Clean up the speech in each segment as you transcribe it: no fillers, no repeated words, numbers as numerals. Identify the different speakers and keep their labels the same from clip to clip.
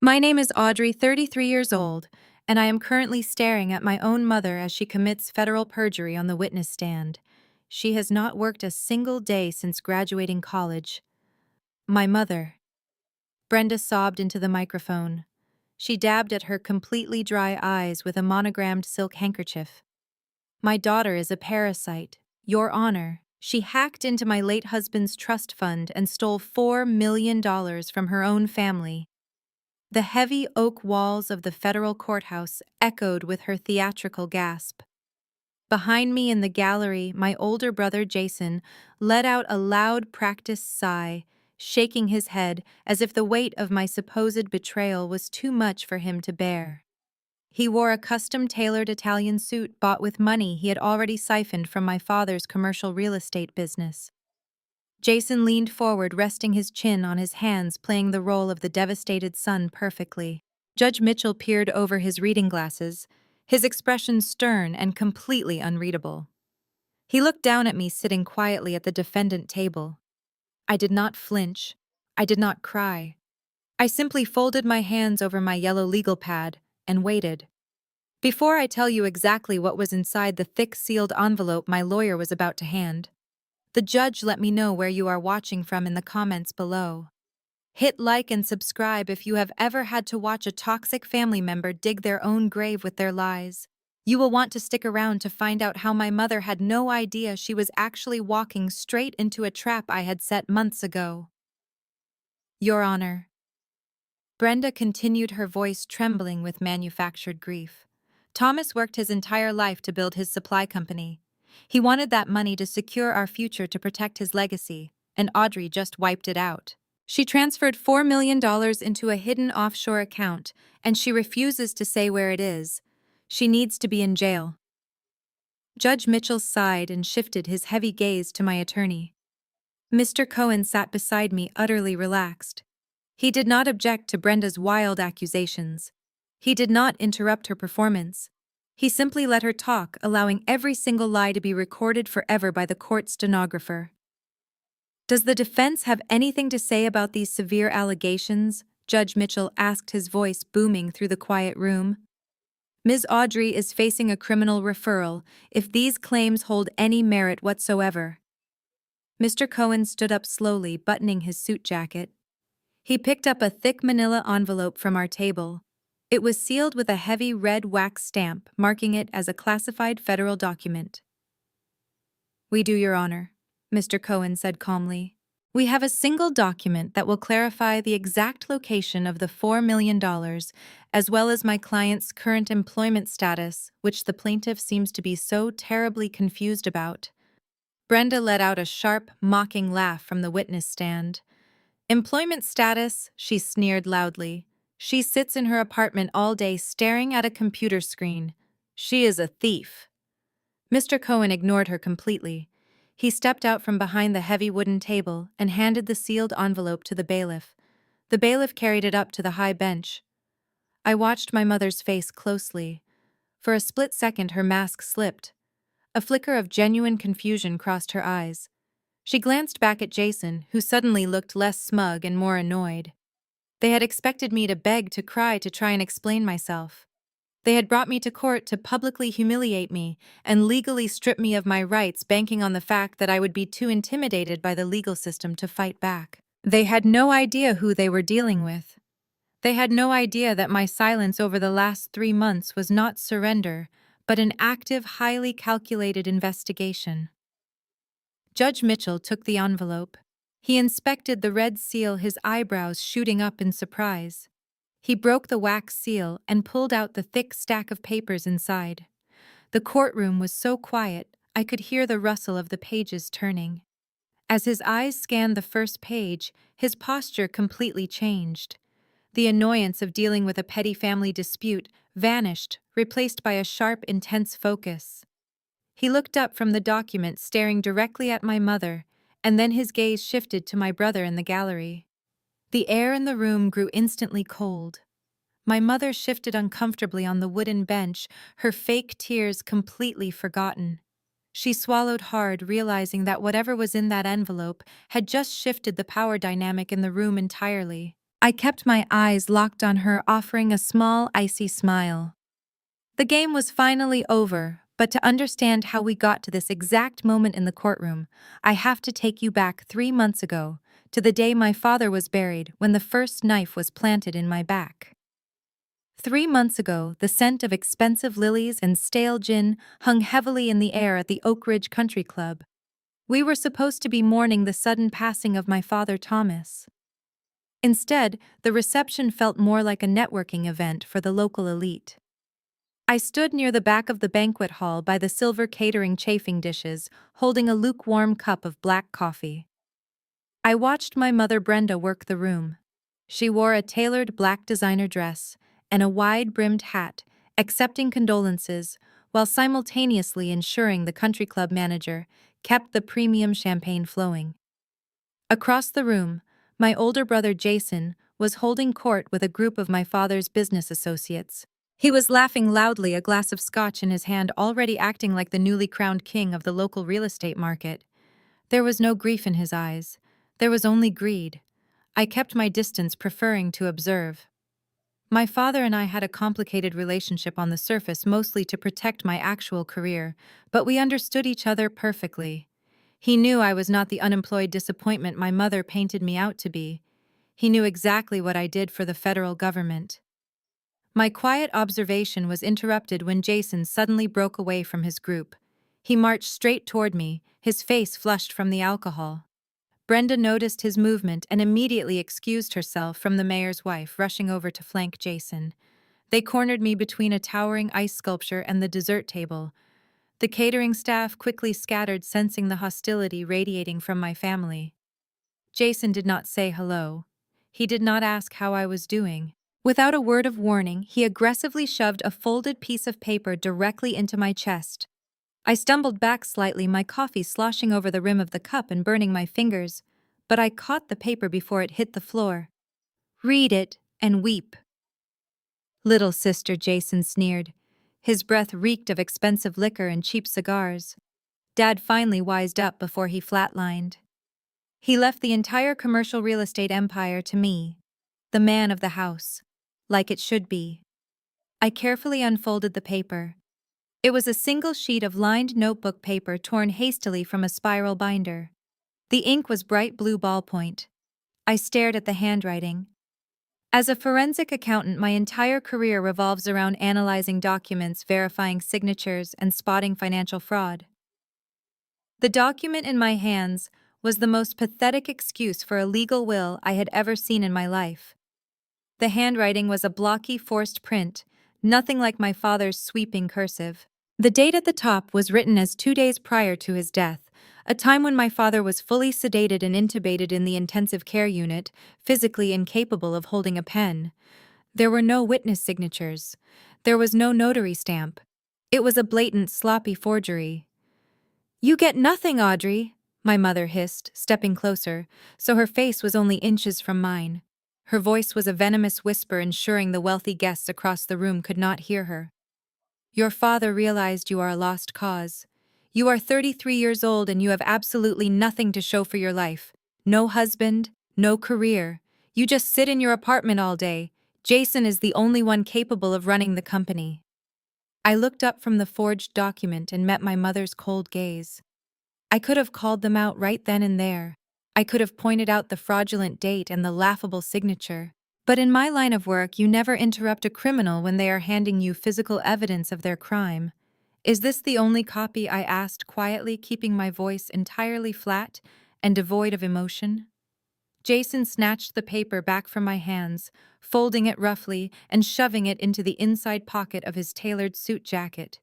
Speaker 1: My name is Audrey, 33 years old, and I am currently staring at my own mother as she commits federal perjury on the witness stand. She has not worked a single day since graduating college. My mother. Brenda sobbed into the microphone. She dabbed at her completely dry eyes with a monogrammed silk handkerchief. My daughter is a parasite, Your Honor. She hacked into my late husband's trust fund and stole $4 million from her own family. The heavy oak walls of the federal courthouse echoed with her theatrical gasp. Behind me in the gallery, my older brother Jason let out a loud practiced sigh, shaking his head as if the weight of my supposed betrayal was too much for him to bear. He wore a custom-tailored Italian suit bought with money he had already siphoned from my father's commercial real estate business. Jason leaned forward, resting his chin on his hands, playing the role of the devastated son perfectly. Judge Mitchell peered over his reading glasses, his expression stern and completely unreadable. He looked down at me sitting quietly at the defendant table. I did not flinch. I did not cry. I simply folded my hands over my yellow legal pad and waited. Before I tell you exactly what was inside the thick sealed envelope my lawyer was about to hand, the judge let me know where you are watching from in the comments below. Hit like and subscribe if you have ever had to watch a toxic family member dig their own grave with their lies. You will want to stick around to find out how my mother had no idea she was actually walking straight into a trap I had set months ago. Your Honor. Brenda continued, her voice trembling with manufactured grief. Thomas worked his entire life to build his supply company. He wanted that money to secure our future, to protect his legacy, and Audrey just wiped it out. She transferred $4 million into a hidden offshore account, and she refuses to say where it is. She needs to be in jail. Judge Mitchell sighed and shifted his heavy gaze to my attorney. Mr. Cohen sat beside me, utterly relaxed. He did not object to Brenda's wild accusations. He did not interrupt her performance. He simply let her talk, allowing every single lie to be recorded forever by the court stenographer. Does the defense have anything to say about these severe allegations? Judge Mitchell asked, his voice booming through the quiet room. Ms. Audrey is facing a criminal referral if these claims hold any merit whatsoever. Mr. Cohen stood up slowly, buttoning his suit jacket. He picked up a thick manila envelope from our table. It was sealed with a heavy red wax stamp, marking it as a classified federal document. We do, Your Honor, Mr. Cohen said calmly. We have a single document that will clarify the exact location of the $4 million, as well as my client's current employment status, which the plaintiff seems to be so terribly confused about. Brenda let out a sharp, mocking laugh from the witness stand. Employment status, she sneered loudly. She sits in her apartment all day staring at a computer screen. She is a thief. Mr. Cohen ignored her completely. He stepped out from behind the heavy wooden table and handed the sealed envelope to the bailiff. The bailiff carried it up to the high bench. I watched my mother's face closely. For a split second, her mask slipped. A flicker of genuine confusion crossed her eyes. She glanced back at Jason, who suddenly looked less smug and more annoyed. They had expected me to beg, to cry, to try and explain myself. They had brought me to court to publicly humiliate me and legally strip me of my rights, banking on the fact that I would be too intimidated by the legal system to fight back. They had no idea who they were dealing with. They had no idea that my silence over the last 3 months was not surrender, but an active, highly calculated investigation. Judge Mitchell took the envelope. He inspected the red seal, his eyebrows shooting up in surprise. He broke the wax seal and pulled out the thick stack of papers inside. The courtroom was so quiet, I could hear the rustle of the pages turning. As his eyes scanned the first page, his posture completely changed. The annoyance of dealing with a petty family dispute vanished, replaced by a sharp, intense focus. He looked up from the document, staring directly at my mother, and then his gaze shifted to my brother in the gallery. The air in the room grew instantly cold. My mother shifted uncomfortably on the wooden bench, her fake tears completely forgotten. She swallowed hard, realizing that whatever was in that envelope had just shifted the power dynamic in the room entirely. I kept my eyes locked on her, offering a small, icy smile. The game was finally over, but to understand how we got to this exact moment in the courtroom, I have to take you back 3 months ago, to the day my father was buried when the first knife was planted in my back. 3 months ago, the scent of expensive lilies and stale gin hung heavily in the air at the Oak Ridge Country Club. We were supposed to be mourning the sudden passing of my father Thomas. Instead, the reception felt more like a networking event for the local elite. I stood near the back of the banquet hall by the silver catering chafing dishes, holding a lukewarm cup of black coffee. I watched my mother Brenda work the room. She wore a tailored black designer dress and a wide-brimmed hat, accepting condolences while simultaneously ensuring the country club manager kept the premium champagne flowing. Across the room, my older brother Jason was holding court with a group of my father's business associates. He was laughing loudly, a glass of scotch in his hand, already acting like the newly crowned king of the local real estate market. There was no grief in his eyes. There was only greed. I kept my distance, preferring to observe. My father and I had a complicated relationship on the surface, mostly to protect my actual career, but we understood each other perfectly. He knew I was not the unemployed disappointment my mother painted me out to be. He knew exactly what I did for the federal government. My quiet observation was interrupted when Jason suddenly broke away from his group. He marched straight toward me, his face flushed from the alcohol. Brenda noticed his movement and immediately excused herself from the mayor's wife, rushing over to flank Jason. They cornered me between a towering ice sculpture and the dessert table. The catering staff quickly scattered, sensing the hostility radiating from my family. Jason did not say hello. He did not ask how I was doing. Without a word of warning, he aggressively shoved a folded piece of paper directly into my chest. I stumbled back slightly, my coffee sloshing over the rim of the cup and burning my fingers, but I caught the paper before it hit the floor. "Read it and weep." "Little sister," Jason sneered. His breath reeked of expensive liquor and cheap cigars. Dad finally wised up before he flatlined. He left the entire commercial real estate empire to me, the man of the house, like it should be. I carefully unfolded the paper. It was a single sheet of lined notebook paper torn hastily from a spiral binder. The ink was bright blue ballpoint. I stared at the handwriting. As a forensic accountant, my entire career revolves around analyzing documents, verifying signatures, and spotting financial fraud. The document in my hands was the most pathetic excuse for a legal will I had ever seen in my life. The handwriting was a blocky, forced print, nothing like my father's sweeping cursive. The date at the top was written as 2 days prior to his death, a time when my father was fully sedated and intubated in the intensive care unit, physically incapable of holding a pen. There were no witness signatures. There was no notary stamp. It was a blatant, sloppy forgery. "You get nothing, Audrey," my mother hissed, stepping closer, so her face was only inches from mine. Her voice was a venomous whisper, ensuring the wealthy guests across the room could not hear her. "Your father realized you are a lost cause. You are 33 years old and you have absolutely nothing to show for your life. No husband, no career. You just sit in your apartment all day. Jason is the only one capable of running the company." I looked up from the forged document and met my mother's cold gaze. I could have called them out right then and there. I could have pointed out the fraudulent date and the laughable signature. But in my line of work, you never interrupt a criminal when they are handing you physical evidence of their crime. "Is this the only copy?" I asked quietly, keeping my voice entirely flat and devoid of emotion. Jason snatched the paper back from my hands, folding it roughly and shoving it into the inside pocket of his tailored suit jacket.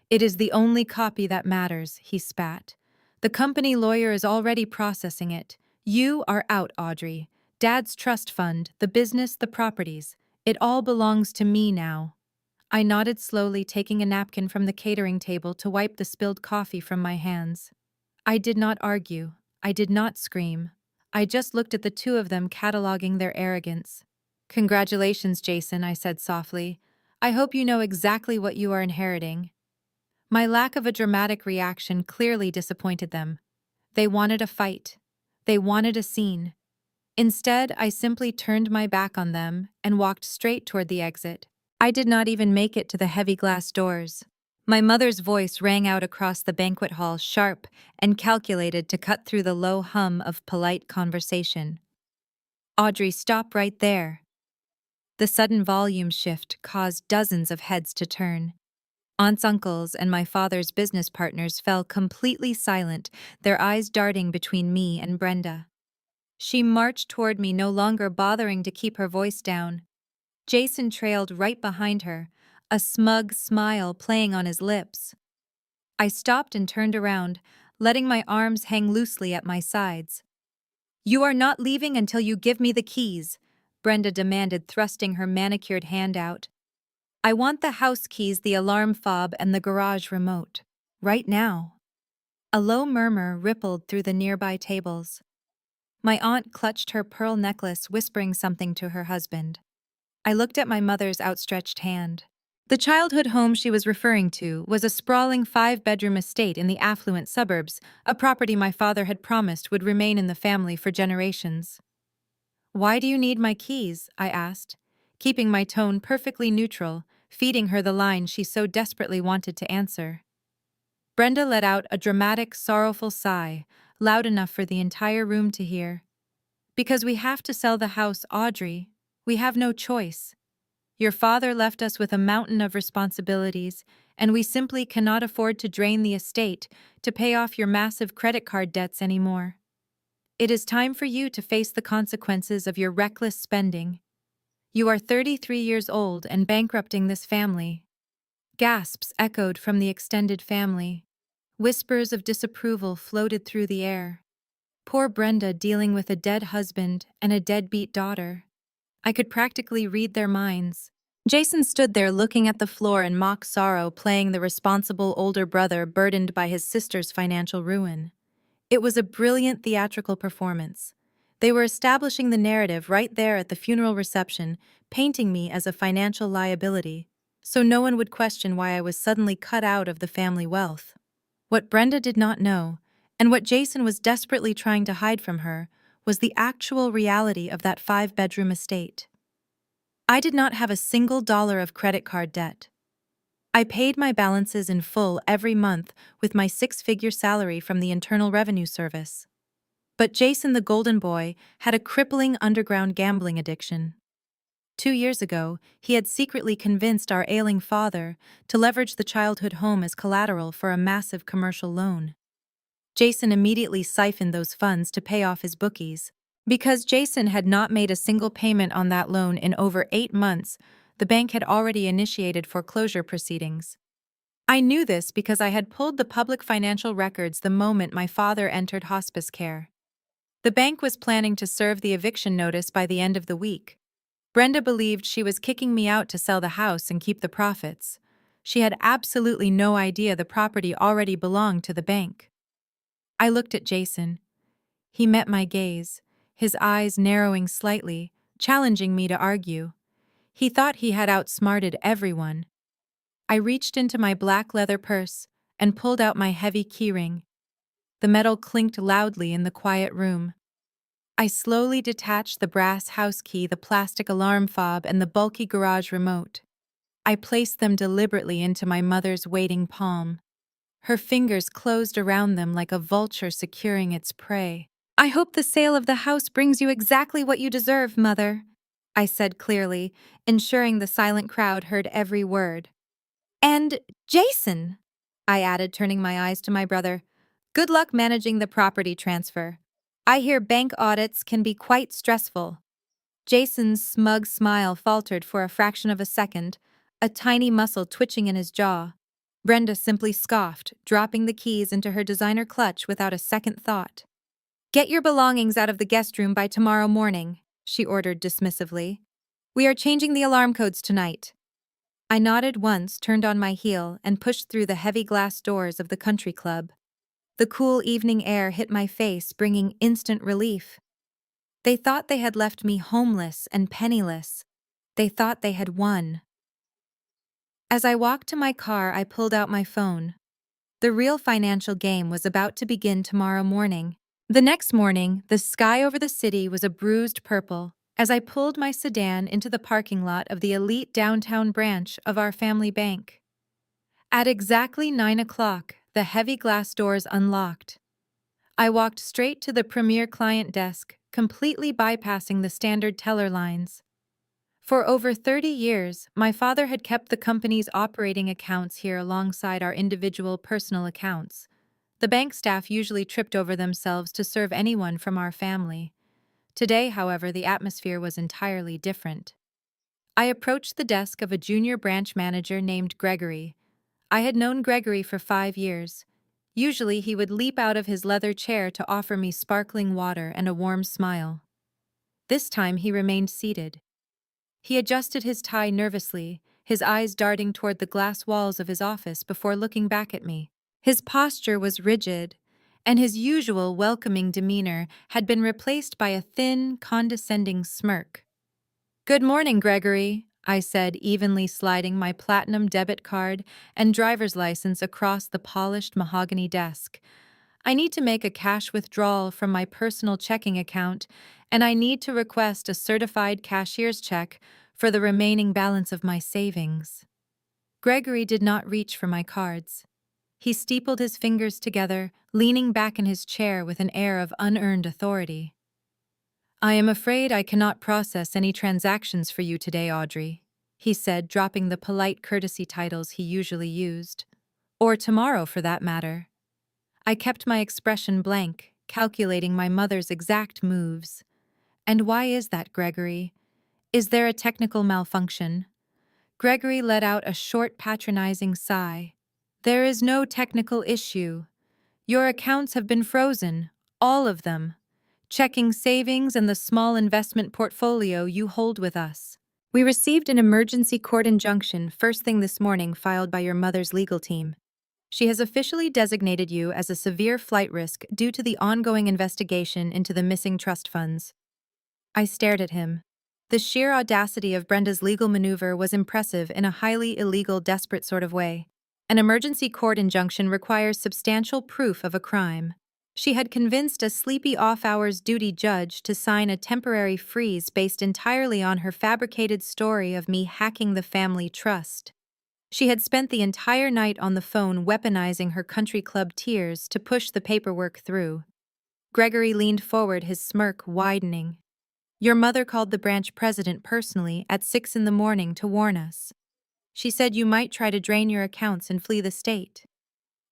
Speaker 1: "It is the only copy that matters," he spat. "The company lawyer is already processing it. You are out, Audrey. Dad's trust fund, the business, the properties. It all belongs to me now." I nodded slowly, taking a napkin from the catering table to wipe the spilled coffee from my hands. I did not argue. I did not scream. I just looked at the two of them, cataloging their arrogance. "Congratulations, Jason," I said softly. "I hope you know exactly what you are inheriting." My lack of a dramatic reaction clearly disappointed them. They wanted a fight. They wanted a scene. Instead, I simply turned my back on them and walked straight toward the exit. I did not even make it to the heavy glass doors. My mother's voice rang out across the banquet hall, sharp and calculated to cut through the low hum of polite conversation. "Audrey, stop right there." The sudden volume shift caused dozens of heads to turn. Aunts, uncles, and my father's business partners fell completely silent, their eyes darting between me and Brenda. She marched toward me, no longer bothering to keep her voice down. Jason trailed right behind her, a smug smile playing on his lips. I stopped and turned around, letting my arms hang loosely at my sides. "You are not leaving until you give me the keys," Brenda demanded, thrusting her manicured hand out. "I want the house keys, the alarm fob, and the garage remote. Right now." A low murmur rippled through the nearby tables. My aunt clutched her pearl necklace, whispering something to her husband. I looked at my mother's outstretched hand. The childhood home she was referring to was a sprawling 5-bedroom estate in the affluent suburbs, a property my father had promised would remain in the family for generations. "Why do you need my keys?" I asked, keeping my tone perfectly neutral, feeding her the line she so desperately wanted to answer. Brenda let out a dramatic, sorrowful sigh, loud enough for the entire room to hear. "Because we have to sell the house, Audrey. We have no choice. Your father left us with a mountain of responsibilities, and we simply cannot afford to drain the estate to pay off your massive credit card debts anymore. It is time for you to face the consequences of your reckless spending. You are 33 years old and bankrupting this family." Gasps echoed from the extended family. Whispers of disapproval floated through the air. Poor Brenda dealing with a dead husband and a deadbeat daughter. I could practically read their minds. Jason stood there looking at the floor in mock sorrow, playing the responsible older brother burdened by his sister's financial ruin. It was a brilliant theatrical performance. They were establishing the narrative right there at the funeral reception, painting me as a financial liability, so no one would question why I was suddenly cut out of the family wealth. What Brenda did not know, and what Jason was desperately trying to hide from her, was the actual reality of that 5-bedroom estate. I did not have a single dollar of credit card debt. I paid my balances in full every month with my 6-figure salary from the Internal Revenue Service. But Jason, the golden boy, had a crippling underground gambling addiction. 2 years ago, he had secretly convinced our ailing father to leverage the childhood home as collateral for a massive commercial loan. Jason immediately siphoned those funds to pay off his bookies. Because Jason had not made a single payment on that loan in over 8 months, the bank had already initiated foreclosure proceedings. I knew this because I had pulled the public financial records the moment my father entered hospice care. The bank was planning to serve the eviction notice by the end of the week. Brenda believed she was kicking me out to sell the house and keep the profits. She had absolutely no idea the property already belonged to the bank. I looked at Jason. He met my gaze, his eyes narrowing slightly, challenging me to argue. He thought he had outsmarted everyone. I reached into my black leather purse and pulled out my heavy keyring. The metal clinked loudly in the quiet room. I slowly detached the brass house key, the plastic alarm fob, and the bulky garage remote. I placed them deliberately into my mother's waiting palm. Her fingers closed around them like a vulture securing its prey. "I hope the sale of the house brings you exactly what you deserve, Mother," I said clearly, ensuring the silent crowd heard every word. "And, Jason," I added, turning my eyes to my brother, "good luck managing the property transfer. I hear bank audits can be quite stressful." Jason's smug smile faltered for a fraction of a second, a tiny muscle twitching in his jaw. Brenda simply scoffed, dropping the keys into her designer clutch without a second thought. "Get your belongings out of the guest room by tomorrow morning," she ordered dismissively. "We are changing the alarm codes tonight." I nodded once, turned on my heel, and pushed through the heavy glass doors of the country club. The cool evening air hit my face, bringing instant relief. They thought they had left me homeless and penniless. They thought they had won. As I walked to my car, I pulled out my phone. The real financial game was about to begin tomorrow morning. The next morning, the sky over the city was a bruised purple as I pulled my sedan into the parking lot of the elite downtown branch of our family bank. At exactly 9 o'clock, the heavy glass doors unlocked. I walked straight to the premier client desk, completely bypassing the standard teller lines. For over 30 years, my father had kept the company's operating accounts here alongside our individual personal accounts. The bank staff usually tripped over themselves to serve anyone from our family. Today, however, the atmosphere was entirely different. I approached the desk of a junior branch manager named Gregory. I had known Gregory for 5 years. Usually, he would leap out of his leather chair to offer me sparkling water and a warm smile. This time, he remained seated. He adjusted his tie nervously, his eyes darting toward the glass walls of his office before looking back at me. His posture was rigid, and his usual welcoming demeanor had been replaced by a thin, condescending smirk. "Good morning, Gregory," I said, evenly sliding my platinum debit card and driver's license across the polished mahogany desk. "I need to make a cash withdrawal from my personal checking account, and I need to request a certified cashier's check for the remaining balance of my savings." Gregory did not reach for my cards. He steepled his fingers together, leaning back in his chair with an air of unearned authority. "I am afraid I cannot process any transactions for you today, Audrey," he said, dropping the polite courtesy titles he usually used. "Or tomorrow, for that matter." I kept my expression blank, calculating my mother's exact moves. "And why is that, Gregory? Is there a technical malfunction?" Gregory let out a short, patronizing sigh. "There is no technical issue. Your accounts have been frozen, all of them. Checking savings and the small investment portfolio you hold with us. We received an emergency court injunction first thing this morning filed by your mother's legal team. She has officially designated you as a severe flight risk due to the ongoing investigation into the missing trust funds." I stared at him. The sheer audacity of Brenda's legal maneuver was impressive in a highly illegal, desperate sort of way. An emergency court injunction requires substantial proof of a crime. She had convinced a sleepy off-hours duty judge to sign a temporary freeze based entirely on her fabricated story of me hacking the family trust. She had spent the entire night on the phone weaponizing her country club tears to push the paperwork through. Gregory leaned forward, his smirk widening. "Your mother called the branch president personally at 6 in the morning to warn us. She said you might try to drain your accounts and flee the state.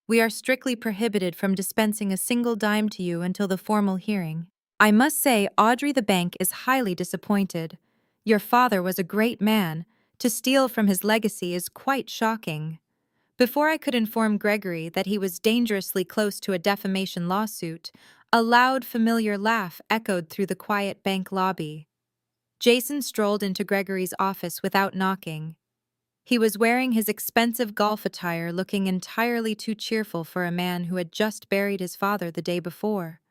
Speaker 1: We are strictly prohibited from dispensing a single dime to you until the formal hearing. I must say Audrey the bank is highly disappointed. Your father was a great man. To steal from his legacy is quite shocking." Before I could inform Gregory that he was dangerously close to a defamation lawsuit, a loud, familiar laugh echoed through the quiet bank lobby. Jason strolled into Gregory's office without knocking. He was wearing his expensive golf attire, looking entirely too cheerful for a man who had just buried his father the day before.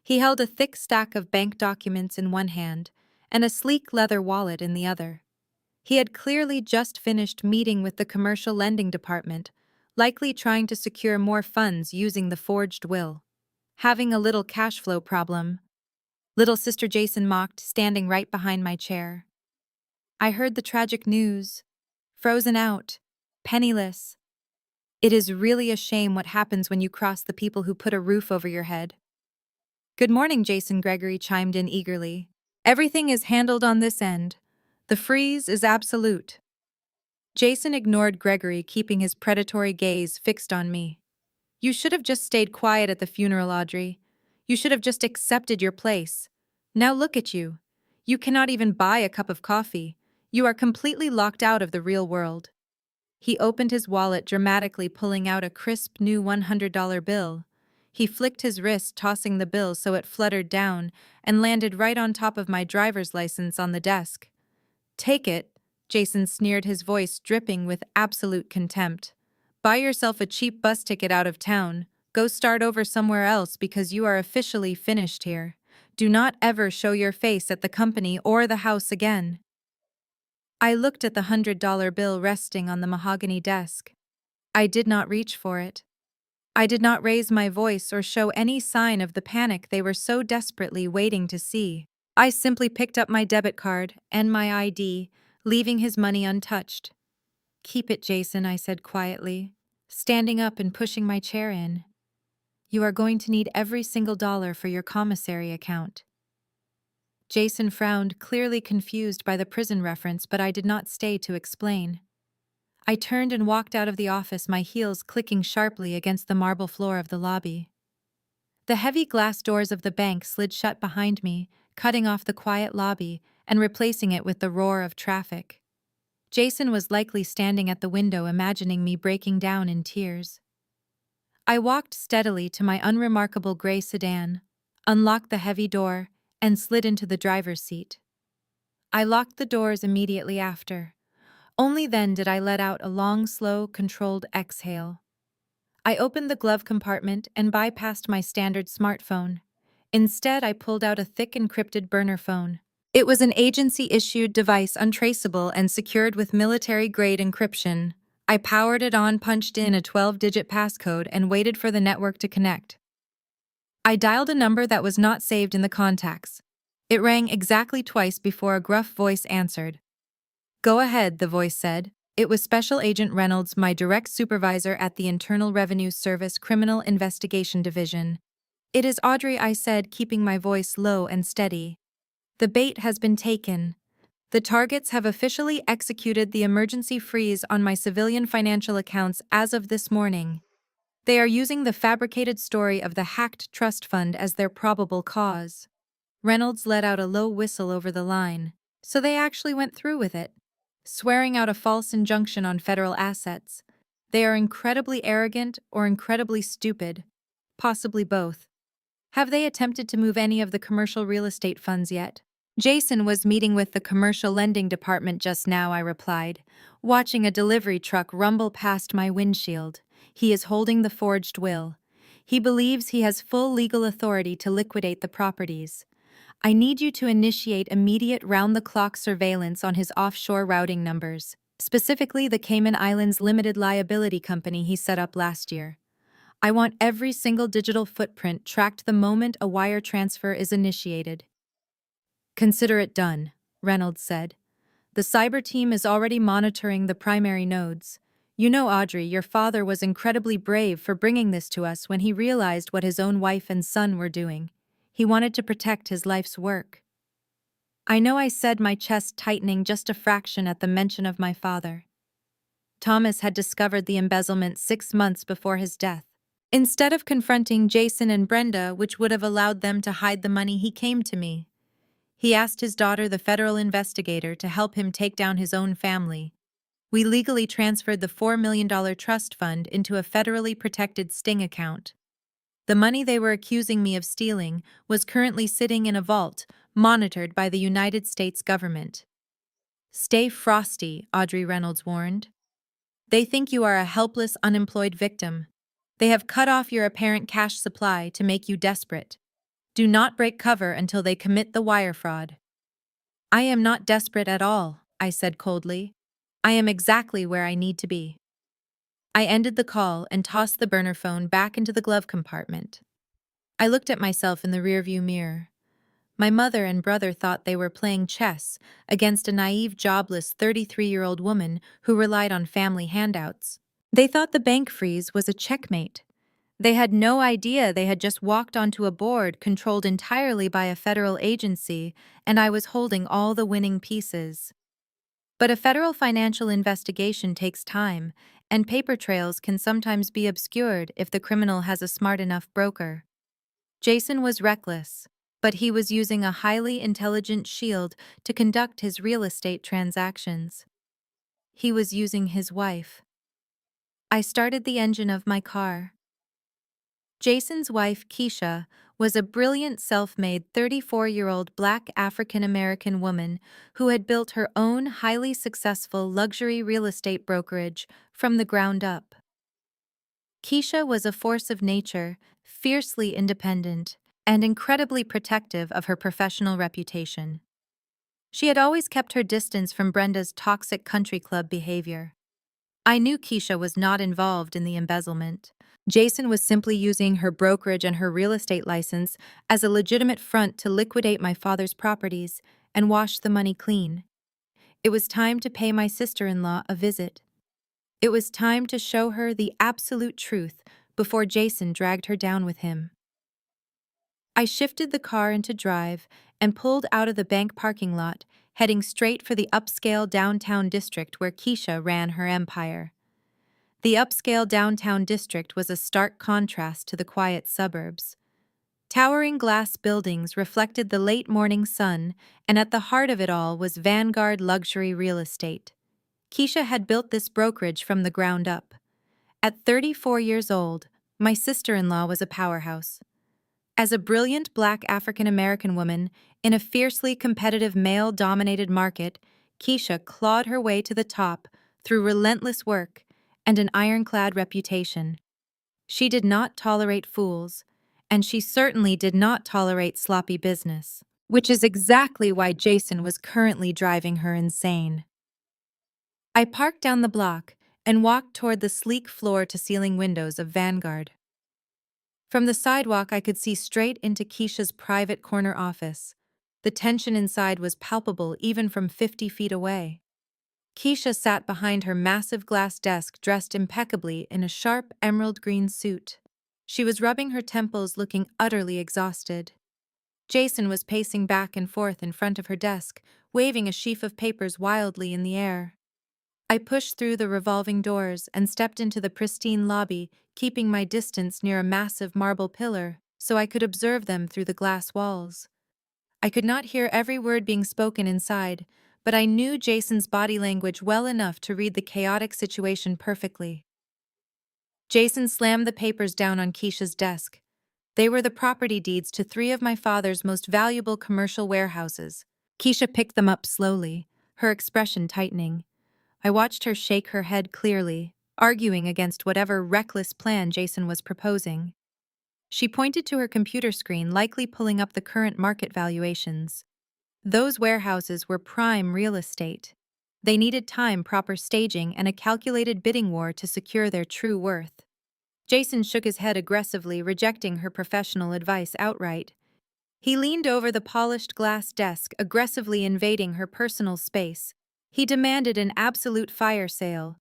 Speaker 1: He held a thick stack of bank documents in one hand and a sleek leather wallet in the other. He had clearly just finished meeting with the commercial lending department, likely trying to secure more funds using the forged will. "Having a little cash flow problem," little sister Jason mocked, standing right behind my chair. "I heard the tragic news. Frozen out. Penniless. It is really a shame what happens when you cross the people who put a roof over your head." "Good morning, Jason," Gregory chimed in eagerly. "Everything is handled on this end. The freeze is absolute." Jason ignored Gregory, keeping his predatory gaze fixed on me. "You should have just stayed quiet at the funeral, Audrey. You should have just accepted your place. Now look at you. You cannot even buy a cup of coffee. You are completely locked out of the real world." He opened his wallet, dramatically pulling out a crisp new $100 bill. He flicked his wrist, tossing the bill so it fluttered down and landed right on top of my driver's license on the desk. "Take it," Jason sneered, his voice dripping with absolute contempt. "Buy yourself a cheap bus ticket out of town. Go start over somewhere else because you are officially finished here. Do not ever show your face at the company or the house again." I looked at the $100 bill resting on the mahogany desk. I did not reach for it. I did not raise my voice or show any sign of the panic they were so desperately waiting to see. I simply picked up my debit card and my ID, leaving his money untouched. "Keep it, Jason," I said quietly, standing up and pushing my chair in. "You are going to need every single dollar for your commissary account." Jason frowned, clearly confused by the prison reference, but I did not stay to explain. I turned and walked out of the office, my heels clicking sharply against the marble floor of the lobby. The heavy glass doors of the bank slid shut behind me, cutting off the quiet lobby and replacing it with the roar of traffic. Jason was likely standing at the window, imagining me breaking down in tears. I walked steadily to my unremarkable gray sedan, unlocked the heavy door, and slid into the driver's seat. I locked the doors immediately after. Only then did I let out a long, slow, controlled exhale. I opened the glove compartment and bypassed my standard smartphone. Instead, I pulled out a thick encrypted burner phone. It was an agency-issued device, untraceable and secured with military-grade encryption. I powered it on, punched in a 12-digit passcode, and waited for the network to connect. I dialed a number that was not saved in the contacts. It rang exactly twice before a gruff voice answered. "Go ahead," the voice said. It was Special Agent Reynolds, my direct supervisor at the Internal Revenue Service Criminal Investigation Division. "It is Audrey," I said, keeping my voice low and steady. "The bait has been taken. The targets have officially executed the emergency freeze on my civilian financial accounts as of this morning. They are using the fabricated story of the hacked trust fund as their probable cause." Reynolds let out a low whistle over the line. "So they actually went through with it, swearing out a false injunction on federal assets. They are incredibly arrogant or incredibly stupid, possibly both. Have they attempted to move any of the commercial real estate funds yet?" "Jason was meeting with the commercial lending department just now," I replied, watching a delivery truck rumble past my windshield. "He is holding the forged will. He believes he has full legal authority to liquidate the properties. I need you to initiate immediate round-the-clock surveillance on his offshore routing numbers, specifically the Cayman Islands Limited Liability Company he set up last year. I want every single digital footprint tracked the moment a wire transfer is initiated." "Consider it done," Reynolds said. "The cyber team is already monitoring the primary nodes. You know, Audrey, your father was incredibly brave for bringing this to us when he realized what his own wife and son were doing. He wanted to protect his life's work." I know, I said, my chest tightening just a fraction at the mention of my father. Thomas had discovered the embezzlement 6 months before his death. Instead of confronting Jason and Brenda, which would have allowed them to hide the money, he came to me. He asked his daughter, the federal investigator, to help him take down his own family. We legally transferred the $4 million trust fund into a federally protected Sting account. The money they were accusing me of stealing was currently sitting in a vault, monitored by the United States government. "Stay frosty," Audrey Reynolds warned. "They think you are a helpless, unemployed victim. They have cut off your apparent cash supply to make you desperate. Do not break cover until they commit the wire fraud." "I am not desperate at all," I said coldly. "I am exactly where I need to be." I ended the call and tossed the burner phone back into the glove compartment. I looked at myself in the rearview mirror. My mother and brother thought they were playing chess against a naive, jobless 33-year-old woman who relied on family handouts. They thought the bank freeze was a checkmate. They had no idea they had just walked onto a board controlled entirely by a federal agency, and I was holding all the winning pieces. But a federal financial investigation takes time, and paper trails can sometimes be obscured if the criminal has a smart enough broker. Jason was reckless, but he was using a highly intelligent shield to conduct his real estate transactions. He was using his wife. I started the engine of my car. Jason's wife, Keisha, was a brilliant self-made 34-year-old Black African-American woman who had built her own highly successful luxury real estate brokerage from the ground up. Keisha was a force of nature, fiercely independent, and incredibly protective of her professional reputation. She had always kept her distance from Brenda's toxic country club behavior. I knew Keisha was not involved in the embezzlement, Jason was simply using her brokerage and her real estate license as a legitimate front to liquidate my father's properties and wash the money clean. It was time to pay my sister-in-law a visit. It was time to show her the absolute truth before Jason dragged her down with him. I shifted the car into drive and pulled out of the bank parking lot, heading straight for the upscale downtown district where Keisha ran her empire. The upscale downtown district was a stark contrast to the quiet suburbs. Towering glass buildings reflected the late morning sun, and at the heart of it all was Vanguard luxury real estate. Keisha had built this brokerage from the ground up. At 34 years old, my sister-in-law was a powerhouse. As a brilliant black African-American woman in a fiercely competitive male-dominated market, Keisha clawed her way to the top through relentless work and an ironclad reputation. She did not tolerate fools, and she certainly did not tolerate sloppy business, which is exactly why Jason was currently driving her insane. I parked down the block and walked toward the sleek floor-to-ceiling windows of Vanguard. From the sidewalk, I could see straight into Keisha's private corner office. The tension inside was palpable even from 50 feet away. Keisha sat behind her massive glass desk dressed impeccably in a sharp emerald green suit. She was rubbing her temples, looking utterly exhausted. Jason was pacing back and forth in front of her desk, waving a sheaf of papers wildly in the air. I pushed through the revolving doors and stepped into the pristine lobby, keeping my distance near a massive marble pillar so I could observe them through the glass walls. I could not hear every word being spoken inside, but I knew Jason's body language well enough to read the chaotic situation perfectly. Jason slammed the papers down on Keisha's desk. They were the property deeds to 3 of my father's most valuable commercial warehouses. Keisha picked them up slowly, her expression tightening. I watched her shake her head clearly, arguing against whatever reckless plan Jason was proposing. She pointed to her computer screen, likely pulling up the current market valuations. Those warehouses were prime real estate. They needed time, proper staging, and a calculated bidding war to secure their true worth. Jason shook his head aggressively, rejecting her professional advice outright. He leaned over the polished glass desk, aggressively invading her personal space. He demanded an absolute fire sale.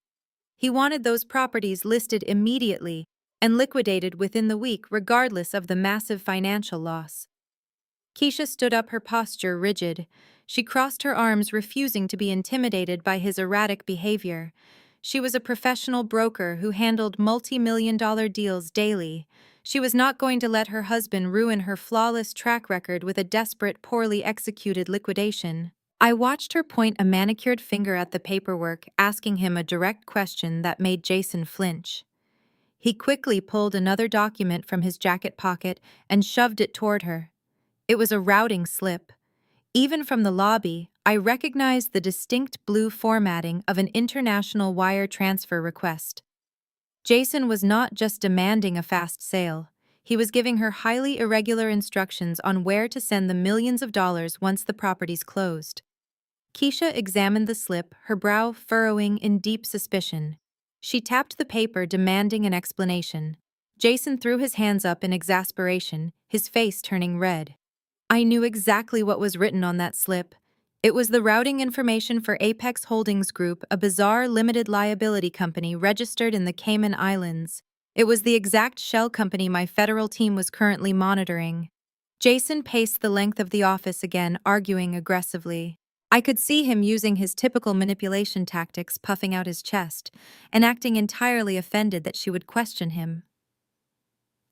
Speaker 1: He wanted those properties listed immediately and liquidated within the week, regardless of the massive financial loss. Keisha stood up, her posture rigid. She crossed her arms, refusing to be intimidated by his erratic behavior. She was a professional broker who handled multi-million-dollar deals daily. She was not going to let her husband ruin her flawless track record with a desperate, poorly executed liquidation. I watched her point a manicured finger at the paperwork, asking him a direct question that made Jason flinch. He quickly pulled another document from his jacket pocket and shoved it toward her. It was a routing slip. Even from the lobby, I recognized the distinct blue formatting of an international wire transfer request. Jason was not just demanding a fast sale. He was giving her highly irregular instructions on where to send the millions of dollars once the properties closed. Keisha examined the slip, her brow furrowing in deep suspicion. She tapped the paper, demanding an explanation. Jason threw his hands up in exasperation, his face turning red. I knew exactly what was written on that slip. It was the routing information for Apex Holdings Group, a bizarre limited liability company registered in the Cayman Islands. It was the exact shell company my federal team was currently monitoring. Jason paced the length of the office again, arguing aggressively. I could see him using his typical manipulation tactics, puffing out his chest, and acting entirely offended that she would question him.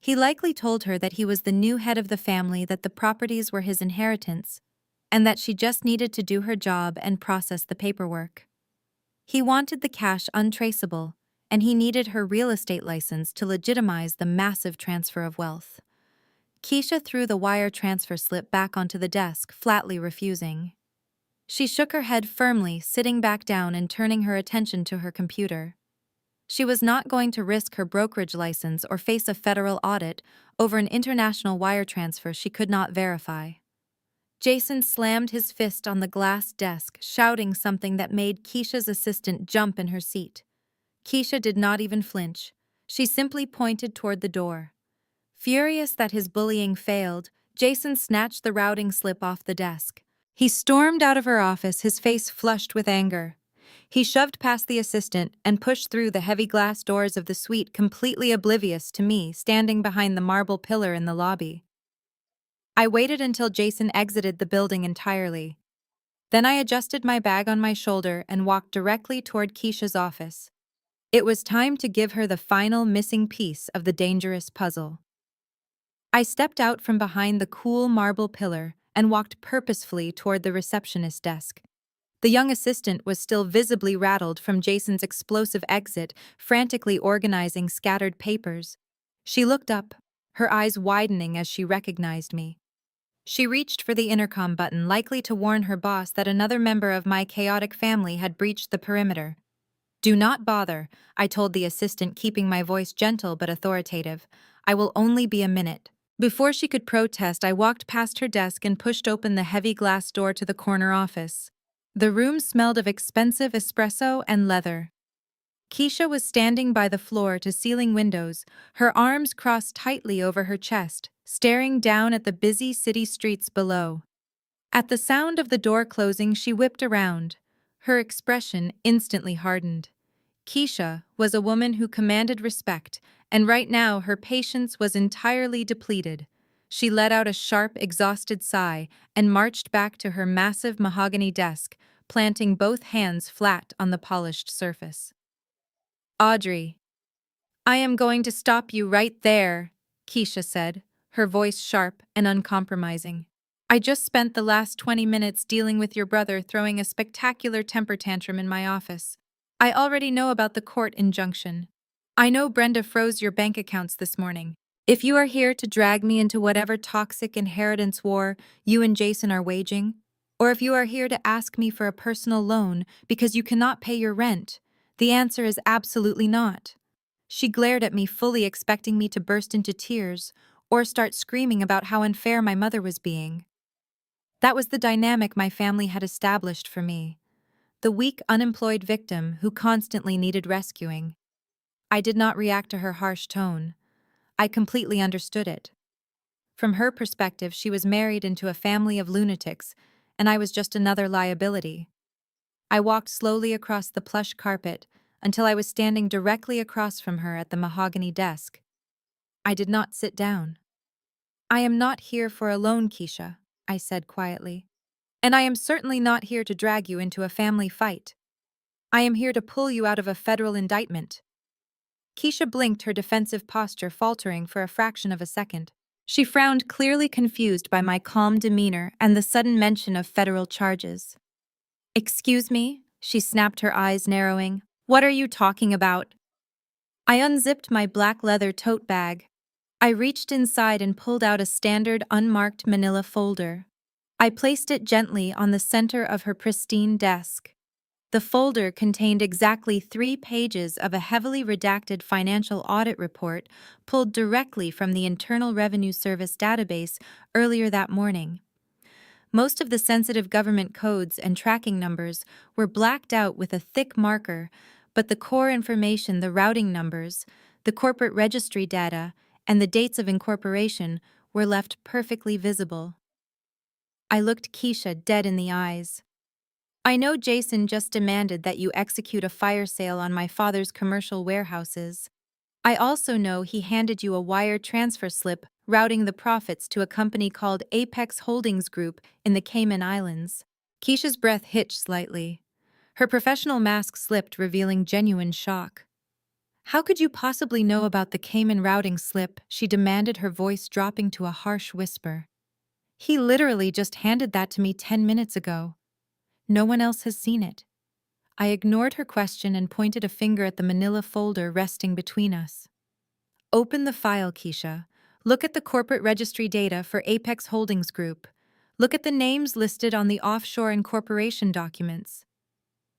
Speaker 1: He likely told her that he was the new head of the family, that the properties were his inheritance, and that she just needed to do her job and process the paperwork. He wanted the cash untraceable, and he needed her real estate license to legitimize the massive transfer of wealth. Keisha threw the wire transfer slip back onto the desk, flatly refusing. She shook her head firmly, sitting back down and turning her attention to her computer. She was not going to risk her brokerage license or face a federal audit over an international wire transfer she could not verify. Jason slammed his fist on the glass desk, shouting something that made Keisha's assistant jump in her seat. Keisha did not even flinch. She simply pointed toward the door. Furious that his bullying failed, Jason snatched the routing slip off the desk. He stormed out of her office, his face flushed with anger. He shoved past the assistant and pushed through the heavy glass doors of the suite, completely oblivious to me standing behind the marble pillar in the lobby. I waited until Jason exited the building entirely. Then I adjusted my bag on my shoulder and walked directly toward Keisha's office. It was time to give her the final missing piece of the dangerous puzzle. I stepped out from behind the cool marble pillar and walked purposefully toward the receptionist's desk. The young assistant was still visibly rattled from Jason's explosive exit, frantically organizing scattered papers. She looked up, her eyes widening as she recognized me. She reached for the intercom button, likely to warn her boss that another member of my chaotic family had breached the perimeter. "Do not bother," I told the assistant, keeping my voice gentle but authoritative. "I will only be a minute." Before she could protest, I walked past her desk and pushed open the heavy glass door to the corner office. The room smelled of expensive espresso and leather. Keisha was standing by the floor-to-ceiling windows, her arms crossed tightly over her chest, staring down at the busy city streets below. At the sound of the door closing, she whipped around. Her expression instantly hardened. Keisha was a woman who commanded respect, and right now her patience was entirely depleted. She let out a sharp, exhausted sigh and marched back to her massive mahogany desk, planting both hands flat on the polished surface. "Audrey, I am going to stop you right there," Keisha said, her voice sharp and uncompromising. "I just spent the last 20 minutes dealing with your brother throwing a spectacular temper tantrum in my office. I already know about the court injunction. I know Brenda froze your bank accounts this morning. If you are here to drag me into whatever toxic inheritance war you and Jason are waging, or if you are here to ask me for a personal loan because you cannot pay your rent, the answer is absolutely not." She glared at me, fully expecting me to burst into tears or start screaming about how unfair my mother was being. That was the dynamic my family had established for me. The weak, unemployed victim who constantly needed rescuing. I did not react to her harsh tone. I completely understood it. From her perspective, she was married into a family of lunatics, and I was just another liability. I walked slowly across the plush carpet until I was standing directly across from her at the mahogany desk. I did not sit down. "I am not here for a loan, Keisha," I said quietly. "And I am certainly not here to drag you into a family fight. I am here to pull you out of a federal indictment." Keisha blinked, her defensive posture faltering for a fraction of a second. She frowned, clearly confused by my calm demeanor and the sudden mention of federal charges. "Excuse me?" She snapped, her eyes narrowing. "What are you talking about?" I unzipped my black leather tote bag. I reached inside and pulled out a standard unmarked manila folder. I placed it gently on the center of her pristine desk. The folder contained exactly 3 pages of a heavily redacted financial audit report pulled directly from the Internal Revenue Service database earlier that morning. Most of the sensitive government codes and tracking numbers were blacked out with a thick marker, but the core information, the routing numbers, the corporate registry data, and the dates of incorporation were left perfectly visible. I looked Keisha dead in the eyes. "I know Jason just demanded that you execute a fire sale on my father's commercial warehouses. I also know he handed you a wire transfer slip routing the profits to a company called Apex Holdings Group in the Cayman Islands." Keisha's breath hitched slightly. Her professional mask slipped, revealing genuine shock. "How could you possibly know about the Cayman routing slip?" she demanded, her voice dropping to a harsh whisper. "He literally just handed that to me 10 minutes ago. No one else has seen it." I ignored her question and pointed a finger at the manila folder resting between us. "Open the file, Keisha. Look at the corporate registry data for Apex Holdings Group. Look at the names listed on the offshore incorporation documents."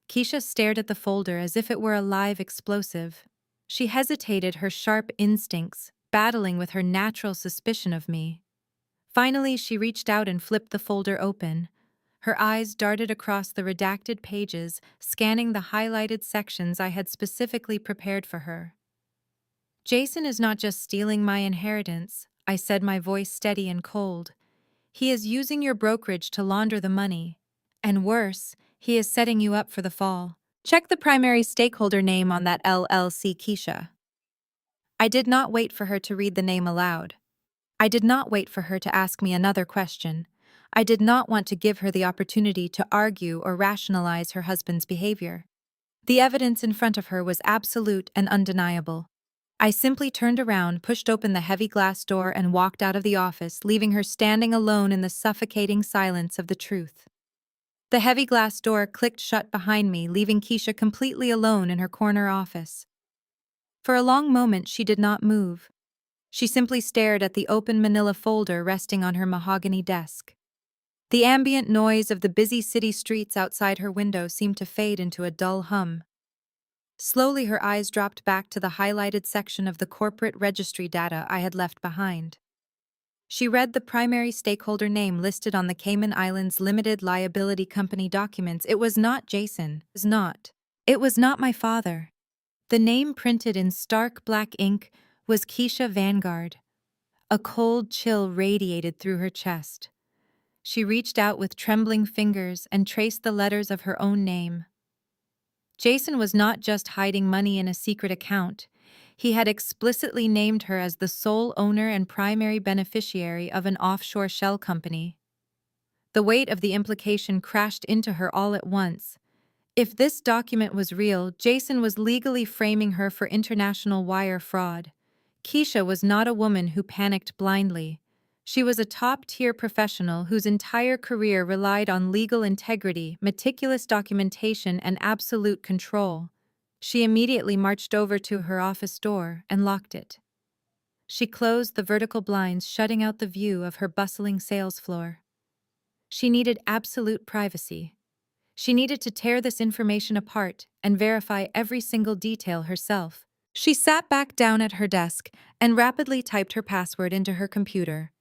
Speaker 1: Keisha stared at the folder as if it were a live explosive. She hesitated, her sharp instincts battling with her natural suspicion of me. Finally, she reached out and flipped the folder open. Her eyes darted across the redacted pages, scanning the highlighted sections I had specifically prepared for her. Jason is not just stealing my inheritance, I said, my voice steady and cold. He is using your brokerage to launder the money. And worse, he is setting you up for the fall. Check the primary stakeholder name on that LLC, Keisha. I did not wait for her to read the name aloud. I did not wait for her to ask me another question. I did not want to give her the opportunity to argue or rationalize her husband's behavior. The evidence in front of her was absolute and undeniable. I simply turned around, pushed open the heavy glass door, and walked out of the office, leaving her standing alone in the suffocating silence of the truth. The heavy glass door clicked shut behind me, leaving Keisha completely alone in her corner office. For a long moment, she did not move. She simply stared at the open manila folder resting on her mahogany desk. The ambient noise of the busy city streets outside her window seemed to fade into a dull hum. Slowly, her eyes dropped back to the highlighted section of the corporate registry data I had left behind. She read the primary stakeholder name listed on the Cayman Islands Limited Liability Company documents. It was not Jason. It was not my father. The name printed in stark black ink was Keisha Vanguard. A cold chill radiated through her chest. She reached out with trembling fingers and traced the letters of her own name. Jason was not just hiding money in a secret account. He had explicitly named her as the sole owner and primary beneficiary of an offshore shell company. The weight of the implication crashed into her all at once. If this document was real, Jason was legally framing her for international wire fraud. Keisha was not a woman who panicked blindly. She was a top-tier professional whose entire career relied on legal integrity, meticulous documentation, and absolute control. She immediately marched over to her office door and locked it. She closed the vertical blinds, shutting out the view of her bustling sales floor. She needed absolute privacy. She needed to tear this information apart and verify every single detail herself. She sat back down at her desk and rapidly typed her password into her computer.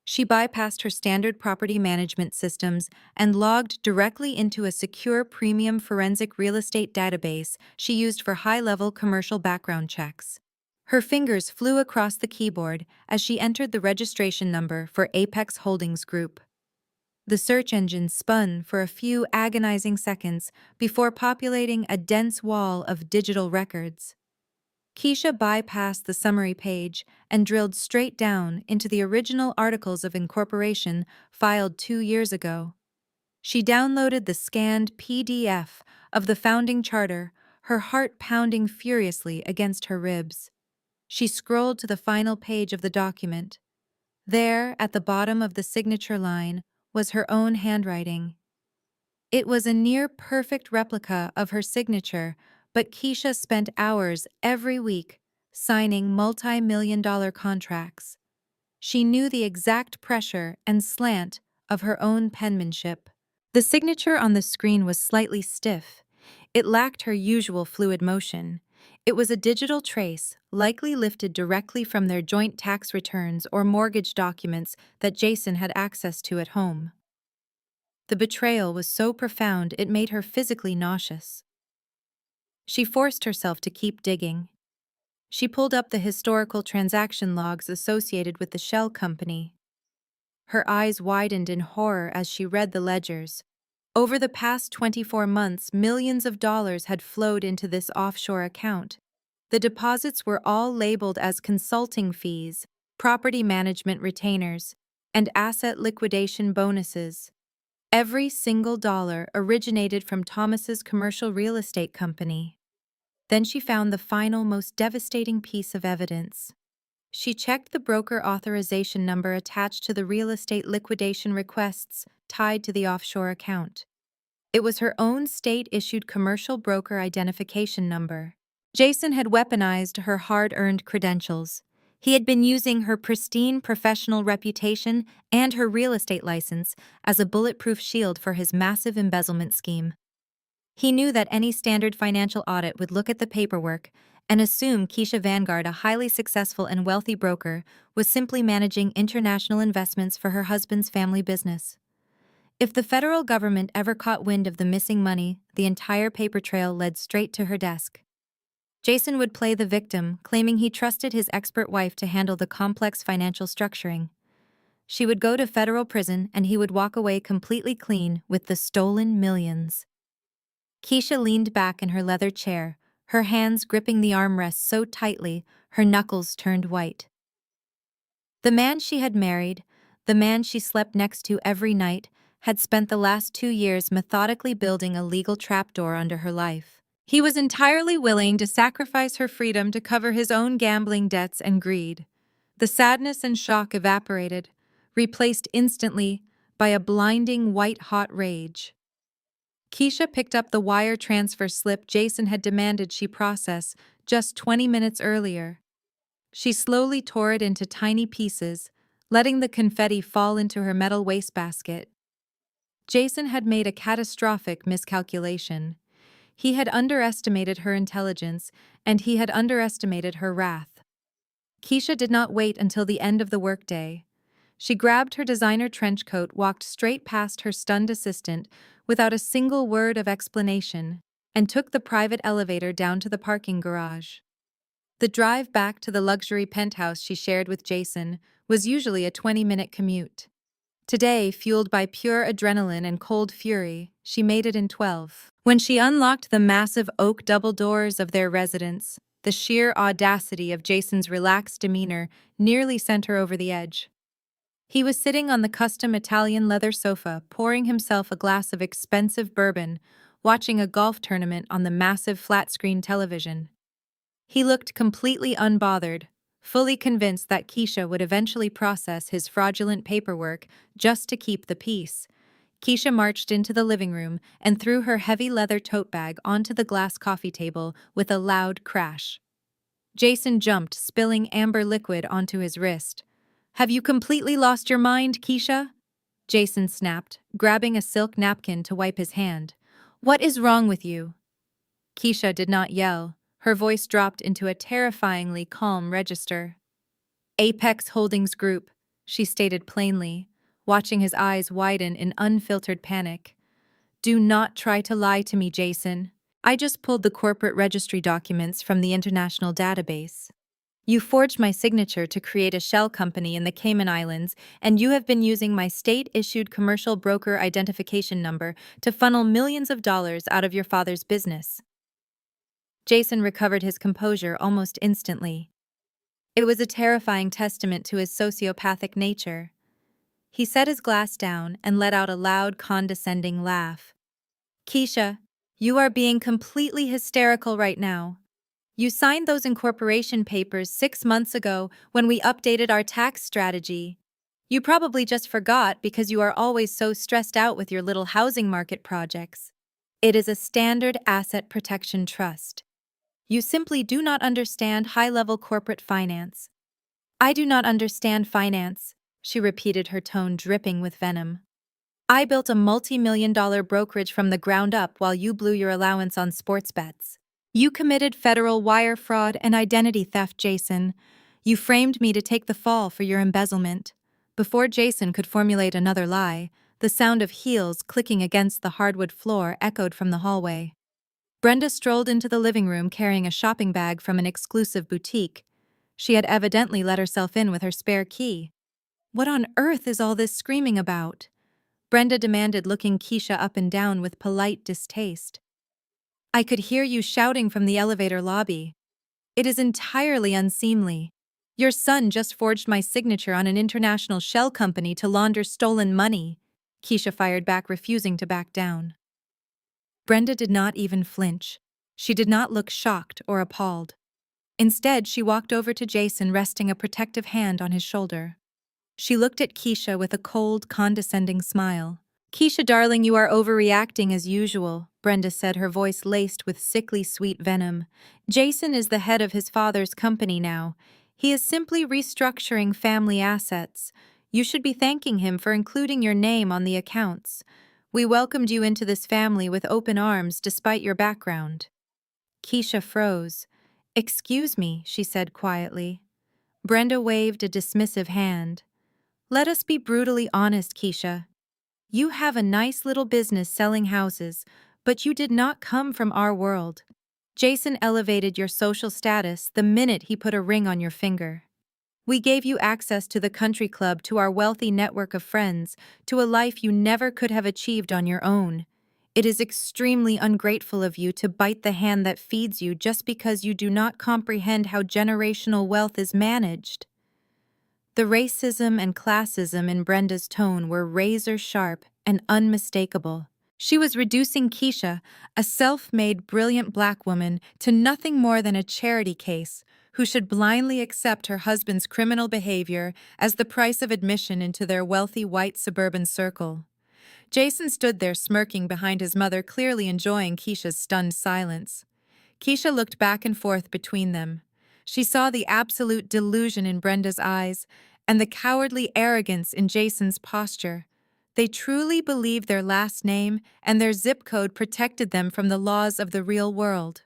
Speaker 1: She bypassed her standard property management systems and logged directly into a secure premium forensic real estate database she used for high-level commercial background checks. Her fingers flew across the keyboard as she entered the registration number for Apex Holdings Group. The search engine spun for a few agonizing seconds before populating a dense wall of digital records. Keisha bypassed the summary page and drilled straight down into the original articles of incorporation filed 2 years ago. She downloaded the scanned PDF of the founding charter, her heart pounding furiously against her ribs. She scrolled to the final page of the document. There, at the bottom of the signature line, was her own handwriting. It was a near-perfect replica of her signature, but Keisha spent hours every week signing multi-million-dollar contracts. She knew the exact pressure and slant of her own penmanship. The signature on the screen was slightly stiff. It lacked her usual fluid motion. It was a digital trace, likely lifted directly from their joint tax returns or mortgage documents that Jason had access to at home. The betrayal was so profound it made her physically nauseous. She forced herself to keep digging. She pulled up the historical transaction logs associated with the shell company. Her eyes widened in horror as she read the ledgers. Over the past 24 months, millions of dollars had flowed into this offshore account. The deposits were all labeled as consulting fees, property management retainers, and asset liquidation bonuses. Every single dollar originated from Thomas's commercial real estate company. Then she found the final, most devastating piece of evidence. She checked the broker authorization number attached to the real estate liquidation requests tied to the offshore account. It was her own state-issued commercial broker identification number. Jason had weaponized her hard-earned credentials. He had been using her pristine professional reputation and her real estate license as a bulletproof shield for his massive embezzlement scheme. He knew that any standard financial audit would look at the paperwork and assume Keisha Vanguard, a highly successful and wealthy broker, was simply managing international investments for her husband's family business. If the federal government ever caught wind of the missing money, the entire paper trail led straight to her desk. Jason would play the victim, claiming he trusted his expert wife to handle the complex financial structuring. She would go to federal prison and he would walk away completely clean with the stolen millions. Keisha leaned back in her leather chair, her hands gripping the armrest so tightly her knuckles turned white. The man she had married, the man she slept next to every night, had spent the last 2 years methodically building a legal trapdoor under her life. He was entirely willing to sacrifice her freedom to cover his own gambling debts and greed. The sadness and shock evaporated, replaced instantly by a blinding white-hot rage. Keisha picked up the wire transfer slip Jason had demanded she process just 20 minutes earlier. She slowly tore it into tiny pieces, letting the confetti fall into her metal wastebasket. Jason had made a catastrophic miscalculation. He had underestimated her intelligence, and he had underestimated her wrath. Keisha did not wait until the end of the workday. She grabbed her designer trench coat, walked straight past her stunned assistant without a single word of explanation, and took the private elevator down to the parking garage. The drive back to the luxury penthouse she shared with Jason was usually a 20-minute commute. Today, fueled by pure adrenaline and cold fury, she made it in 12. When she unlocked the massive oak double doors of their residence, the sheer audacity of Jason's relaxed demeanor nearly sent her over the edge. He was sitting on the custom Italian leather sofa, pouring himself a glass of expensive bourbon, watching a golf tournament on the massive flat-screen television. He looked completely unbothered, fully convinced that Keisha would eventually process his fraudulent paperwork just to keep the peace. Keisha marched into the living room and threw her heavy leather tote bag onto the glass coffee table with a loud crash. Jason jumped, spilling amber liquid onto his wrist. "Have you completely lost your mind, Keisha?" Jason snapped, grabbing a silk napkin to wipe his hand. "What is wrong with you?" Keisha did not yell. Her voice dropped into a terrifyingly calm register. "Apex Holdings Group," she stated plainly, watching his eyes widen in unfiltered panic. "Do not try to lie to me, Jason. I just pulled the corporate registry documents from the international database. You forged my signature to create a shell company in the Cayman Islands, and you have been using my state-issued commercial broker identification number to funnel millions of dollars out of your father's business." Jason recovered his composure almost instantly. It was a terrifying testament to his sociopathic nature. He set his glass down and let out a loud, condescending laugh. "Keisha, you are being completely hysterical right now. You signed those incorporation papers 6 months ago when we updated our tax strategy. You probably just forgot because you are always so stressed out with your little housing market projects. It is a standard asset protection trust. You simply do not understand high-level corporate finance." "I do not understand finance," she repeated, her tone dripping with venom. "I built a multi-million-dollar brokerage from the ground up while you blew your allowance on sports bets. You committed federal wire fraud and identity theft, Jason. You framed me to take the fall for your embezzlement." Before Jason could formulate another lie, the sound of heels clicking against the hardwood floor echoed from the hallway. Brenda strolled into the living room carrying a shopping bag from an exclusive boutique. She had evidently let herself in with her spare key. "What on earth is all this screaming about?" Brenda demanded, looking Keisha up and down with polite distaste. "I could hear you shouting from the elevator lobby. It is entirely unseemly. Your son just forged my signature on an international shell company to launder stolen money," Keisha fired back, refusing to back down. Brenda did not even flinch. She did not look shocked or appalled. Instead, she walked over to Jason, resting a protective hand on his shoulder. She looked at Keisha with a cold, condescending smile. "Keisha, darling, you are overreacting as usual," Brenda said, her voice laced with sickly sweet venom. "Jason is the head of his father's company now. He is simply restructuring family assets. You should be thanking him for including your name on the accounts. We welcomed you into this family with open arms despite your background." Keisha froze. "Excuse me," she said quietly. Brenda waved a dismissive hand. "Let us be brutally honest, Keisha. You have a nice little business selling houses, but you did not come from our world. Jason elevated your social status the minute he put a ring on your finger. We gave you access to the country club, to our wealthy network of friends, to a life you never could have achieved on your own. It is extremely ungrateful of you to bite the hand that feeds you just because you do not comprehend how generational wealth is managed. The racism and classism in Brenda's tone were razor-sharp and unmistakable. She was reducing Keisha, a self-made, brilliant black woman, to nothing more than a charity case who should blindly accept her husband's criminal behavior as the price of admission into their wealthy white suburban circle. Jason stood there smirking behind his mother, clearly enjoying Keisha's stunned silence. Keisha looked back and forth between them. She saw the absolute delusion in Brenda's eyes and the cowardly arrogance in Jason's posture. They truly believed their last name and their zip code protected them from the laws of the real world.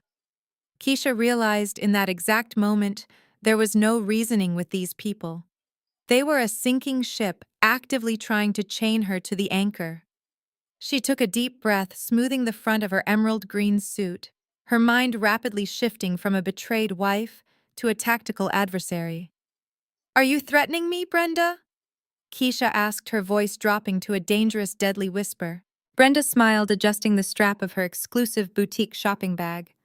Speaker 1: Keisha realized in that exact moment there was no reasoning with these people. They were a sinking ship actively trying to chain her to the anchor. She took a deep breath, smoothing the front of her emerald green suit, her mind rapidly shifting from a betrayed wife to a tactical adversary. "Are you threatening me, Brenda?" Keisha asked, her voice dropping to a dangerous, deadly whisper. Brenda smiled, adjusting the strap of her exclusive boutique shopping bag.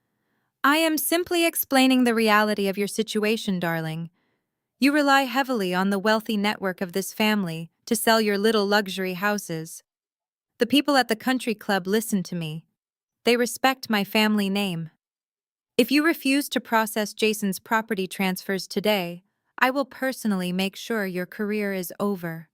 Speaker 1: "I am simply explaining the reality of your situation, darling. You rely heavily on the wealthy network of this family to sell your little luxury houses. The people at the country club listen to me. They respect my family name. If you refuse to process Jason's property transfers today, I will personally make sure your career is over.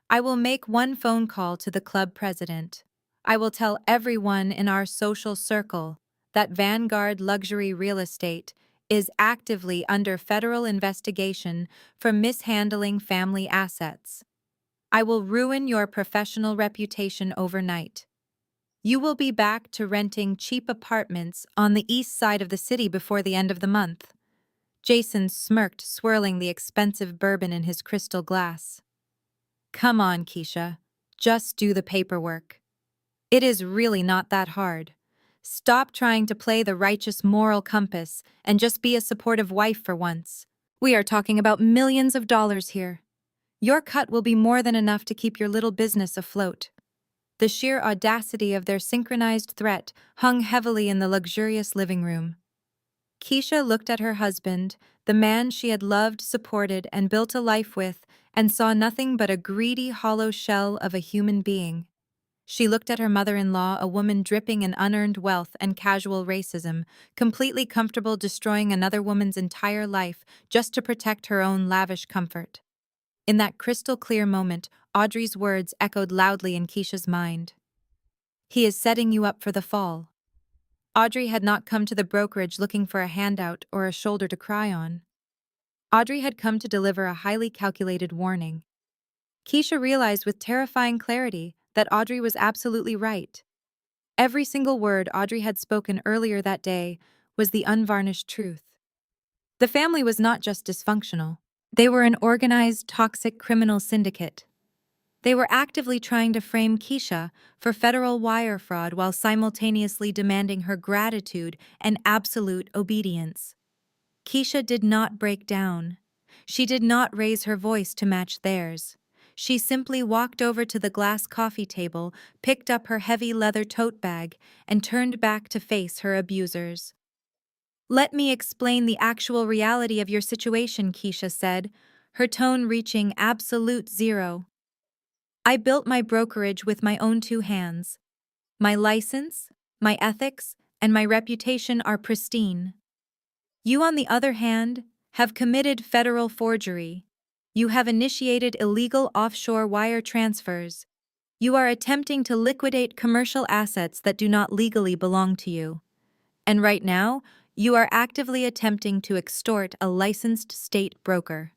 Speaker 1: I will make one phone call to the club president. I will tell everyone in our social circle that Vanguard Luxury Real Estate is actively under federal investigation for mishandling family assets. I will ruin your professional reputation overnight. You will be back to renting cheap apartments on the east side of the city before the end of the month." Jason smirked, swirling the expensive bourbon in his crystal glass. "Come on, Keisha. Just do the paperwork. It is really not that hard. Stop trying to play the righteous moral compass and just be a supportive wife for once. We are talking about millions of dollars here. Your cut will be more than enough to keep your little business afloat." The sheer audacity of their synchronized threat hung heavily in the luxurious living room. Keisha looked at her husband, the man she had loved, supported, and built a life with, and saw nothing but a greedy, hollow shell of a human being. She looked at her mother-in-law, a woman dripping in unearned wealth and casual racism, completely comfortable destroying another woman's entire life just to protect her own lavish comfort. In that crystal-clear moment, Audrey's words echoed loudly in Keisha's mind. "He is setting you up for the fall." Audrey had not come to the brokerage looking for a handout or a shoulder to cry on. Audrey had come to deliver a highly calculated warning. Keisha realized with terrifying clarity that Audrey was absolutely right. Every single word Audrey had spoken earlier that day was the unvarnished truth. The family was not just dysfunctional. They were an organized, toxic criminal syndicate. They were actively trying to frame Keisha for federal wire fraud while simultaneously demanding her gratitude and absolute obedience. Keisha did not break down. She did not raise her voice to match theirs. She simply walked over to the glass coffee table, picked up her heavy leather tote bag, and turned back to face her abusers. "Let me explain the actual reality of your situation," Keisha said, her tone reaching absolute zero. "I built my brokerage with my own two hands. My license, my ethics, and my reputation are pristine. You, on the other hand, have committed federal forgery. You have initiated illegal offshore wire transfers. You are attempting to liquidate commercial assets that do not legally belong to you. And right now, you are actively attempting to extort a licensed state broker."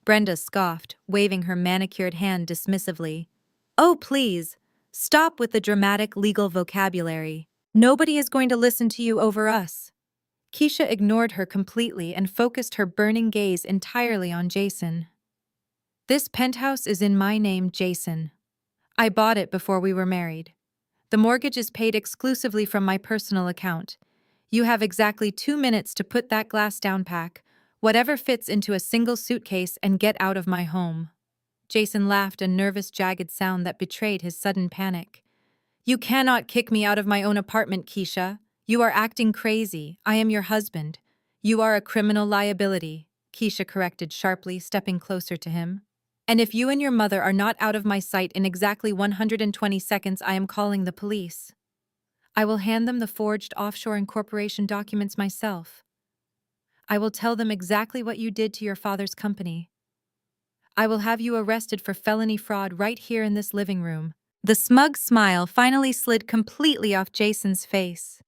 Speaker 1: Brenda scoffed, waving her manicured hand dismissively. "Oh, please, stop with the dramatic legal vocabulary. Nobody is going to listen to you over us." Keisha ignored her completely and focused her burning gaze entirely on Jason. "This penthouse is in my name, Jason. I bought it before we were married. The mortgage is paid exclusively from my personal account. You have exactly 2 minutes to put that glass down, pack whatever fits into a single suitcase, and get out of my home. Jason laughed, a nervous, jagged sound that betrayed his sudden panic. You cannot kick me out of my own apartment, Keisha. You are acting crazy. I am your husband. You are a criminal liability, Keisha corrected sharply, stepping closer to him. And if you and your mother are not out of my sight in exactly 120 seconds, I am calling the police. I will hand them the forged offshore incorporation documents myself. I will tell them exactly what you did to your father's company. I will have you arrested for felony fraud right here in this living room. The smug smile finally slid completely off Jason's face.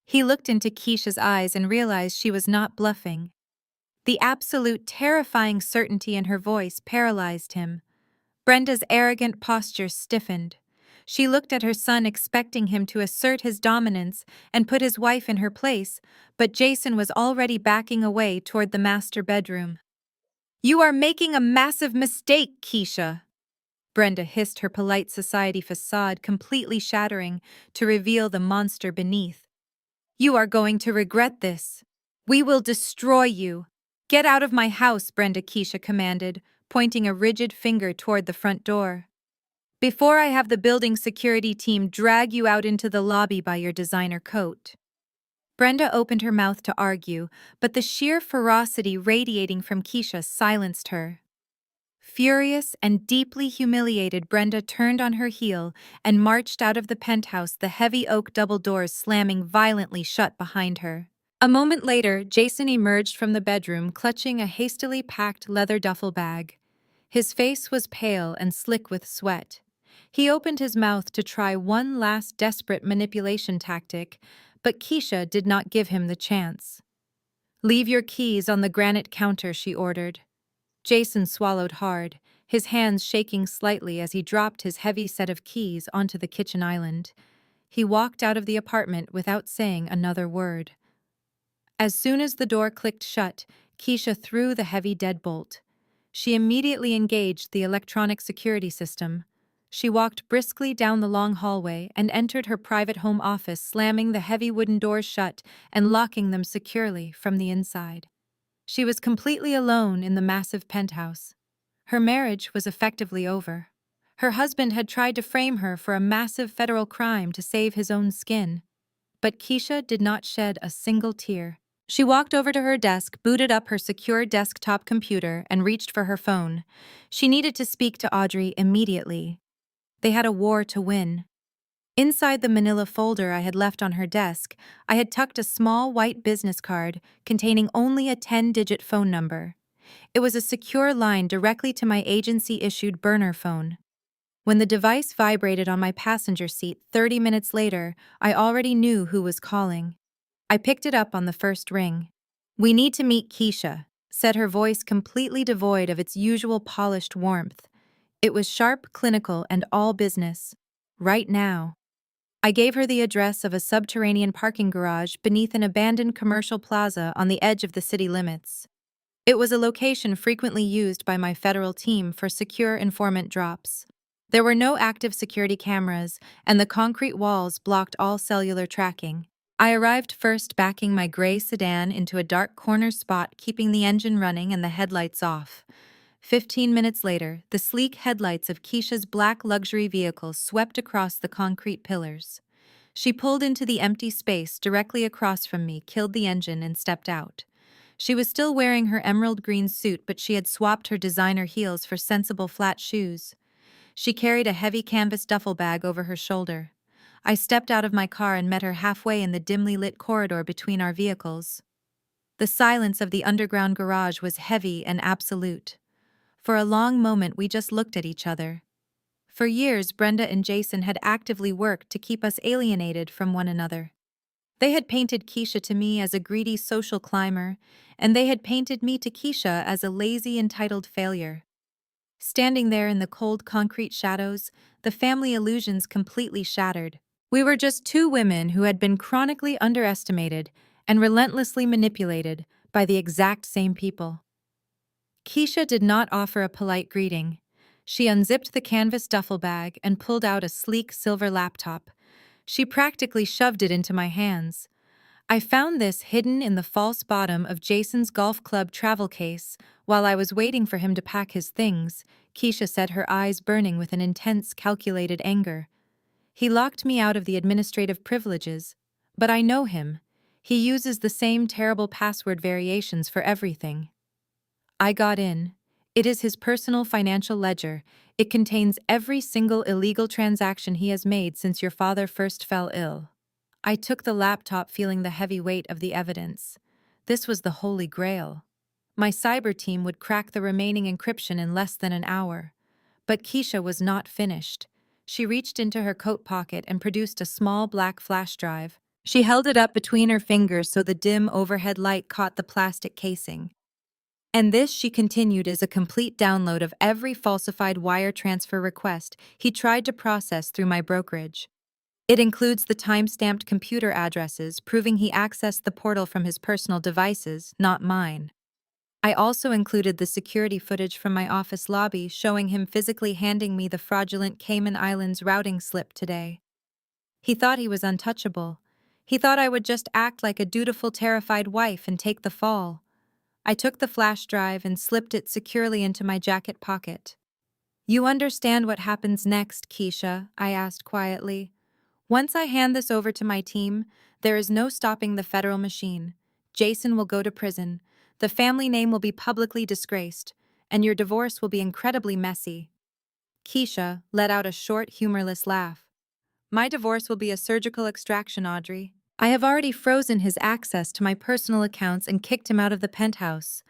Speaker 1: He looked into Keisha's eyes and realized she was not bluffing. The absolute terrifying certainty in her voice paralyzed him. Brenda's arrogant posture stiffened. She looked at her son, expecting him to assert his dominance and put his wife in her place, but Jason was already backing away toward the master bedroom. You are making a massive mistake, Keisha, Brenda hissed, her polite society facade completely shattering to reveal the monster beneath. You are going to regret this. We will destroy you. Get out of my house, Brenda, Keisha commanded, pointing a rigid finger toward the front door. Before I have the building security team drag you out into the lobby by your designer coat. Brenda opened her mouth to argue, but the sheer ferocity radiating from Keisha silenced her. Furious and deeply humiliated, Brenda turned on her heel and marched out of the penthouse, the heavy oak double doors slamming violently shut behind her. A moment later, Jason emerged from the bedroom clutching a hastily packed leather duffel bag. His face was pale and slick with sweat. He opened his mouth to try one last desperate manipulation tactic, but Keisha did not give him the chance. Leave your keys on the granite counter, she ordered. Jason swallowed hard, his hands shaking slightly as he dropped his heavy set of keys onto the kitchen island. He walked out of the apartment without saying another word. As soon as the door clicked shut, Keisha threw the heavy deadbolt. She immediately engaged the electronic security system. She walked briskly down the long hallway and entered her private home office, slamming the heavy wooden doors shut and locking them securely from the inside. She was completely alone in the massive penthouse. Her marriage was effectively over. Her husband had tried to frame her for a massive federal crime to save his own skin. But Keisha did not shed a single tear. She walked over to her desk, booted up her secure desktop computer, and reached for her phone. She needed to speak to Audrey immediately. They had a war to win. Inside the manila folder I had left on her desk, I had tucked a small white business card containing only a 10-digit phone number. It was a secure line directly to my agency-issued burner phone. When the device vibrated on my passenger seat 30 minutes later, I already knew who was calling. I picked it up on the first ring. We need to meet Keisha, said her voice completely devoid of its usual polished warmth. It was sharp, clinical, and all business. Right now. I gave her the address of a subterranean parking garage beneath an abandoned commercial plaza on the edge of the city limits. It was a location frequently used by my federal team for secure informant drops. There were no active security cameras, and the concrete walls blocked all cellular tracking. I arrived first, backing my gray sedan into a dark corner spot, keeping the engine running and the headlights off. 15 minutes later, the sleek headlights of Keisha's black luxury vehicle swept across the concrete pillars. She pulled into the empty space directly across from me, killed the engine, and stepped out. She was still wearing her emerald green suit, but she had swapped her designer heels for sensible flat shoes. She carried a heavy canvas duffel bag over her shoulder. I stepped out of my car and met her halfway in the dimly lit corridor between our vehicles. The silence of the underground garage was heavy and absolute. For a long moment, we just looked at each other. For years, Brenda and Jason had actively worked to keep us alienated from one another. They had painted Keisha to me as a greedy social climber, and they had painted me to Keisha as a lazy, entitled failure. Standing there in the cold concrete shadows, the family illusions completely shattered. We were just two women who had been chronically underestimated and relentlessly manipulated by the exact same people. Keisha did not offer a polite greeting. She unzipped the canvas duffel bag and pulled out a sleek silver laptop. She practically shoved it into my hands. I found this hidden in the false bottom of Jason's golf club travel case. While I was waiting for him to pack his things, Keisha said, her eyes burning with an intense, calculated anger. He locked me out of the administrative privileges, but I know him. He uses the same terrible password variations for everything. I got in. It is his personal financial ledger. It contains every single illegal transaction he has made since your father first fell ill. I took the laptop, feeling the heavy weight of the evidence. This was the holy grail. My cyber team would crack the remaining encryption in less than an hour. But Keisha was not finished. She reached into her coat pocket and produced a small black flash drive. She held it up between her fingers so the dim overhead light caught the plastic casing. And this, she continued, is a complete download of every falsified wire transfer request he tried to process through my brokerage. It includes the time-stamped computer addresses, proving he accessed the portal from his personal devices, not mine. I also included the security footage from my office lobby, showing him physically handing me the fraudulent Cayman Islands routing slip today. He thought he was untouchable. He thought I would just act like a dutiful, terrified wife and take the fall. I took the flash drive and slipped it securely into my jacket pocket. "You understand what happens next, Keisha?" I asked quietly. "Once I hand this over to my team, there is no stopping the federal machine. Jason will go to prison, the family name will be publicly disgraced, and your divorce will be incredibly messy." Keisha let out a short, humorless laugh. "My divorce will be a surgical extraction, Audrey. I have already frozen his access to my personal accounts and kicked him out of the penthouse.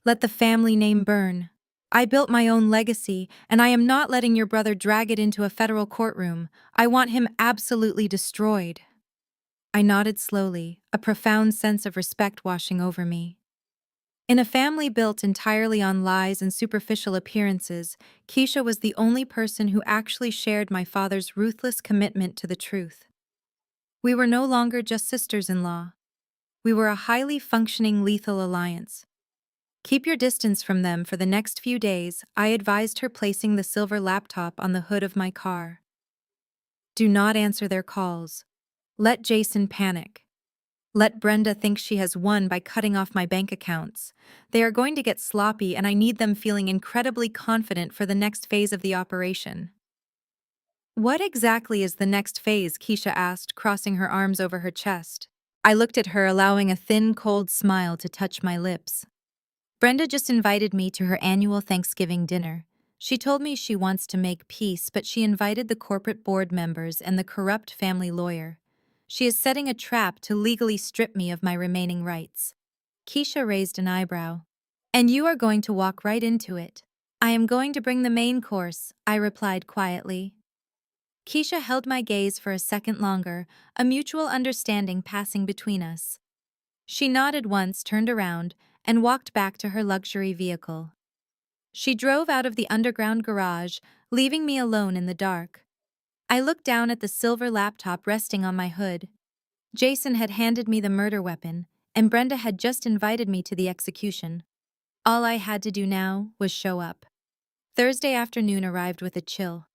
Speaker 1: Let the family name burn. I built my own legacy, and I am not letting your brother drag it into a federal courtroom. I want him absolutely destroyed." I nodded slowly, a profound sense of respect washing over me. In a family built entirely on lies and superficial appearances, Keisha was the only person who actually shared my father's ruthless commitment to the truth. We were no longer just sisters-in-law. We were a highly functioning lethal alliance. "Keep your distance from them for the next few days," I advised her, placing the silver laptop on the hood of my car. "Do not answer their calls. Let Jason panic. Let Brenda think she has won by cutting off my bank accounts. They are going to get sloppy, and I need them feeling incredibly confident for the next phase of the operation." "What exactly is the next phase?" Keisha asked, crossing her arms over her chest. I looked at her, allowing a thin, cold smile to touch my lips. "Brenda just invited me to her annual Thanksgiving dinner. She told me she wants to make peace, but she invited the corporate board members and the corrupt family lawyer. She is setting a trap to legally strip me of my remaining rights." Keisha raised an eyebrow. "And you are going to walk right into it." "I am going to bring the main course," I replied quietly. Keisha held my gaze for a second longer, a mutual understanding passing between us. She nodded once, turned around, and walked back to her luxury vehicle. She drove out of the underground garage, leaving me alone in the dark. I looked down at the silver laptop resting on my hood. Jason had handed me the murder weapon, and Brenda had just invited me to the execution. All I had to do now was show up. Thursday afternoon arrived with a chill.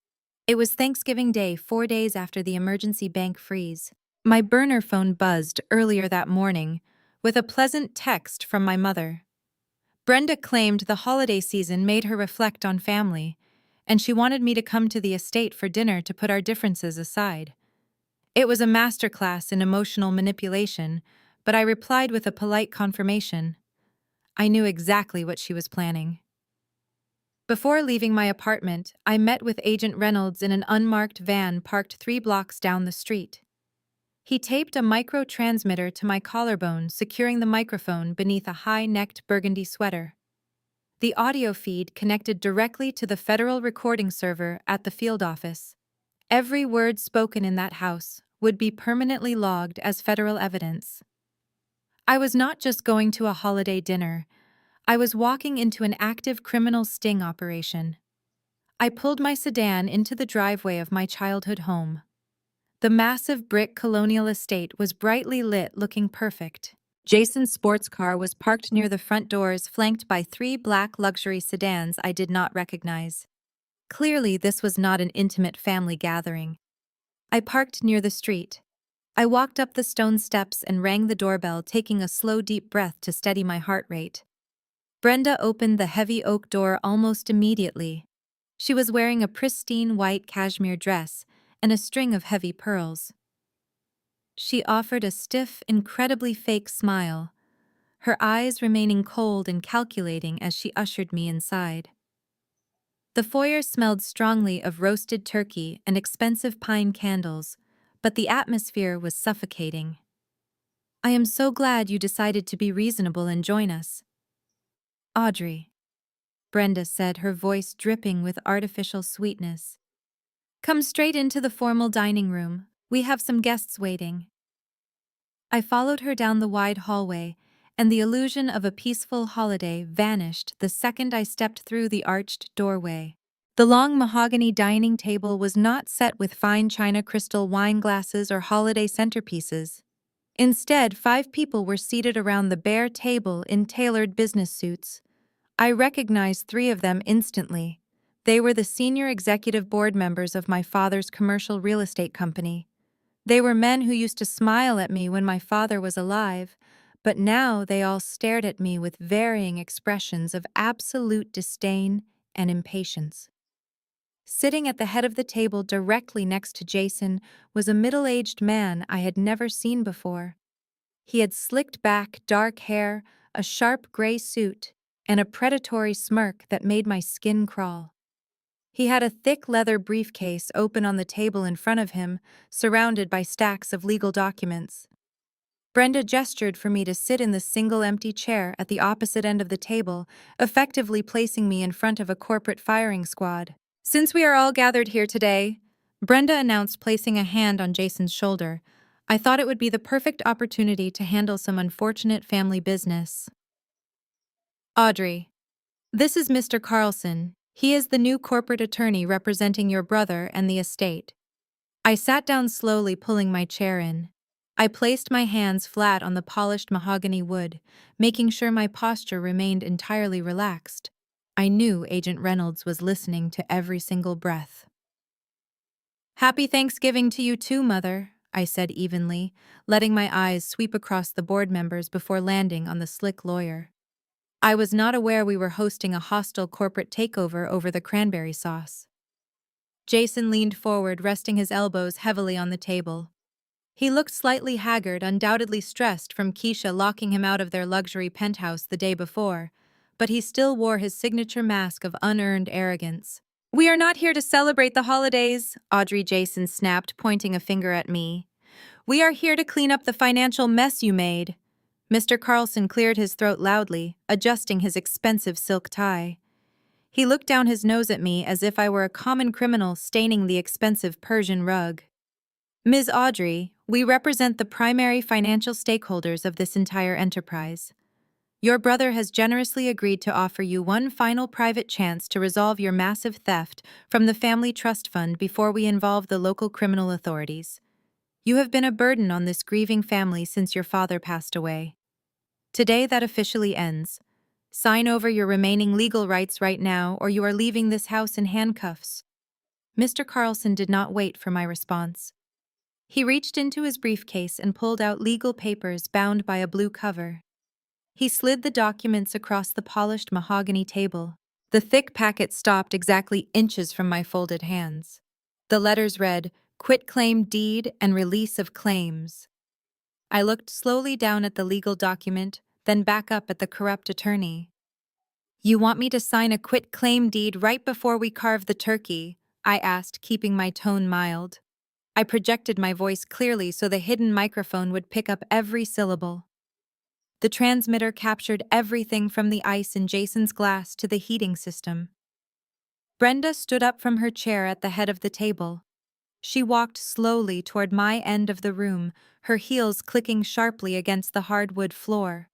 Speaker 1: It was Thanksgiving Day, 4 days after the emergency bank freeze. My burner phone buzzed earlier that morning with a pleasant text from my mother. Brenda claimed the holiday season made her reflect on family, and she wanted me to come to the estate for dinner to put our differences aside. It was a masterclass in emotional manipulation, but I replied with a polite confirmation. I knew exactly what she was planning. Before leaving my apartment, I met with Agent Reynolds in an unmarked van parked 3 blocks down the street. He taped a micro-transmitter to my collarbone, securing the microphone beneath a high-necked burgundy sweater. The audio feed connected directly to the federal recording server at the field office. Every word spoken in that house would be permanently logged as federal evidence. I was not just going to a holiday dinner. I was walking into an active criminal sting operation. I pulled my sedan into the driveway of my childhood home. The massive brick colonial estate was brightly lit, looking perfect. Jason's sports car was parked near the front doors, flanked by 3 black luxury sedans I did not recognize. Clearly, this was not an intimate family gathering. I parked near the street. I walked up the stone steps and rang the doorbell, taking a slow, deep breath to steady my heart rate. Brenda opened the heavy oak door almost immediately. She was wearing a pristine white cashmere dress and a string of heavy pearls. She offered a stiff, incredibly fake smile, her eyes remaining cold and calculating as she ushered me inside. The foyer smelled strongly of roasted turkey and expensive pine candles, but the atmosphere was suffocating. "I am so glad you decided to be reasonable and join us, Audrey," Brenda said, her voice dripping with artificial sweetness. "Come straight into the formal dining room. We have some guests waiting." I followed her down the wide hallway, and the illusion of a peaceful holiday vanished the second I stepped through the arched doorway. The long mahogany dining table was not set with fine china crystal wine glasses or holiday centerpieces. Instead, 5 people were seated around the bare table in tailored business suits. I recognized 3 of them instantly. They were the senior executive board members of my father's commercial real estate company. They were men who used to smile at me when my father was alive, but now they all stared at me with varying expressions of absolute disdain and impatience. Sitting at the head of the table directly next to Jason was a middle-aged man I had never seen before. He had slicked back, dark hair, a sharp gray suit, and a predatory smirk that made my skin crawl. He had a thick leather briefcase open on the table in front of him, surrounded by stacks of legal documents. Brenda gestured for me to sit in the single empty chair at the opposite end of the table, effectively placing me in front of a corporate firing squad. "Since we are all gathered here today," Brenda announced, placing a hand on Jason's shoulder, "I thought it would be the perfect opportunity to handle some unfortunate family business. Audrey, this is Mr. Carlson. He is the new corporate attorney representing your brother and the estate." I sat down slowly, pulling my chair in. I placed my hands flat on the polished mahogany wood, making sure my posture remained entirely relaxed. I knew Agent Reynolds was listening to every single breath. "Happy Thanksgiving to you too, Mother," I said evenly, letting my eyes sweep across the board members before landing on the slick lawyer. I was not aware we were hosting a hostile corporate takeover over the cranberry sauce. Jason leaned forward, resting his elbows heavily on the table. He looked slightly haggard, undoubtedly stressed from Keisha locking him out of their luxury penthouse the day before, but he still wore his signature mask of unearned arrogance. "We are not here to celebrate the holidays," Audrey, Jason snapped, pointing a finger at me. "We are here to clean up the financial mess you made." Mr. Carlson cleared his throat loudly, adjusting his expensive silk tie. He looked down his nose at me as if I were a common criminal staining the expensive Persian rug. "Ms. Audrey, we represent the primary financial stakeholders of this entire enterprise. Your brother has generously agreed to offer you one final private chance to resolve your massive theft from the family trust fund before we involve the local criminal authorities. You have been a burden on this grieving family since your father passed away. Today that officially ends. Sign over your remaining legal rights right now, or you are leaving this house in handcuffs." Mr. Carlson did not wait for my response. He reached into his briefcase and pulled out legal papers bound by a blue cover. He slid the documents across the polished mahogany table. The thick packet stopped exactly inches from my folded hands. The letters read, "Quitclaim Deed and Release of Claims." I looked slowly down at the legal document, then back up at the corrupt attorney. "You want me to sign a quitclaim deed right before we carve the turkey?" I asked, keeping my tone mild. I projected my voice clearly so the hidden microphone would pick up every syllable. The transmitter captured everything from the ice in Jason's glass to the heating system. Brenda stood up from her chair at the head of the table. She walked slowly toward my end of the room, her heels clicking sharply against the hardwood floor.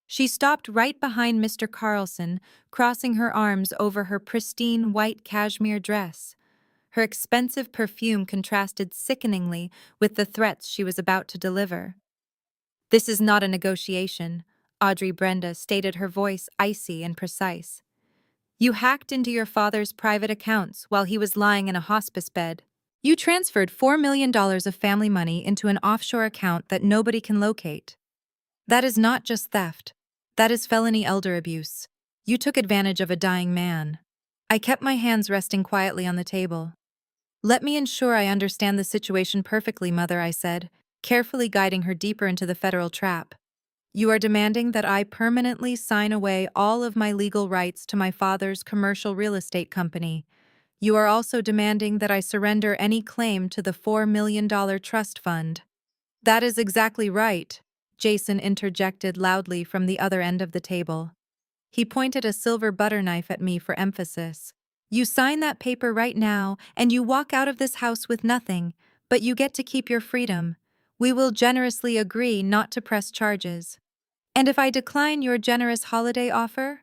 Speaker 1: She stopped right behind Mr. Carlson, crossing her arms over her pristine white cashmere dress. Her expensive perfume contrasted sickeningly with the threats she was about to deliver. "This is not a negotiation," Audrey, Brenda stated, her voice icy and precise. "You hacked into your father's private accounts while he was lying in a hospice bed. You transferred $4 million of family money into an offshore account that nobody can locate. That is not just theft. That is felony elder abuse. You took advantage of a dying man. I kept my hands resting quietly on the table. Let me ensure I understand the situation perfectly, Mother, I said, carefully guiding her deeper into the federal trap. You are demanding that I permanently sign away all of my legal rights to my father's commercial real estate company. You are also demanding that I surrender any claim to the $4 million trust fund. That is exactly right, Jason interjected loudly from the other end of the table. He pointed a silver butter knife at me for emphasis. You sign that paper right now, and you walk out of this house with nothing, but you get to keep your freedom. We will generously agree not to press charges. And if I decline your generous holiday offer?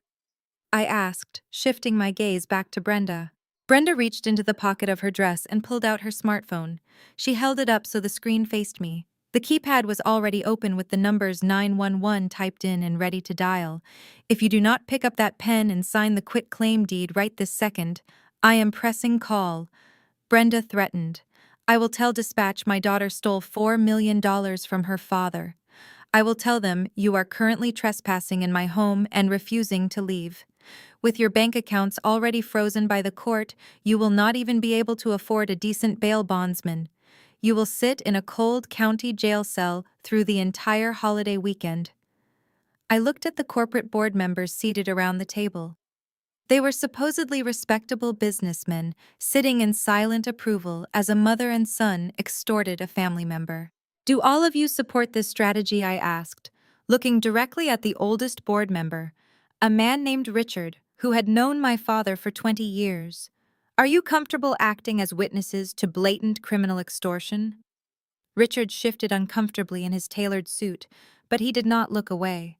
Speaker 1: I asked, shifting my gaze back to Brenda. Brenda reached into the pocket of her dress and pulled out her smartphone. She held it up so the screen faced me. The keypad was already open with the numbers 911 typed in and ready to dial. If you do not pick up that pen and sign the quitclaim deed right this second, I am pressing call. Brenda threatened. I will tell dispatch my daughter stole $4 million from her father. I will tell them you are currently trespassing in my home and refusing to leave. With your bank accounts already frozen by the court, you will not even be able to afford a decent bail bondsman. You will sit in a cold county jail cell through the entire holiday weekend. I looked at the corporate board members seated around the table. They were supposedly respectable businessmen, sitting in silent approval as a mother and son extorted a family member. Do all of you support this strategy? I asked, looking directly at the oldest board member, a man named Richard, who had known my father for 20 years. Are you comfortable acting as witnesses to blatant criminal extortion? Richard shifted uncomfortably in his tailored suit, but he did not look away.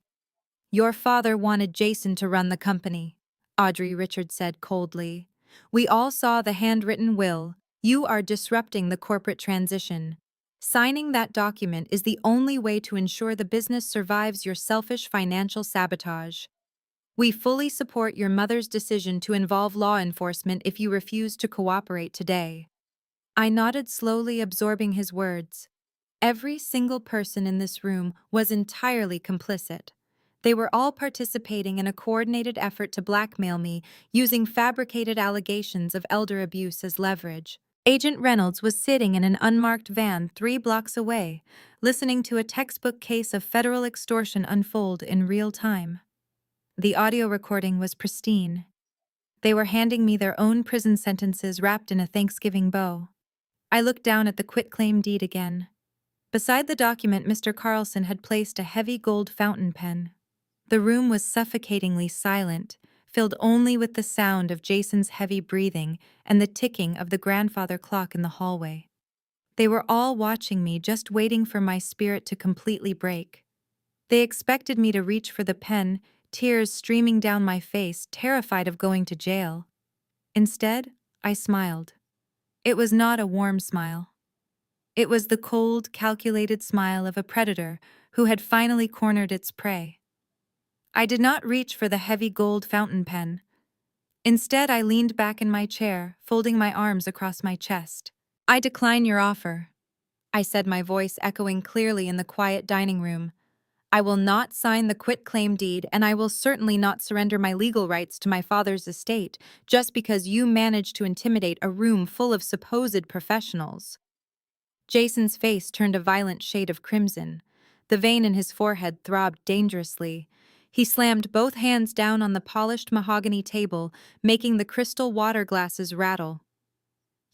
Speaker 1: Your father wanted Jason to run the company, Audrey, Richard said coldly. We all saw the handwritten will. You are disrupting the corporate transition. Signing that document is the only way to ensure the business survives your selfish financial sabotage. We fully support your mother's decision to involve law enforcement if you refuse to cooperate today. I nodded slowly, absorbing his words. Every single person in this room was entirely complicit. They were all participating in a coordinated effort to blackmail me, using fabricated allegations of elder abuse as leverage. Agent Reynolds was sitting in an unmarked van 3 blocks away, listening to a textbook case of federal extortion unfold in real time. The audio recording was pristine. They were handing me their own prison sentences wrapped in a Thanksgiving bow. I looked down at the quitclaim deed again. Beside the document, Mr. Carlson had placed a heavy gold fountain pen. The room was suffocatingly silent, filled only with the sound of Jason's heavy breathing and the ticking of the grandfather clock in the hallway. They were all watching me, just waiting for my spirit to completely break. They expected me to reach for the pen, tears streaming down my face, terrified of going to jail. Instead, I smiled. It was not a warm smile. It was the cold, calculated smile of a predator who had finally cornered its prey. I did not reach for the heavy gold fountain pen. Instead, I leaned back in my chair, folding my arms across my chest. I decline your offer, I said, my voice echoing clearly in the quiet dining room. I will not sign the quitclaim deed, and I will certainly not surrender my legal rights to my father's estate just because you managed to intimidate a room full of supposed professionals. Jason's face turned a violent shade of crimson. The vein in his forehead throbbed dangerously. He slammed both hands down on the polished mahogany table, making the crystal water glasses rattle.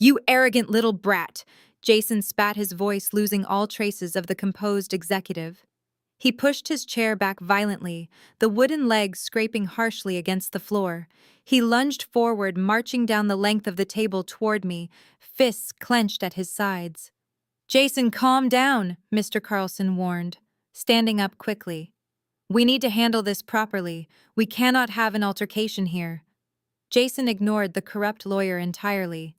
Speaker 1: You arrogant little brat! Jason spat, his voice losing all traces of the composed executive. He pushed his chair back violently, the wooden legs scraping harshly against the floor. He lunged forward, marching down the length of the table toward me, fists clenched at his sides. Jason, calm down, Mr. Carlson warned, standing up quickly. We need to handle this properly. We cannot have an altercation here. Jason ignored the corrupt lawyer entirely.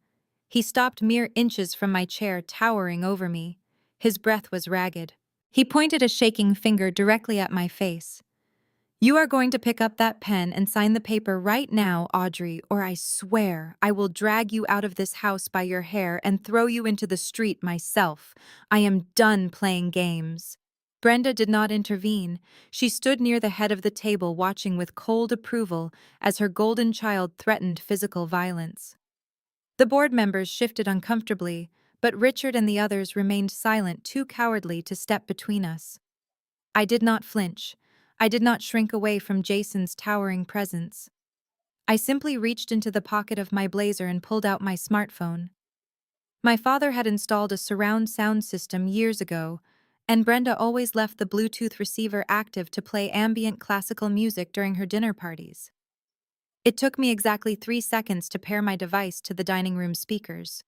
Speaker 1: He stopped mere inches from my chair, towering over me. His breath was ragged. He pointed a shaking finger directly at my face. You are going to pick up that pen and sign the paper right now, Audrey, or I swear I will drag you out of this house by your hair and throw you into the street myself. I am done playing games. Brenda did not intervene. She stood near the head of the table watching with cold approval as her golden child threatened physical violence. The board members shifted uncomfortably, but Richard and the others remained silent, too cowardly to step between us. I did not flinch. I did not shrink away from Jason's towering presence. I simply reached into the pocket of my blazer and pulled out my smartphone. My father had installed a surround sound system years ago, and Brenda always left the Bluetooth receiver active to play ambient classical music during her dinner parties. It took me exactly 3 seconds to pair my device to the dining room speakers.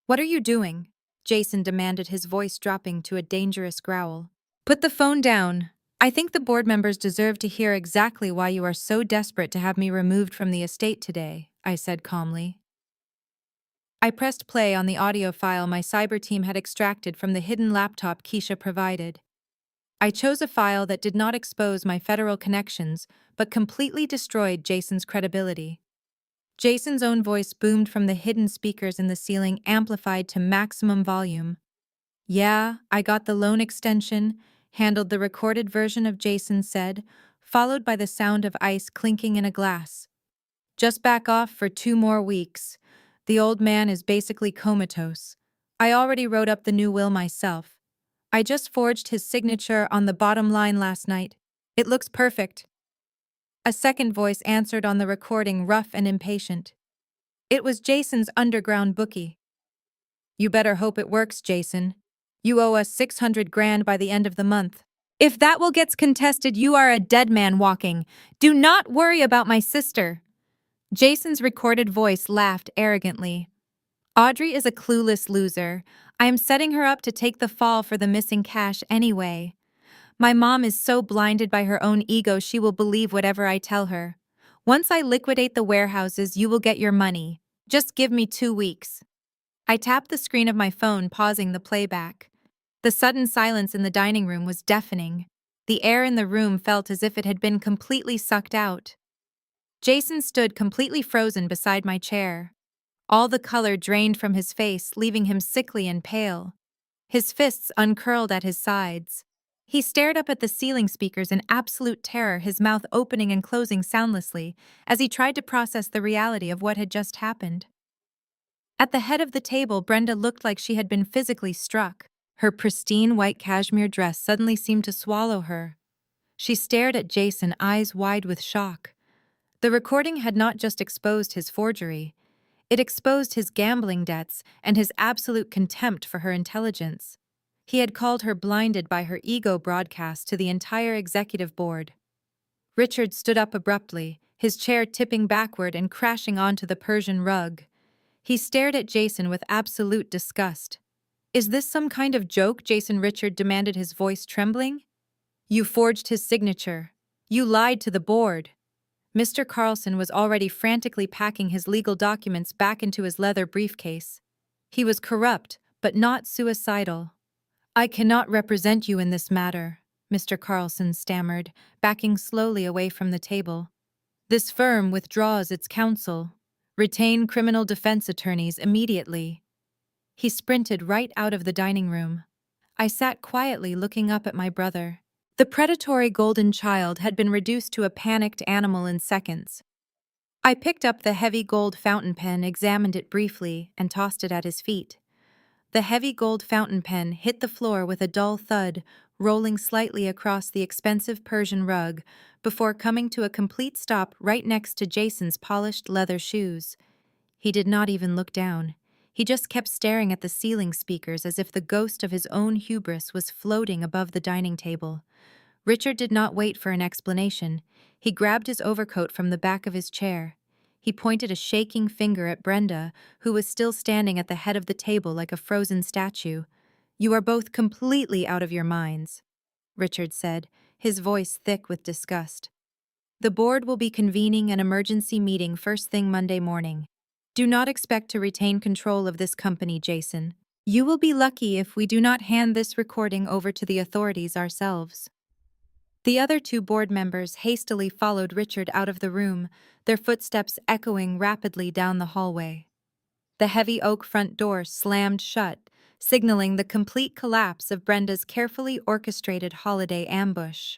Speaker 1: "What are you doing?" Jason demanded, his voice dropping to a dangerous growl. "Put the phone down. I think the board members deserve to hear exactly why you are so desperate to have me removed from the estate today," I said calmly. I pressed play on the audio file my cyber team had extracted from the hidden laptop Keisha provided. I chose a file that did not expose my federal connections, but completely destroyed Jason's credibility. Jason's own voice boomed from the hidden speakers in the ceiling, amplified to maximum volume. "Yeah, I got the loan extension," handled the recorded version of Jason said, followed by the sound of ice clinking in a glass. "Just back off for 2 more weeks. The old man is basically comatose. I already wrote up the new will myself. I just forged his signature on the bottom line last night. It looks perfect." A second voice answered on the recording, rough and impatient. It was Jason's underground bookie. "You better hope it works, Jason. You owe us 600 grand by the end of the month. If that will gets contested, you are a dead man walking. Do not worry about my sister." Jason's recorded voice laughed arrogantly. "Audrey is a clueless loser. I am setting her up to take the fall for the missing cash anyway. My mom is so blinded by her own ego she will believe whatever I tell her. Once I liquidate the warehouses, you will get your money. Just give me 2 weeks." I tapped the screen of my phone, pausing the playback. The sudden silence in the dining room was deafening. The air in the room felt as if it had been completely sucked out. Jason stood completely frozen beside my chair. All the color drained from his face, leaving him sickly and pale. His fists uncurled at his sides. He stared up at the ceiling speakers in absolute terror, his mouth opening and closing soundlessly as he tried to process the reality of what had just happened. At the head of the table, Brenda looked like she had been physically struck. Her pristine white cashmere dress suddenly seemed to swallow her. She stared at Jason, eyes wide with shock. The recording had not just exposed his forgery. It exposed his gambling debts and his absolute contempt for her intelligence. He had called her blinded by her ego broadcast to the entire executive board. Richard stood up abruptly, his chair tipping backward and crashing onto the Persian rug. He stared at Jason with absolute disgust. "Is this some kind of joke?" Richard demanded, his voice trembling. "You forged his signature. You lied to the board." Mr. Carlson was already frantically packing his legal documents back into his leather briefcase. He was corrupt, but not suicidal. "I cannot represent you in this matter," Mr. Carlson stammered, backing slowly away from the table. "This firm withdraws its counsel. Retain criminal defense attorneys immediately." He sprinted right out of the dining room. I sat quietly looking up at my brother. The predatory golden child had been reduced to a panicked animal in seconds. I picked up the heavy gold fountain pen, examined it briefly, and tossed it at his feet. The heavy gold fountain pen hit the floor with a dull thud, rolling slightly across the expensive Persian rug before coming to a complete stop right next to Jason's polished leather shoes. He did not even look down. He just kept staring at the ceiling speakers as if the ghost of his own hubris was floating above the dining table. Richard did not wait for an explanation. He grabbed his overcoat from the back of his chair. He pointed a shaking finger at Brenda, who was still standing at the head of the table like a frozen statue. "You are both completely out of your minds," Richard said, his voice thick with disgust. "The board will be convening an emergency meeting first thing Monday morning. Do not expect to retain control of this company, Jason. You will be lucky if we do not hand this recording over to the authorities ourselves." The other two board members hastily followed Richard out of the room, their footsteps echoing rapidly down the hallway. The heavy oak front door slammed shut, signaling the complete collapse of Brenda's carefully orchestrated holiday ambush.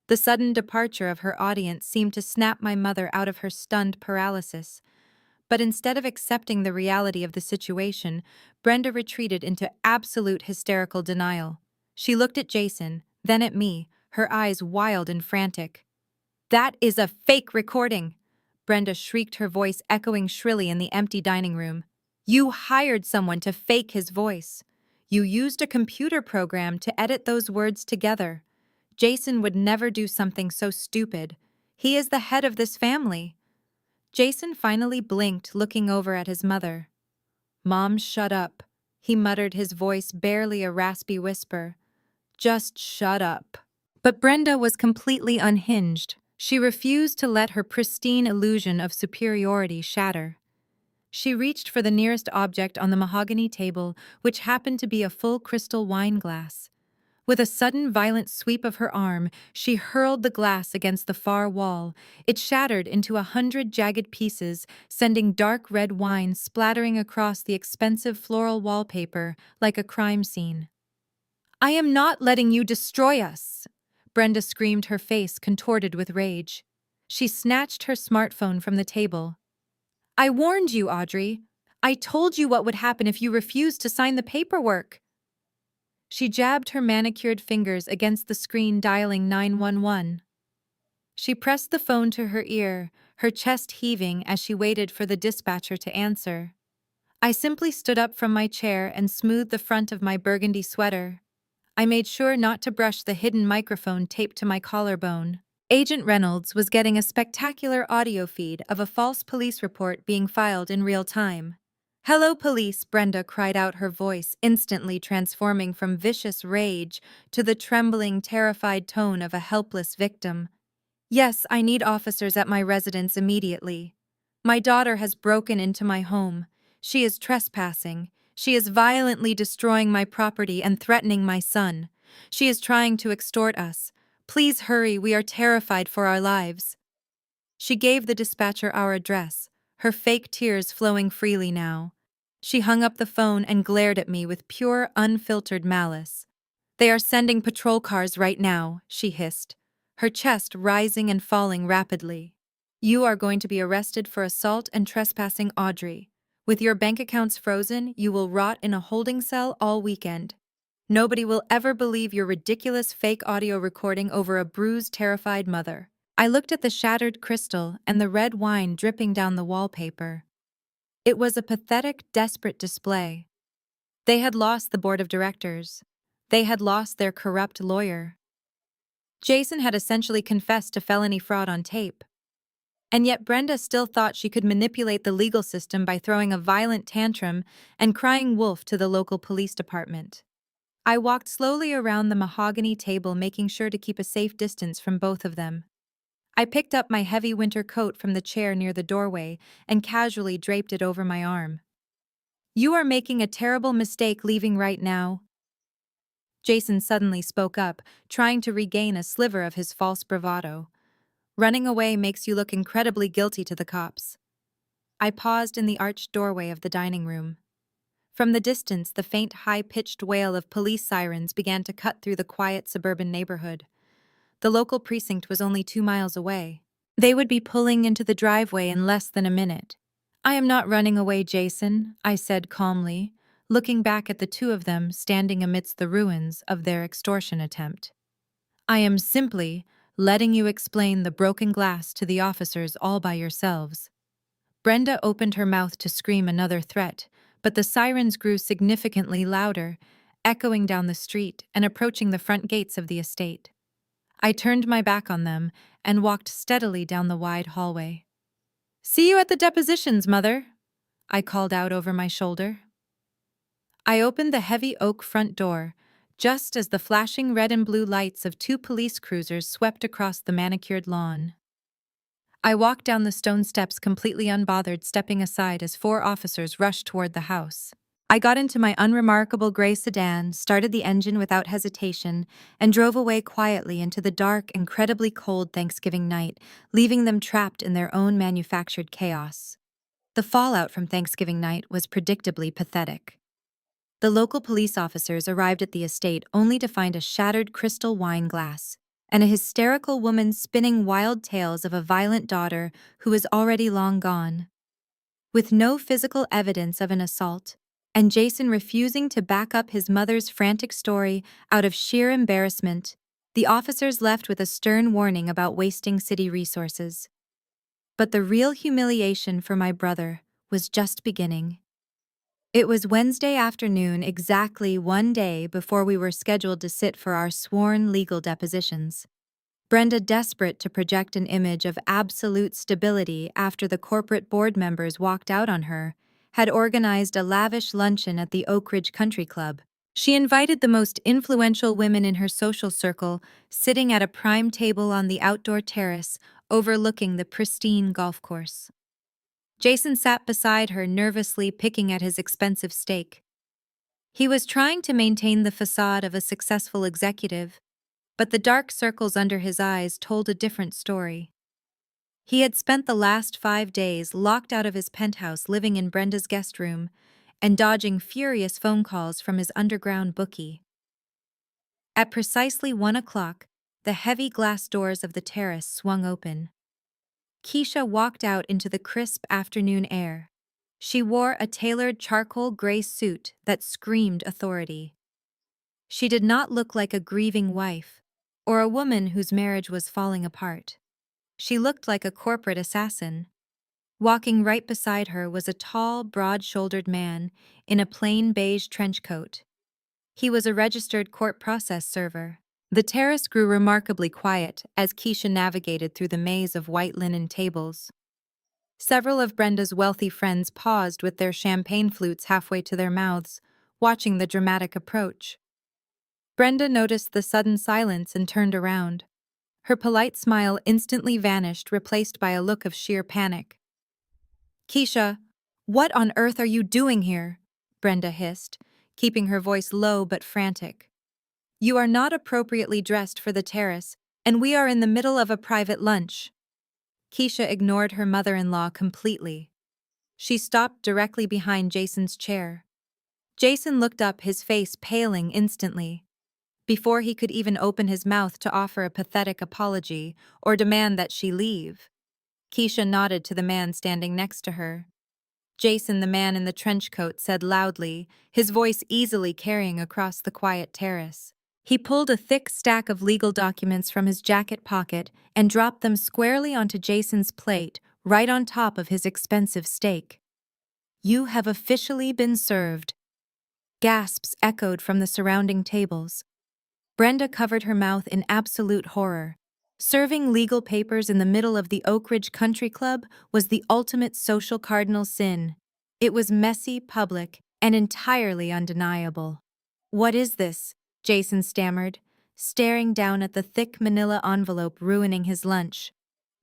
Speaker 1: The sudden departure of her audience seemed to snap my mother out of her stunned paralysis. But instead of accepting the reality of the situation, Brenda retreated into absolute hysterical denial. She looked at Jason, then at me, her eyes wild and frantic. "That is a fake recording!" Brenda shrieked, her voice echoing shrilly in the empty dining room. "You hired someone to fake his voice. You used a computer program to edit those words together. Jason would never do something so stupid. He is the head of this family." Jason finally blinked, looking over at his mother. "Mom, shut up," he muttered, his voice barely a raspy whisper. "Just shut up." But Brenda was completely unhinged. She refused to let her pristine illusion of superiority shatter. She reached for the nearest object on the mahogany table, which happened to be a full crystal wine glass. With a sudden violent sweep of her arm, she hurled the glass against the far wall. It shattered into 100 jagged pieces, sending dark red wine splattering across the expensive floral wallpaper like a crime scene. "I am not letting you destroy us!" Brenda screamed, her face contorted with rage. She snatched her smartphone from the table. "I warned you, Audrey. I told you what would happen if you refused to sign the paperwork." She jabbed her manicured fingers against the screen, dialing 911. She pressed the phone to her ear, her chest heaving as she waited for the dispatcher to answer. I simply stood up from my chair and smoothed the front of my burgundy sweater. I made sure not to brush the hidden microphone taped to my collarbone. Agent Reynolds was getting a spectacular audio feed of a false police report being filed in real time. "Hello, police," Brenda cried out, her voice instantly transforming from vicious rage to the trembling, terrified tone of a helpless victim. "Yes, I need officers at my residence immediately. My daughter has broken into my home. She is trespassing. She is violently destroying my property and threatening my son. She is trying to extort us. Please hurry, we are terrified for our lives." She gave the dispatcher our address, her fake tears flowing freely now. She hung up the phone and glared at me with pure, unfiltered malice. "They are sending patrol cars right now," she hissed, her chest rising and falling rapidly. "You are going to be arrested for assault and trespassing, Audrey. With your bank accounts frozen, you will rot in a holding cell all weekend. Nobody will ever believe your ridiculous fake audio recording over a bruised, terrified mother." I looked at the shattered crystal and the red wine dripping down the wallpaper. It was a pathetic, desperate display. They had lost the board of directors. They had lost their corrupt lawyer. Jason had essentially confessed to felony fraud on tape. And yet Brenda still thought she could manipulate the legal system by throwing a violent tantrum and crying wolf to the local police department. I walked slowly around the mahogany table, making sure to keep a safe distance from both of them. I picked up my heavy winter coat from the chair near the doorway and casually draped it over my arm. "You are making a terrible mistake leaving right now." Jason suddenly spoke up, trying to regain a sliver of his false bravado. "Running away makes you look incredibly guilty to the cops." I paused in the arched doorway of the dining room. From the distance, the faint, high-pitched wail of police sirens began to cut through the quiet suburban neighborhood. The local precinct was only 2 miles away. They would be pulling into the driveway in less than a minute. "I am not running away, Jason," I said calmly, looking back at the two of them standing amidst the ruins of their extortion attempt. "I am simply letting you explain the broken glass to the officers all by yourselves." Brenda opened her mouth to scream another threat, but the sirens grew significantly louder, echoing down the street and approaching the front gates of the estate. I turned my back on them and walked steadily down the wide hallway. "See you at the depositions, Mother," I called out over my shoulder. I opened the heavy oak front door, just as the flashing red and blue lights of 2 police cruisers swept across the manicured lawn. I walked down the stone steps completely unbothered, stepping aside as 4 officers rushed toward the house. I got into my unremarkable gray sedan, started the engine without hesitation, and drove away quietly into the dark, incredibly cold Thanksgiving night, leaving them trapped in their own manufactured chaos. The fallout from Thanksgiving night was predictably pathetic. The local police officers arrived at the estate only to find a shattered crystal wine glass and a hysterical woman spinning wild tales of a violent daughter who was already long gone. With no physical evidence of an assault, and Jason refusing to back up his mother's frantic story out of sheer embarrassment, the officers left with a stern warning about wasting city resources. But the real humiliation for my brother was just beginning. It was Wednesday afternoon, exactly one day before we were scheduled to sit for our sworn legal depositions. Brenda, desperate to project an image of absolute stability after the corporate board members walked out on her, had organized a lavish luncheon at the Oak Ridge Country Club. She invited the most influential women in her social circle, sitting at a prime table on the outdoor terrace overlooking the pristine golf course. Jason sat beside her, nervously picking at his expensive steak. He was trying to maintain the facade of a successful executive, but the dark circles under his eyes told a different story. He had spent the last 5 days locked out of his penthouse, living in Brenda's guest room and dodging furious phone calls from his underground bookie. At precisely 1 o'clock, the heavy glass doors of the terrace swung open. Keisha walked out into the crisp afternoon air. She wore a tailored charcoal gray suit that screamed authority. She did not look like a grieving wife or a woman whose marriage was falling apart. She looked like a corporate assassin. Walking right beside her was a tall, broad-shouldered man in a plain beige trench coat. He was a registered court process server. The terrace grew remarkably quiet as Keisha navigated through the maze of white linen tables. Several of Brenda's wealthy friends paused with their champagne flutes halfway to their mouths, watching the dramatic approach. Brenda noticed the sudden silence and turned around. Her polite smile instantly vanished, replaced by a look of sheer panic. "Keisha, what on earth are you doing here?" Brenda hissed, keeping her voice low but frantic. "You are not appropriately dressed for the terrace, and we are in the middle of a private lunch." Keisha ignored her mother-in-law completely. She stopped directly behind Jason's chair. Jason looked up, his face paling instantly. Before he could even open his mouth to offer a pathetic apology or demand that she leave, Keisha nodded to the man standing next to her. Jason, the man in the trench coat, said loudly, his voice easily carrying across the quiet terrace. He pulled a thick stack of legal documents from his jacket pocket and dropped them squarely onto Jason's plate, right on top of his expensive steak. "You have officially been served." Gasps echoed from the surrounding tables. Brenda covered her mouth in absolute horror. Serving legal papers in the middle of the Oak Ridge Country Club was the ultimate social cardinal sin. It was messy, public, and entirely undeniable. "What is this?" Jason stammered, staring down at the thick manila envelope ruining his lunch.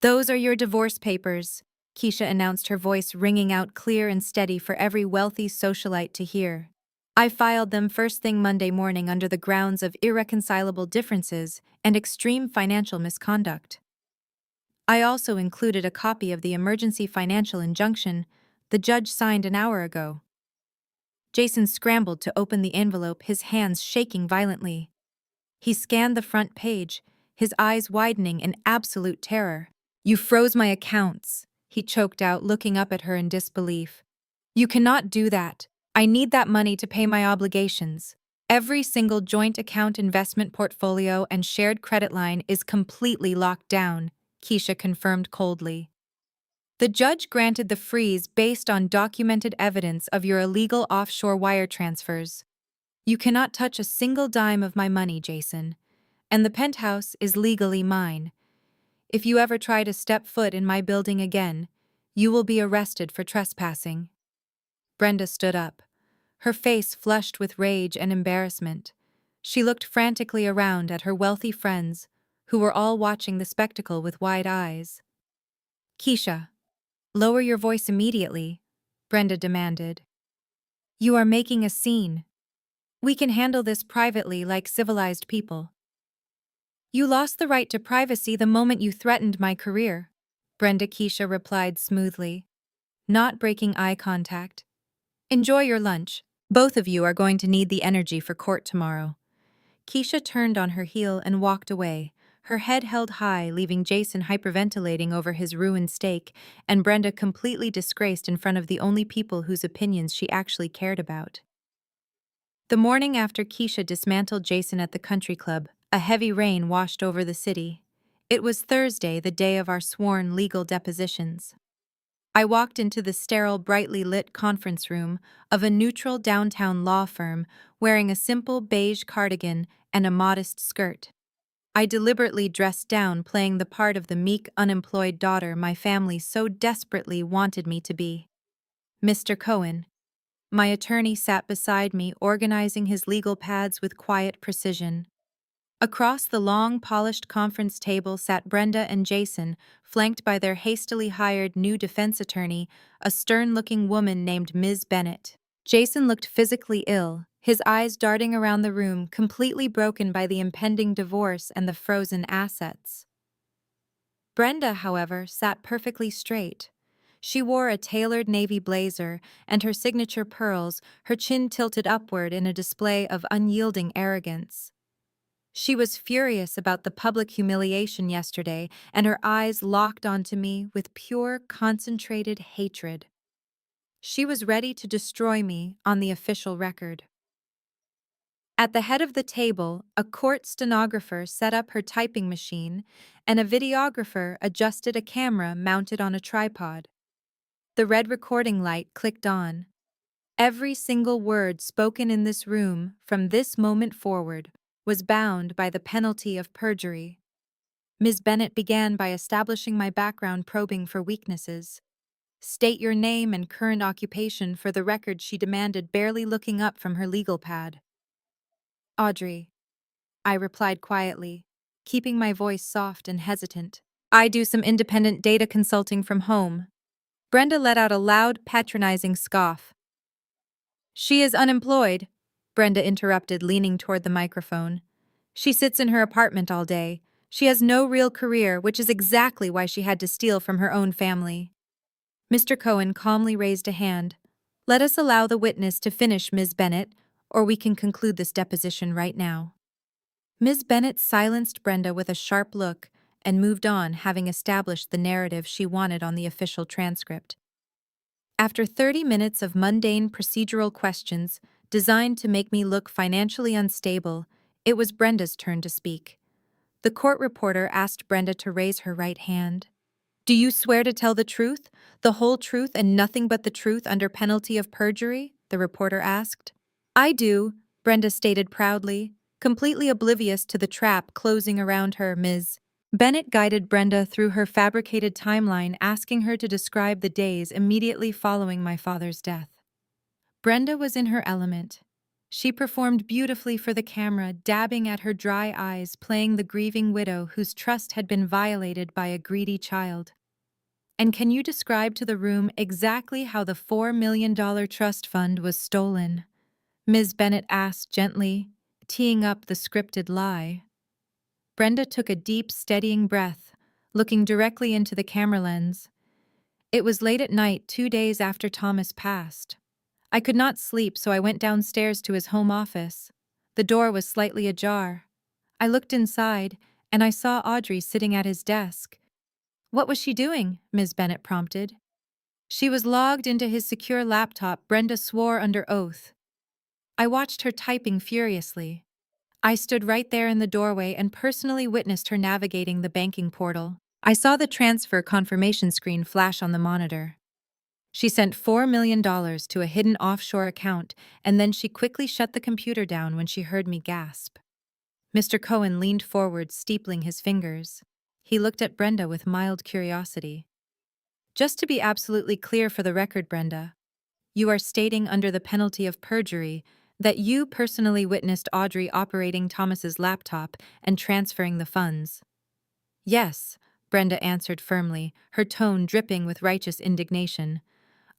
Speaker 1: "Those are your divorce papers," Keisha announced, her voice ringing out clear and steady for every wealthy socialite to hear. "I filed them first thing Monday morning under the grounds of irreconcilable differences and extreme financial misconduct. I also included a copy of the emergency financial injunction the judge signed an hour ago." Jason scrambled to open the envelope, his hands shaking violently. He scanned the front page, his eyes widening in absolute terror. "You froze my accounts," he choked out, looking up at her in disbelief. "You cannot do that. I need that money to pay my obligations. Every single joint account, investment portfolio, and shared credit line is completely locked down," Keisha confirmed coldly. "The judge granted the freeze based on documented evidence of your illegal offshore wire transfers. You cannot touch a single dime of my money, Jason, and the penthouse is legally mine. If you ever try to step foot in my building again, you will be arrested for trespassing." Brenda stood up, her face flushed with rage and embarrassment. She looked frantically around at her wealthy friends, who were all watching the spectacle with wide eyes. "Keisha, lower your voice immediately," Brenda demanded. You are making a scene. We can handle this privately like civilized people. You lost the right to privacy the moment you threatened my career, Brenda Keisha replied smoothly, not breaking eye contact. Enjoy your lunch. Both of you are going to need the energy for court tomorrow. Keisha turned on her heel and walked away, her head held high, leaving Jason hyperventilating over his ruined steak and Brenda completely disgraced in front of the only people whose opinions she actually cared about. The morning after Keisha dismantled Jason at the country club, a heavy rain washed over the city. It was Thursday, the day of our sworn legal depositions. I walked into the sterile, brightly lit conference room of a neutral downtown law firm wearing a simple beige cardigan and a modest skirt. I deliberately dressed down, playing the part of the meek, unemployed daughter my family so desperately wanted me to be. Mr. Cohen. My attorney sat beside me, organizing his legal pads with quiet precision. Across the long, polished conference table sat Brenda and Jason, flanked by their hastily hired new defense attorney, a stern-looking woman named Ms. Bennett. Jason looked physically ill, his eyes darting around the room, completely broken by the impending divorce and the frozen assets. Brenda, however, sat perfectly straight. She wore a tailored navy blazer and her signature pearls, her chin tilted upward in a display of unyielding arrogance. She was furious about the public humiliation yesterday, and her eyes locked onto me with pure, concentrated hatred. She was ready to destroy me on the official record. At the head of the table, a court stenographer set up her typing machine, and a videographer adjusted a camera mounted on a tripod. The red recording light clicked on. Every single word spoken in this room, from this moment forward, was bound by the penalty of perjury. Ms. Bennett began by establishing my background, probing for weaknesses. State your name and current occupation for the record, she demanded, barely looking up from her legal pad. Audrey, I replied quietly, keeping my voice soft and hesitant. I do some independent data consulting from home. Brenda let out a loud, patronizing scoff. She is unemployed, Brenda interrupted, leaning toward the microphone. She sits in her apartment all day. She has no real career, which is exactly why she had to steal from her own family. Mr. Cohen calmly raised a hand. Let us allow the witness to finish, Ms. Bennett, or we can conclude this deposition right now. Ms. Bennett silenced Brenda with a sharp look and moved on, having established the narrative she wanted on the official transcript. After 30 minutes of mundane procedural questions designed to make me look financially unstable, it was Brenda's turn to speak. The court reporter asked Brenda to raise her right hand. Do you swear to tell the truth, the whole truth and nothing but the truth under penalty of perjury? The reporter asked. I do, Brenda stated proudly, completely oblivious to the trap closing around her. Ms. Bennett guided Brenda through her fabricated timeline, asking her to describe the days immediately following my father's death. Brenda was in her element. She performed beautifully for the camera, dabbing at her dry eyes, playing the grieving widow whose trust had been violated by a greedy child. And can you describe to the room exactly how the $4 million trust fund was stolen? Ms. Bennett asked gently, teeing up the scripted lie. Brenda took a deep, steadying breath, looking directly into the camera lens. It was late at night, 2 days after Thomas passed. I could not sleep, so I went downstairs to his home office. The door was slightly ajar. I looked inside, and I saw Audrey sitting at his desk. What was she doing? Ms. Bennett prompted. She was logged into his secure laptop, Brenda swore under oath. I watched her typing furiously. I stood right there in the doorway and personally witnessed her navigating the banking portal. I saw the transfer confirmation screen flash on the monitor. She sent $4 million to a hidden offshore account, and then she quickly shut the computer down when she heard me gasp. Mr. Cohen leaned forward, steepling his fingers. He looked at Brenda with mild curiosity. Just to be absolutely clear for the record, Brenda, you are stating under the penalty of perjury that you personally witnessed Audrey operating Thomas's laptop and transferring the funds. Yes, Brenda answered firmly, her tone dripping with righteous indignation.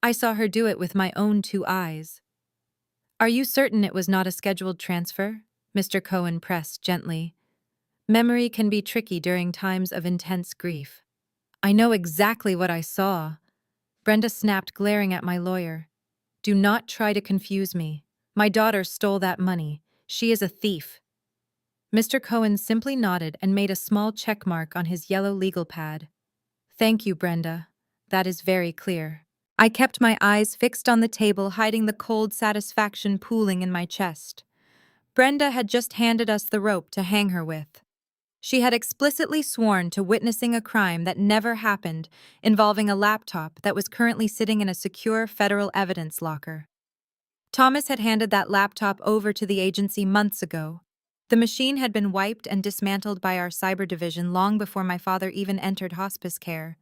Speaker 1: I saw her do it with my own 2 eyes. Are you certain it was not a scheduled transfer? Mr. Cohen pressed gently. Memory can be tricky during times of intense grief. I know exactly what I saw. Brenda snapped, glaring at my lawyer. Do not try to confuse me. My daughter stole that money. She is a thief. Mr. Cohen simply nodded and made a small check mark on his yellow legal pad. Thank you, Brenda. That is very clear. I kept my eyes fixed on the table, hiding the cold satisfaction pooling in my chest. Brenda had just handed us the rope to hang her with. She had explicitly sworn to witnessing a crime that never happened, involving a laptop that was currently sitting in a secure federal evidence locker. Thomas had handed that laptop over to the agency months ago. The machine had been wiped and dismantled by our cyber division long before my father even entered hospice care.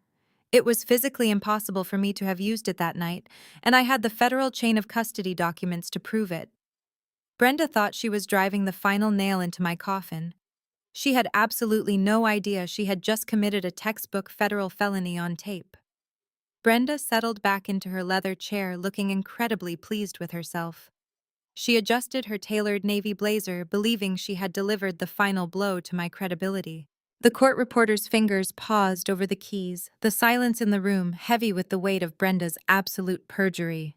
Speaker 1: It was physically impossible for me to have used it that night, and I had the federal chain of custody documents to prove it. Brenda thought she was driving the final nail into my coffin. She had absolutely no idea she had just committed a textbook federal felony on tape. Brenda settled back into her leather chair, looking incredibly pleased with herself. She adjusted her tailored navy blazer, believing she had delivered the final blow to my credibility. The court reporter's fingers paused over the keys, the silence in the room heavy with the weight of Brenda's absolute perjury.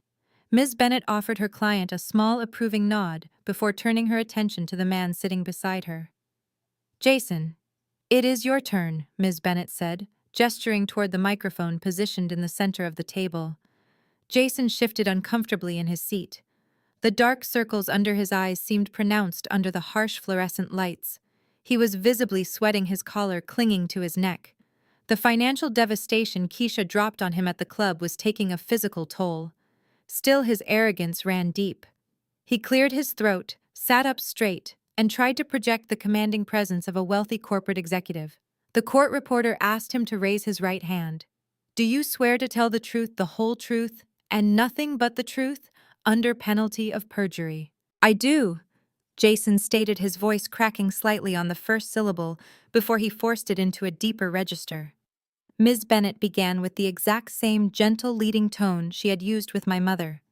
Speaker 1: Ms. Bennett offered her client a small approving nod before turning her attention to the man sitting beside her. Jason, it is your turn, Ms. Bennett said, gesturing toward the microphone positioned in the center of the table. Jason shifted uncomfortably in his seat. The dark circles under his eyes seemed pronounced under the harsh fluorescent lights. He was visibly sweating, his collar clinging to his neck. The financial devastation Keisha dropped on him at the club was taking a physical toll. Still, his arrogance ran deep. He cleared his throat, sat up straight, and tried to project the commanding presence of a wealthy corporate executive. The court reporter asked him to raise his right hand. Do you swear to tell the truth, the whole truth, and nothing but the truth, under penalty of perjury? I do, Jason stated, his voice cracking slightly on the first syllable before he forced it into a deeper register. Ms. Bennett began with the exact same gentle leading tone she had used with my mother.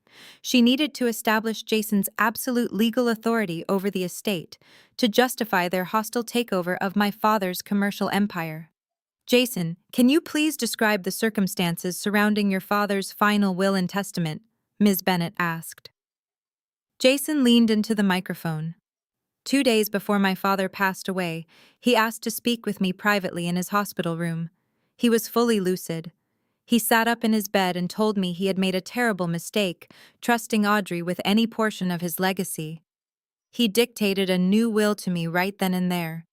Speaker 1: She needed to establish Jason's absolute legal authority over the estate to justify their hostile takeover of my father's commercial empire. Jason, can you please describe the circumstances surrounding your father's final will and testament? Ms. Bennett asked. Jason leaned into the microphone. 2 days before my father passed away, he asked to speak with me privately in his hospital room. He was fully lucid. He sat up in his bed and told me he had made a terrible mistake, trusting Audrey with any portion of his legacy. He dictated a new will to me right then and there.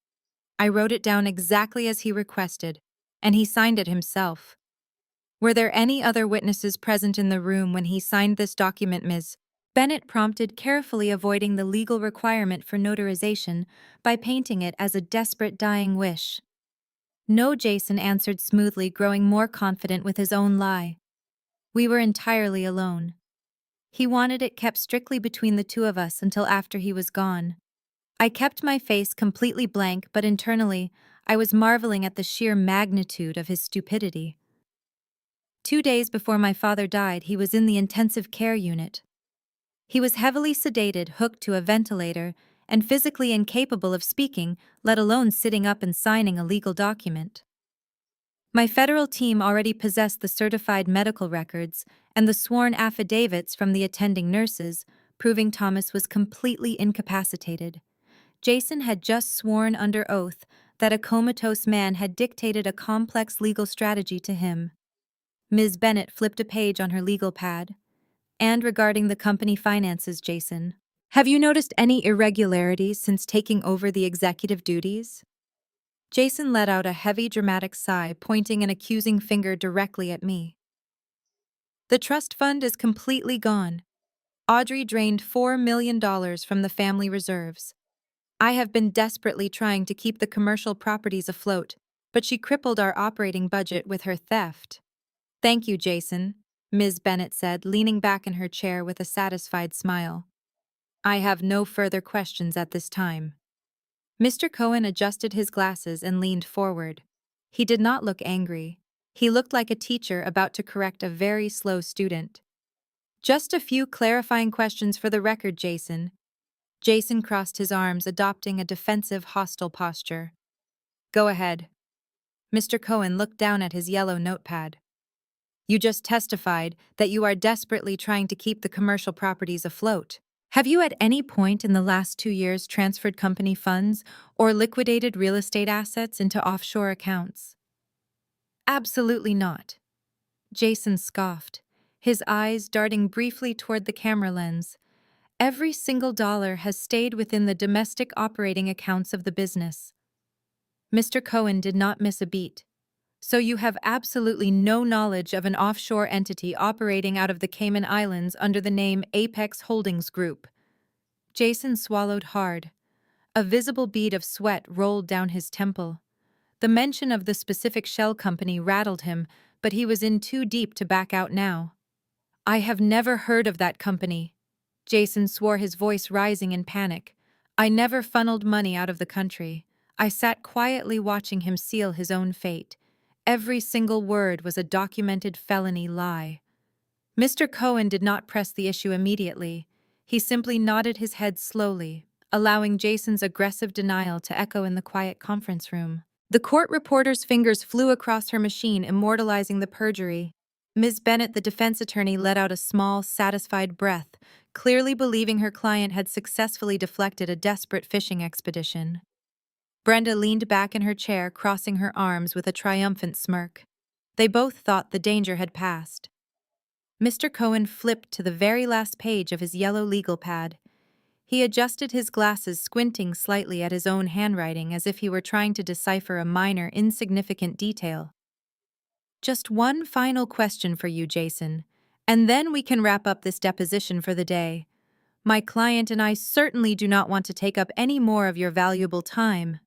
Speaker 1: I wrote it down exactly as he requested, and he signed it himself. Were there any other witnesses present in the room when he signed this document, Ms. Bennett prompted, carefully avoiding the legal requirement for notarization by painting it as a desperate dying wish. No, Jason answered smoothly, growing more confident with his own lie. We were entirely alone. He wanted it kept strictly between the two of us until after he was gone. I kept my face completely blank, but internally, I was marveling at the sheer magnitude of his stupidity. 2 days before my father died, he was in the intensive care unit. He was heavily sedated, hooked to a ventilator, and physically incapable of speaking, let alone sitting up and signing a legal document. My federal team already possessed the certified medical records and the sworn affidavits from the attending nurses, proving Thomas was completely incapacitated. Jason had just sworn under oath that a comatose man had dictated a complex legal strategy to him. Ms. Bennett flipped a page on her legal pad. And regarding the company finances, Jason, have you noticed any irregularities since taking over the executive duties? Jason let out a heavy, dramatic sigh, pointing an accusing finger directly at me. The trust fund is completely gone. Audrey drained $4 million from the family reserves. I have been desperately trying to keep the commercial properties afloat, but she crippled our operating budget with her theft. Thank you, Jason, Ms. Bennett said, leaning back in her chair with a satisfied smile. I have no further questions at this time. Mr. Cohen adjusted his glasses and leaned forward. He did not look angry. He looked like a teacher about to correct a very slow student. Just a few clarifying questions for the record, Jason. Jason crossed his arms, adopting a defensive, hostile posture. Go ahead. Mr. Cohen looked down at his yellow notepad. You just testified that you are desperately trying to keep the commercial properties afloat. Have you at any point in the last 2 years transferred company funds or liquidated real estate assets into offshore accounts? Absolutely not. Jason scoffed, his eyes darting briefly toward the camera lens. Every single dollar has stayed within the domestic operating accounts of the business. Mr. Cohen did not miss a beat. So you have absolutely no knowledge of an offshore entity operating out of the Cayman Islands under the name Apex Holdings Group. Jason swallowed hard. A visible bead of sweat rolled down his temple. The mention of the specific shell company rattled him, but he was in too deep to back out now. I have never heard of that company. Jason swore, his voice rising in panic. I never funneled money out of the country. I sat quietly watching him seal his own fate. Every single word was a documented felony lie. Mr. Cohen did not press the issue immediately. He simply nodded his head slowly, allowing Jason's aggressive denial to echo in the quiet conference room. The court reporter's fingers flew across her machine, immortalizing the perjury. Ms. Bennett, the defense attorney, let out a small, satisfied breath, clearly believing her client had successfully deflected a desperate fishing expedition. Brenda leaned back in her chair, crossing her arms with a triumphant smirk. They both thought the danger had passed. Mr. Cohen flipped to the very last page of his yellow legal pad. He adjusted his glasses, squinting slightly at his own handwriting as if he were trying to decipher a minor, insignificant detail. Just one final question for you, Jason, and then we can wrap up this deposition for the day. My client and I certainly do not want to take up any more of your valuable time.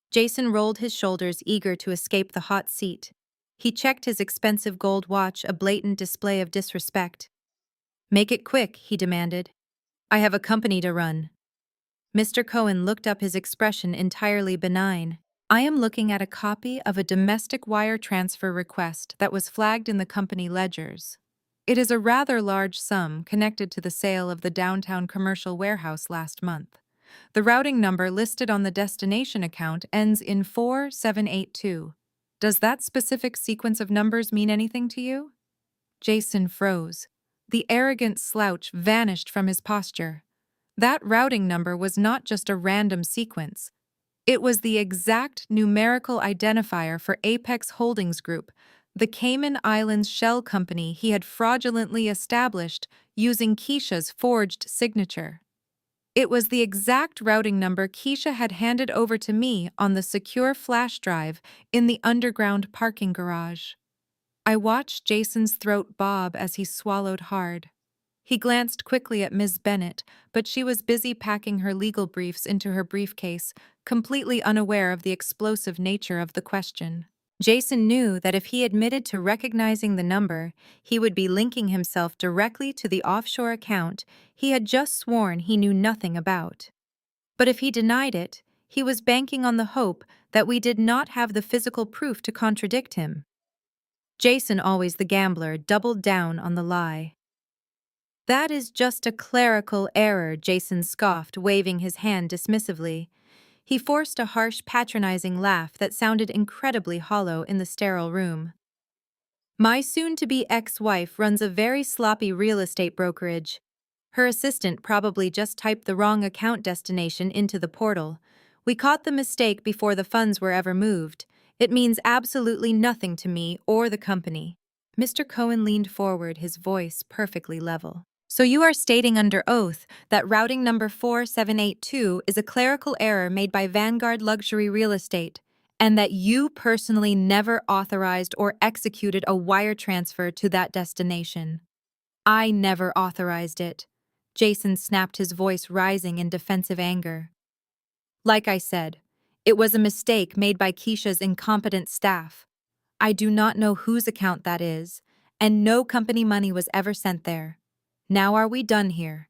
Speaker 1: Jason rolled his shoulders, eager to escape the hot seat. He checked his expensive gold watch, a blatant display of disrespect. Make it quick, he demanded. I have a company to run. Mr. Cohen looked up, his expression entirely benign. I am looking at a copy of a domestic wire transfer request that was flagged in the company ledgers. It is a rather large sum connected to the sale of the downtown commercial warehouse last month. The routing number listed on the destination account ends in 4782. Does that specific sequence of numbers mean anything to you? Jason froze. The arrogant slouch vanished from his posture. That routing number was not just a random sequence. It was the exact numerical identifier for Apex Holdings Group, the Cayman Islands shell company he had fraudulently established using Keisha's forged signature. It was the exact routing number Keisha had handed over to me on the secure flash drive in the underground parking garage. I watched Jason's throat bob as he swallowed hard. He glanced quickly at Ms. Bennett, but she was busy packing her legal briefs into her briefcase, completely unaware of the explosive nature of the question. Jason knew that if he admitted to recognizing the number, he would be linking himself directly to the offshore account he had just sworn he knew nothing about. But if he denied it, he was banking on the hope that we did not have the physical proof to contradict him. Jason, always the gambler, doubled down on the lie. That is just a clerical error, Jason scoffed, waving his hand dismissively. He forced a harsh, patronizing laugh that sounded incredibly hollow in the sterile room. My soon-to-be ex-wife runs a very sloppy real estate brokerage. Her assistant probably just typed the wrong account destination into the portal. We caught the mistake before the funds were ever moved. It means absolutely nothing to me or the company. Mr. Cohen leaned forward, his voice perfectly level. So you are stating under oath that routing number 4782 is a clerical error made by Vanguard Luxury Real Estate, and that you personally never authorized or executed a wire transfer to that destination. I never authorized it. Jason snapped, his voice rising in defensive anger. Like I said, it was a mistake made by Keisha's incompetent staff. I do not know whose account that is, and no company money was ever sent there. Now are we done here?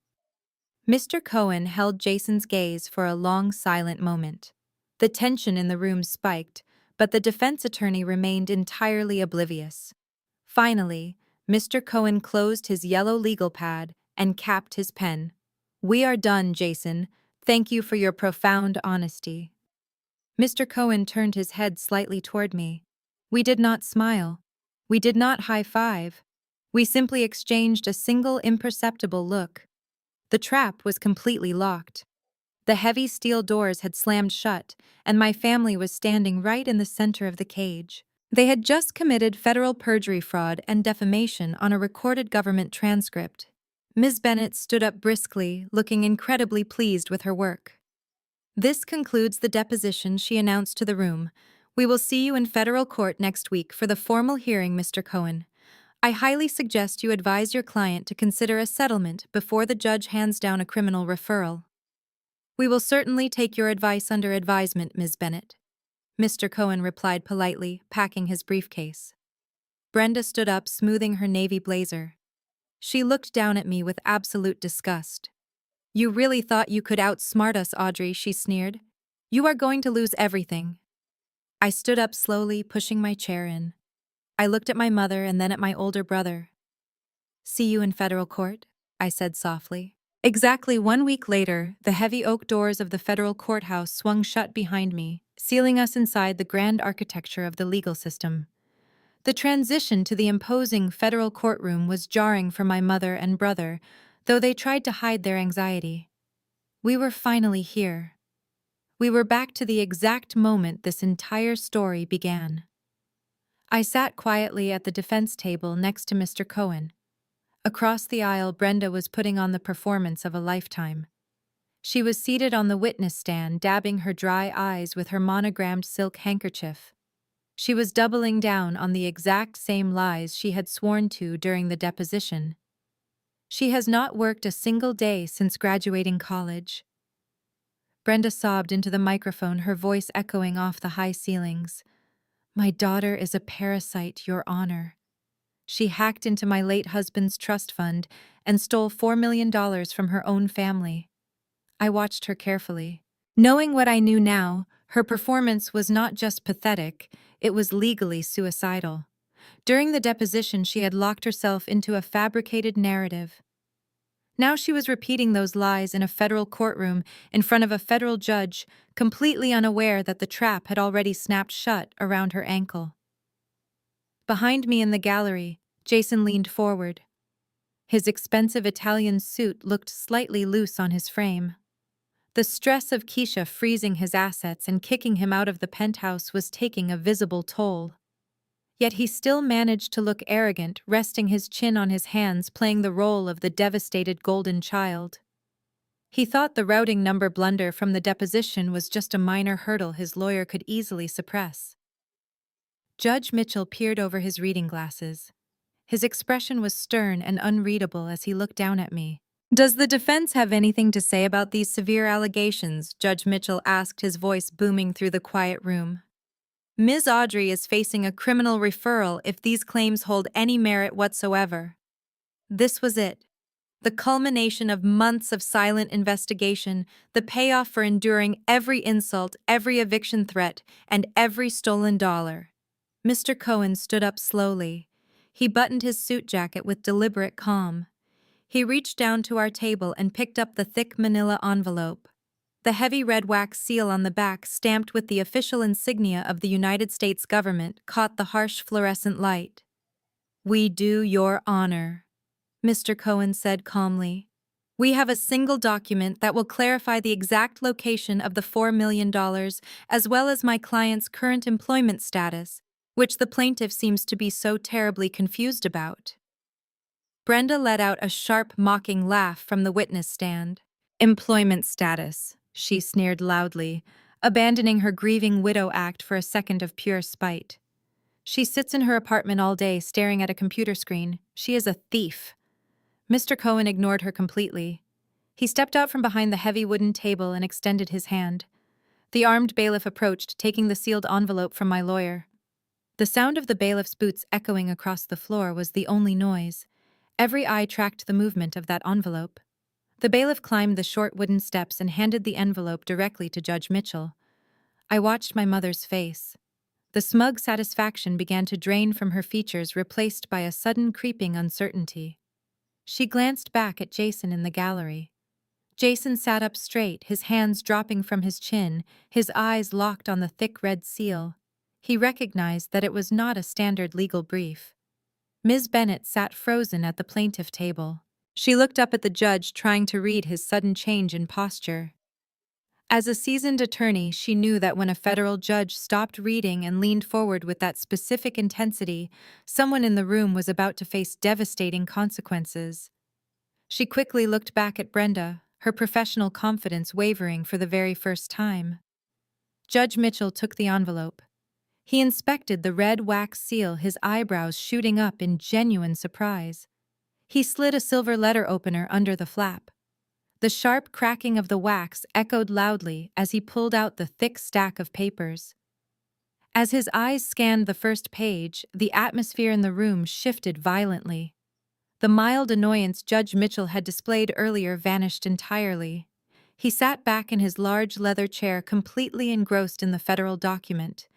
Speaker 1: Mr. Cohen held Jason's gaze for a long, silent moment. The tension in the room spiked, but the defense attorney remained entirely oblivious. Finally, Mr. Cohen closed his yellow legal pad and capped his pen. "We are done, Jason. Thank you for your profound honesty." Mr. Cohen turned his head slightly toward me. We did not smile. We did not high-five. We simply exchanged a single imperceptible look. The trap was completely locked. The heavy steel doors had slammed shut, and my family was standing right in the center of the cage. They had just committed federal perjury fraud and defamation on a recorded government transcript. Ms. Bennett stood up briskly, looking incredibly pleased with her work. "This concludes the deposition," she announced to the room. "We will see you in federal court next week for the formal hearing, Mr. Cohen. I highly suggest you advise your client to consider a settlement before the judge hands down a criminal referral." "We will certainly take your advice under advisement, Ms. Bennett," Mr. Cohen replied politely, packing his briefcase. Brenda stood up, smoothing her navy blazer. She looked down at me with absolute disgust. "You really thought you could outsmart us, Audrey," she sneered. "You are going to lose everything." I stood up slowly, pushing my chair in. I looked at my mother and then at my older brother. "See you in federal court," I said softly. Exactly 1 week later, the heavy oak doors of the federal courthouse swung shut behind me, sealing us inside the grand architecture of the legal system. The transition to the imposing federal courtroom was jarring for my mother and brother, though they tried to hide their anxiety. We were finally here. We were back to the exact moment this entire story began. I sat quietly at the defense table next to Mr. Cohen. Across the aisle, Brenda was putting on the performance of a lifetime. She was seated on the witness stand, dabbing her dry eyes with her monogrammed silk handkerchief. She was doubling down on the exact same lies she had sworn to during the deposition. "She has not worked a single day since graduating college." Brenda sobbed into the microphone, her voice echoing off the high ceilings. "My daughter is a parasite, Your Honor. She hacked into my late husband's trust fund and stole $4 million from her own family." I watched her carefully. Knowing what I knew now, her performance was not just pathetic, it was legally suicidal. During the deposition, she had locked herself into a fabricated narrative. Now she was repeating those lies in a federal courtroom in front of a federal judge, completely unaware that the trap had already snapped shut around her ankle. Behind me in the gallery, Jason leaned forward. His expensive Italian suit looked slightly loose on his frame. The stress of Keisha freezing his assets and kicking him out of the penthouse was taking a visible toll. Yet he still managed to look arrogant, resting his chin on his hands, playing the role of the devastated golden child. He thought the routing number blunder from the deposition was just a minor hurdle his lawyer could easily suppress. Judge Mitchell peered over his reading glasses. His expression was stern and unreadable as he looked down at me. "Does the defense have anything to say about these severe allegations?" Judge Mitchell asked, his voice booming through the quiet room. "Ms. Audrey is facing a criminal referral if these claims hold any merit whatsoever." This was it. The culmination of months of silent investigation, the payoff for enduring every insult, every eviction threat, and every stolen dollar. Mr. Cohen stood up slowly. He buttoned his suit jacket with deliberate calm. He reached down to our table and picked up the thick manila envelope. The heavy red wax seal on the back, stamped with the official insignia of the United States government, caught the harsh fluorescent light. "We do, Your Honor," Mr. Cohen said calmly. "We have a single document that will clarify the exact location of the $4 million, as well as my client's current employment status, which the plaintiff seems to be so terribly confused about." Brenda let out a sharp, mocking laugh from the witness stand. "Employment status," she sneered loudly, abandoning her grieving widow act for a second of pure spite. "She sits in her apartment all day staring at a computer screen. She is a thief." Mr. Cohen ignored her completely. He stepped out from behind the heavy wooden table and extended his hand. The armed bailiff approached, taking the sealed envelope from my lawyer. The sound of the bailiff's boots echoing across the floor was the only noise. Every eye tracked the movement of that envelope. The bailiff climbed the short wooden steps and handed the envelope directly to Judge Mitchell. I watched my mother's face. The smug satisfaction began to drain from her features, replaced by a sudden creeping uncertainty. She glanced back at Jason in the gallery. Jason sat up straight, his hands dropping from his chin, his eyes locked on the thick red seal. He recognized that it was not a standard legal brief. Ms. Bennet sat frozen at the plaintiff table. She looked up at the judge, trying to read his sudden change in posture. As a seasoned attorney, she knew that when a federal judge stopped reading and leaned forward with that specific intensity, someone in the room was about to face devastating consequences. She quickly looked back at Brenda, her professional confidence wavering for the very first time. Judge Mitchell took the envelope. He inspected the red wax seal, his eyebrows shooting up in genuine surprise. He slid a silver letter opener under the flap. The sharp cracking of the wax echoed loudly as he pulled out the thick stack of papers. As his eyes scanned the first page, the atmosphere in the room shifted violently. The mild annoyance Judge Mitchell had displayed earlier vanished entirely. He sat back in his large leather chair, completely engrossed in the federal document.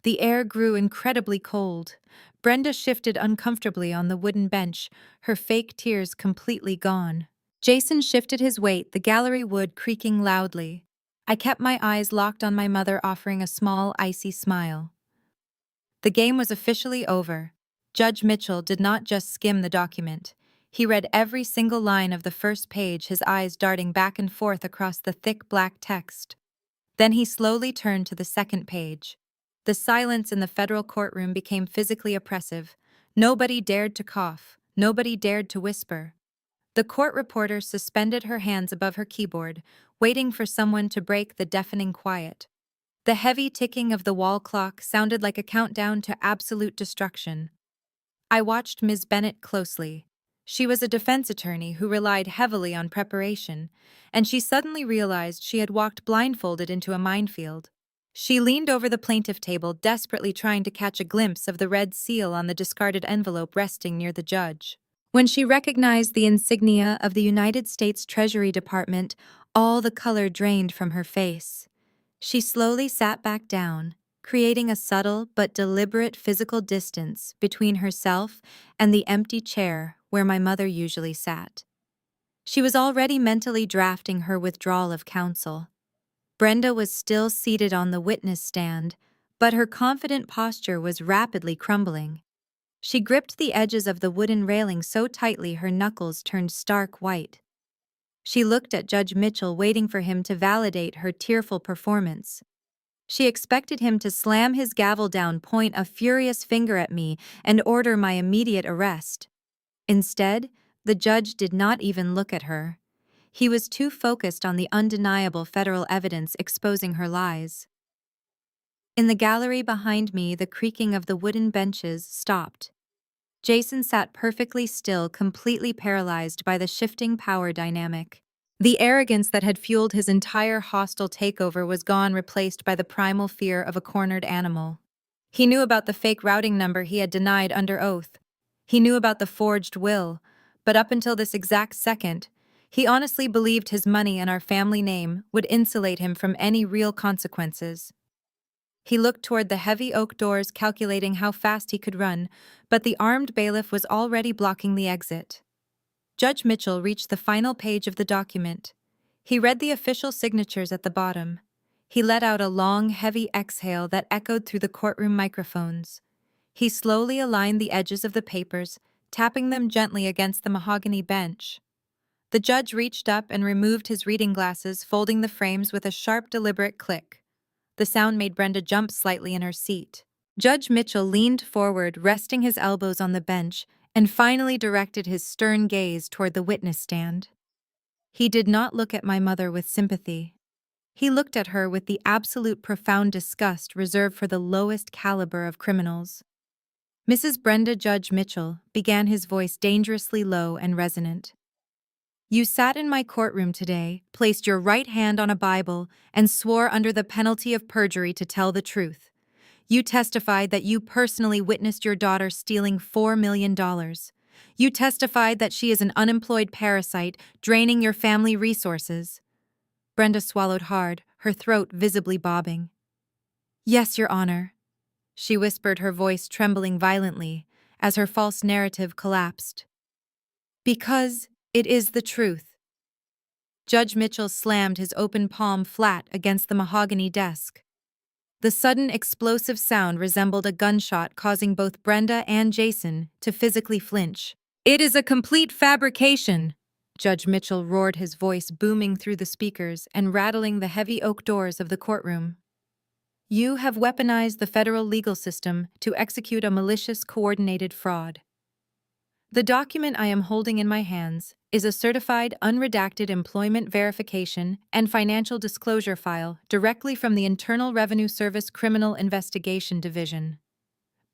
Speaker 1: The air grew incredibly cold. Brenda shifted uncomfortably on the wooden bench, her fake tears completely gone. Jason shifted his weight, the gallery wood creaking loudly. I kept my eyes locked on my mother, offering a small, icy smile. The game was officially over. Judge Mitchell did not just skim the document. He read every single line of the first page, his eyes darting back and forth across the thick black text. Then he slowly turned to the second page. The silence in the federal courtroom became physically oppressive. Nobody dared to cough. Nobody dared to whisper. The court reporter suspended her hands above her keyboard, waiting for someone to break the deafening quiet. The heavy ticking of the wall clock sounded like a countdown to absolute destruction. I watched Ms. Bennet closely. She was a defense attorney who relied heavily on preparation, and she suddenly realized she had walked blindfolded into a minefield. She leaned over the plaintiff table, desperately trying to catch a glimpse of the red seal on the discarded envelope resting near the judge. When she recognized the insignia of the United States Treasury Department, all the color drained from her face. She slowly sat back down, creating a subtle but deliberate physical distance between herself and the empty chair where my mother usually sat. She was already mentally drafting her withdrawal of counsel. Brenda was still seated on the witness stand, but her confident posture was rapidly crumbling. She gripped the edges of the wooden railing so tightly her knuckles turned stark white. She looked at Judge Mitchell, waiting for him to validate her tearful performance. She expected him to slam his gavel down, point a furious finger at me, and order my immediate arrest. Instead, the judge did not even look at her. He was too focused on the undeniable federal evidence exposing her lies. In the gallery behind me, the creaking of the wooden benches stopped. Jason sat perfectly still, completely paralyzed by the shifting power dynamic. The arrogance that had fueled his entire hostile takeover was gone, replaced by the primal fear of a cornered animal. He knew about the fake routing number he had denied under oath. He knew about the forged will, but up until this exact second, he honestly believed his money and our family name would insulate him from any real consequences. He looked toward the heavy oak doors, calculating how fast he could run, but the armed bailiff was already blocking the exit. Judge Mitchell reached the final page of the document. He read the official signatures at the bottom. He let out a long, heavy exhale that echoed through the courtroom microphones. He slowly aligned the edges of the papers, tapping them gently against the mahogany bench. The judge reached up and removed his reading glasses, folding the frames with a sharp, deliberate click. The sound made Brenda jump slightly in her seat. Judge Mitchell leaned forward, resting his elbows on the bench, and finally directed his stern gaze toward the witness stand. He did not look at my mother with sympathy. He looked at her with the absolute profound disgust reserved for the lowest caliber of criminals. Mrs. Brenda, Judge Mitchell, began, his voice dangerously low and resonant. You sat in my courtroom today, placed your right hand on a Bible, and swore under the penalty of perjury to tell the truth. You testified that you personally witnessed your daughter stealing $4 million. You testified that she is an unemployed parasite, draining your family resources. Brenda swallowed hard, her throat visibly bobbing. Yes, Your Honor. she whispered, her voice trembling violently as her false narrative collapsed. Because it is the truth. Judge Mitchell slammed his open palm flat against the mahogany desk. The sudden explosive sound resembled a gunshot, causing both Brenda and Jason to physically flinch. It is a complete fabrication, Judge Mitchell roared, his voice booming through the speakers and rattling the heavy oak doors of the courtroom. You have weaponized the federal legal system to execute a malicious, coordinated fraud. The document I am holding in my hands is a certified, unredacted employment verification and financial disclosure file directly from the Internal Revenue Service Criminal Investigation Division.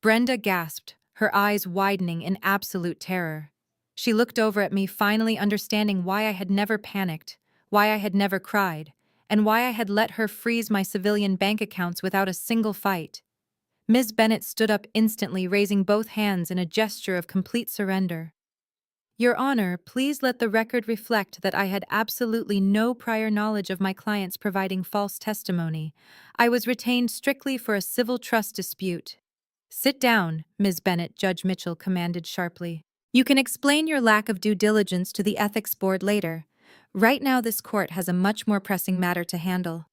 Speaker 1: Brenda gasped, her eyes widening in absolute terror. She looked over at me, finally understanding why I had never panicked, why I had never cried, and why I had let her freeze my civilian bank accounts without a single fight. Ms. Bennett stood up instantly, raising both hands in a gesture of complete surrender. Your Honor, please let the record reflect that I had absolutely no prior knowledge of my clients providing false testimony. I was retained strictly for a civil trust dispute. Sit down, Ms. Bennett, Judge Mitchell commanded sharply. You can explain your lack of due diligence to the Ethics Board later. Right now, this court has a much more pressing matter to handle.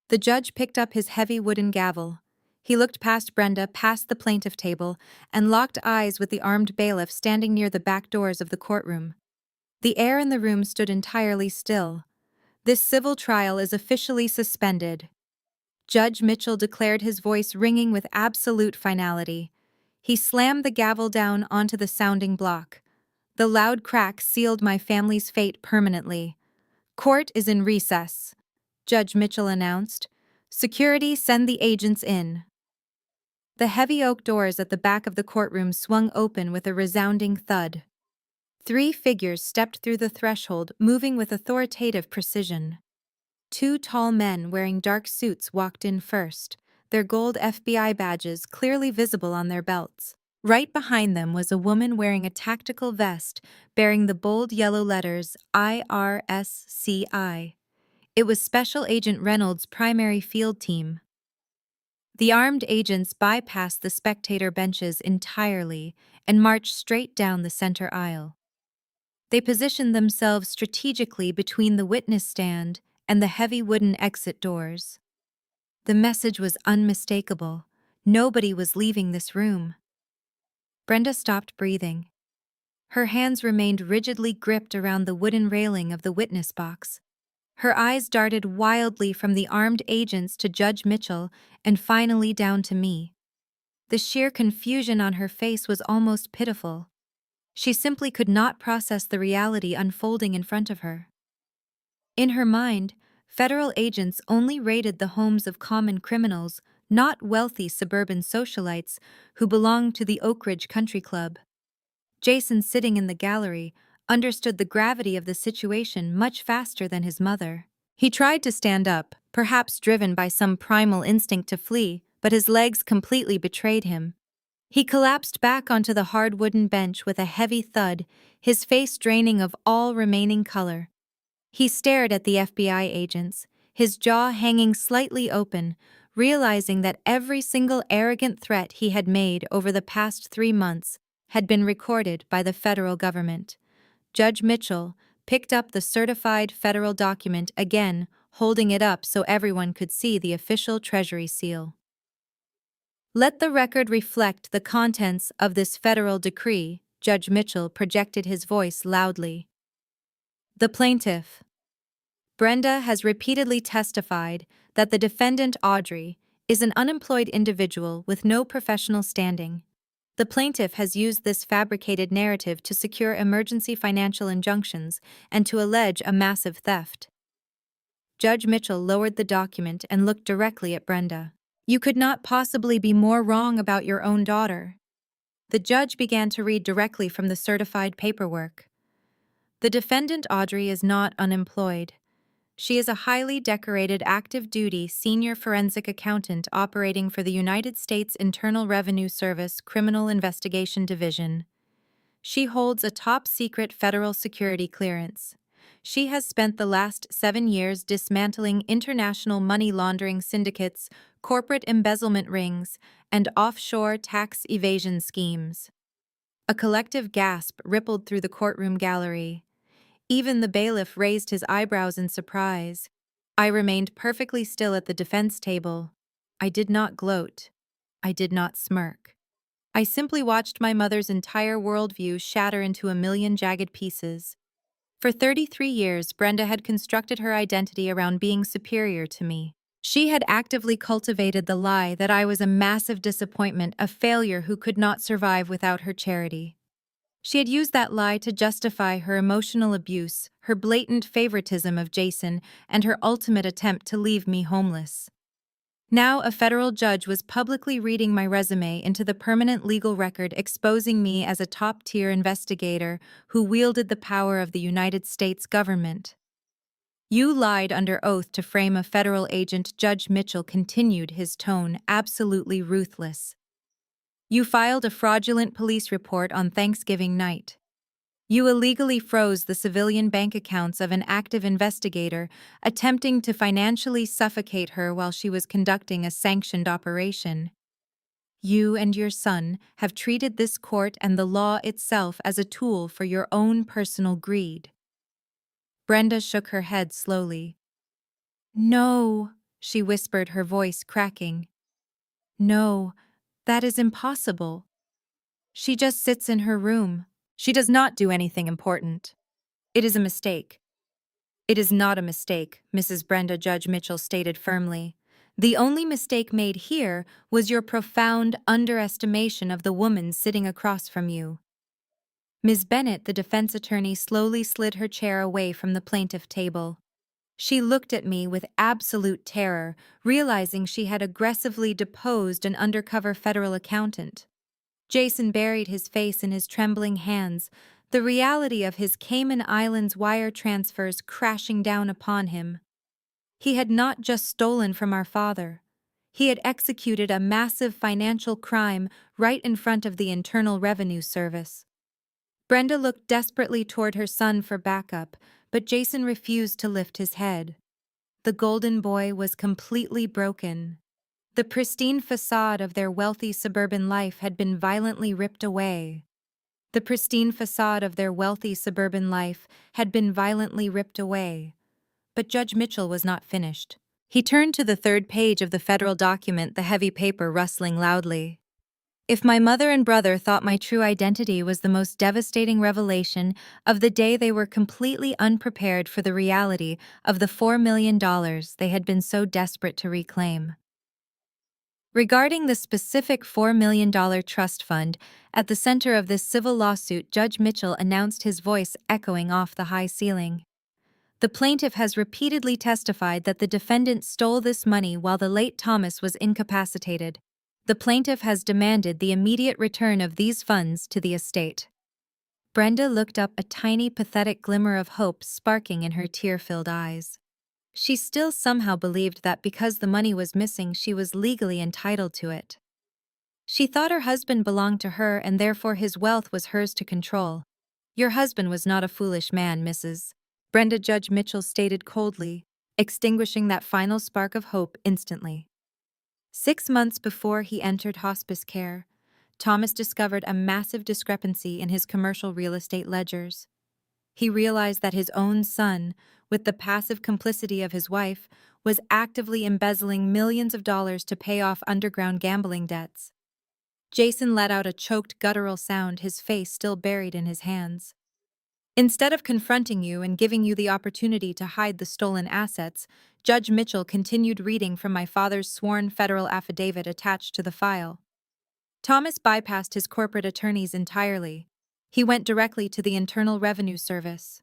Speaker 1: The judge picked up his heavy wooden gavel. He looked past Brenda, past the plaintiff table, and locked eyes with the armed bailiff standing near the back doors of the courtroom. The air in the room stood entirely still. This civil trial is officially suspended. Judge Mitchell declared, his voice ringing with absolute finality. He slammed the gavel down onto the sounding block. The loud crack sealed my family's fate permanently. Court is in recess, Judge Mitchell announced. Security, send the agents in. The heavy oak doors at the back of the courtroom swung open with a resounding thud. 3 figures stepped through the threshold, moving with authoritative precision. 2 tall men wearing dark suits walked in first, their gold FBI badges clearly visible on their belts. Right behind them was a woman wearing a tactical vest bearing the bold yellow letters IRSCI. It was Special Agent Reynolds' primary field team. The armed agents bypassed the spectator benches entirely and marched straight down the center aisle. They positioned themselves strategically between the witness stand and the heavy wooden exit doors. The message was unmistakable. Nobody was leaving this room. Brenda stopped breathing. Her hands remained rigidly gripped around the wooden railing of the witness box. Her eyes darted wildly from the armed agents to Judge Mitchell and finally down to me. The sheer confusion on her face was almost pitiful. She simply could not process the reality unfolding in front of her. In her mind, federal agents only raided the homes of common criminals, not wealthy suburban socialites who belonged to the Oak Ridge Country Club. Jason, sitting in the gallery, understood the gravity of the situation much faster than his mother. He tried to stand up, perhaps driven by some primal instinct to flee, but his legs completely betrayed him. He collapsed back onto the hard wooden bench with a heavy thud, his face draining of all remaining color. He stared at the FBI agents, his jaw hanging slightly open, realizing that every single arrogant threat he had made over the past 3 months had been recorded by the federal government. Judge Mitchell picked up the certified federal document again, holding it up so everyone could see the official Treasury seal. Let the record reflect the contents of this federal decree, Judge Mitchell projected his voice loudly. The plaintiff. Brenda has repeatedly testified that the defendant, Audrey, is an unemployed individual with no professional standing. The plaintiff has used this fabricated narrative to secure emergency financial injunctions and to allege a massive theft. Judge Mitchell lowered the document and looked directly at Brenda. You could not possibly be more wrong about your own daughter. The judge began to read directly from the certified paperwork. The defendant, Audrey, is not unemployed. She is a highly decorated active-duty senior forensic accountant operating for the United States Internal Revenue Service Criminal Investigation Division. She holds a top-secret federal security clearance. She has spent the last 7 years dismantling international money laundering syndicates, corporate embezzlement rings, and offshore tax evasion schemes. A collective gasp rippled through the courtroom gallery. Even the bailiff raised his eyebrows in surprise. I remained perfectly still at the defense table. I did not gloat. I did not smirk. I simply watched my mother's entire worldview shatter into a million jagged pieces. For 33 years, Brenda had constructed her identity around being superior to me. She had actively cultivated the lie that I was a massive disappointment, a failure who could not survive without her charity. She had used that lie to justify her emotional abuse, her blatant favoritism of Jason, and her ultimate attempt to leave me homeless. Now a federal judge was publicly reading my resume into the permanent legal record, exposing me as a top-tier investigator who wielded the power of the United States government. "You lied under oath to frame a federal agent," Judge Mitchell continued, his tone absolutely ruthless. "You filed a fraudulent police report on Thanksgiving night. You illegally froze the civilian bank accounts of an active investigator, attempting to financially suffocate her while she was conducting a sanctioned operation. You and your son have treated this court and the law itself as a tool for your own personal greed." Brenda shook her head slowly. "No," she whispered, her voice cracking. "No, that is impossible. She just sits in her room. She does not do anything important. It is a mistake." "It is not a mistake," Mrs. Brenda, Judge Mitchell stated firmly. "The only mistake made here was your profound underestimation of the woman sitting across from you." Ms. Bennett, the defense attorney, slowly slid her chair away from the plaintiff table. She looked at me with absolute terror, realizing she had aggressively deposed an undercover federal accountant. Jason buried his face in his trembling hands, the reality of his Cayman Islands wire transfers crashing down upon him. He had not just stolen from our father. He had executed a massive financial crime right in front of the Internal Revenue Service. Brenda looked desperately toward her son for backup, but Jason refused to lift his head. The golden boy was completely broken. The pristine facade of their wealthy suburban life had been violently ripped away. The pristine facade of their wealthy suburban life had been violently ripped away. But Judge Mitchell was not finished. He turned to the third page of the federal document, the heavy paper rustling loudly. "If my mother and brother thought my true identity was the most devastating revelation of the day, they were completely unprepared for the reality of the $4 million they had been so desperate to reclaim." Regarding the specific $4 million trust fund at the center of this civil lawsuit, Judge Mitchell announced, his voice echoing off the high ceiling. "The plaintiff has repeatedly testified that the defendant stole this money while the late Thomas was incapacitated. The plaintiff has demanded the immediate return of these funds to the estate." Brenda looked up, a tiny, pathetic glimmer of hope sparking in her tear-filled eyes. She still somehow believed that because the money was missing, she was legally entitled to it. She thought her husband belonged to her and therefore his wealth was hers to control. "Your husband was not a foolish man, Mrs. Brenda," Judge Mitchell stated coldly, extinguishing that final spark of hope instantly. 6 months before he entered hospice care, Thomas discovered a massive discrepancy in his commercial real estate ledgers. He realized that his own son, with the passive complicity of his wife, was actively embezzling millions of dollars to pay off underground gambling debts. Jason let out a choked, guttural sound, his face still buried in his hands. "Instead of confronting you and giving you the opportunity to hide the stolen assets," Judge Mitchell continued reading from my father's sworn federal affidavit attached to the file. "Thomas bypassed his corporate attorneys entirely. He went directly to the Internal Revenue Service.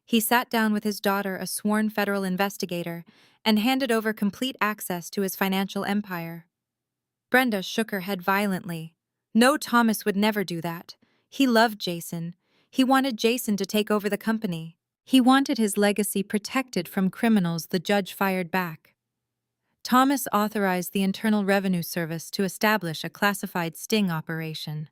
Speaker 1: He sat down with his daughter, a sworn federal investigator, and handed over complete access to his financial empire." Brenda shook her head violently. "No, Thomas would never do that. He loved Jason. He wanted Jason to take over the company. He wanted his legacy protected from criminals," the judge fired back. "Thomas authorized the Internal Revenue Service to establish a classified sting operation.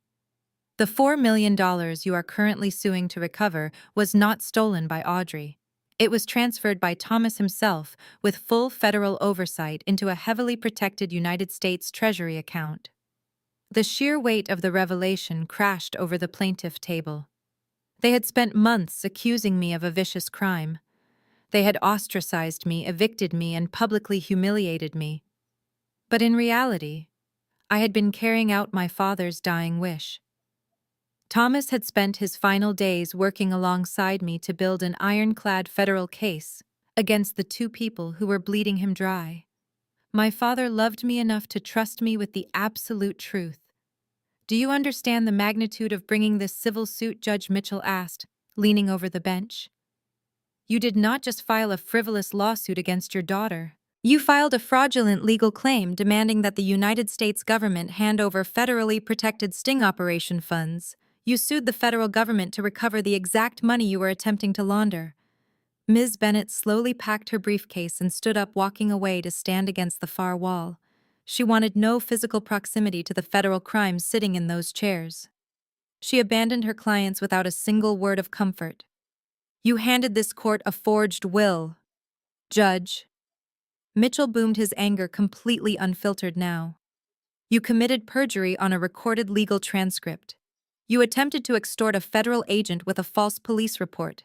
Speaker 1: The $4 million you are currently suing to recover was not stolen by Audrey. It was transferred by Thomas himself, with full federal oversight, into a heavily protected United States Treasury account. The sheer weight of the revelation crashed over the plaintiff table. They had spent months accusing me of a vicious crime. They had ostracized me, evicted me, and publicly humiliated me. But in reality, I had been carrying out my father's dying wish. Thomas had spent his final days working alongside me to build an ironclad federal case against the two people who were bleeding him dry. My father loved me enough to trust me with the absolute truth. "Do you understand the magnitude of bringing this civil suit?" Judge Mitchell asked, leaning over the bench. "You did not just file a frivolous lawsuit against your daughter. You filed a fraudulent legal claim demanding that the United States government hand over federally protected sting operation funds. You sued the federal government to recover the exact money you were attempting to launder." Ms. Bennett slowly packed her briefcase and stood up, walking away to stand against the far wall. She wanted no physical proximity to the federal crimes sitting in those chairs. She abandoned her clients without a single word of comfort. "You handed this court a forged will, Judge." Mitchell boomed, his anger completely unfiltered now. "You committed perjury on a recorded legal transcript. You attempted to extort a federal agent with a false police report.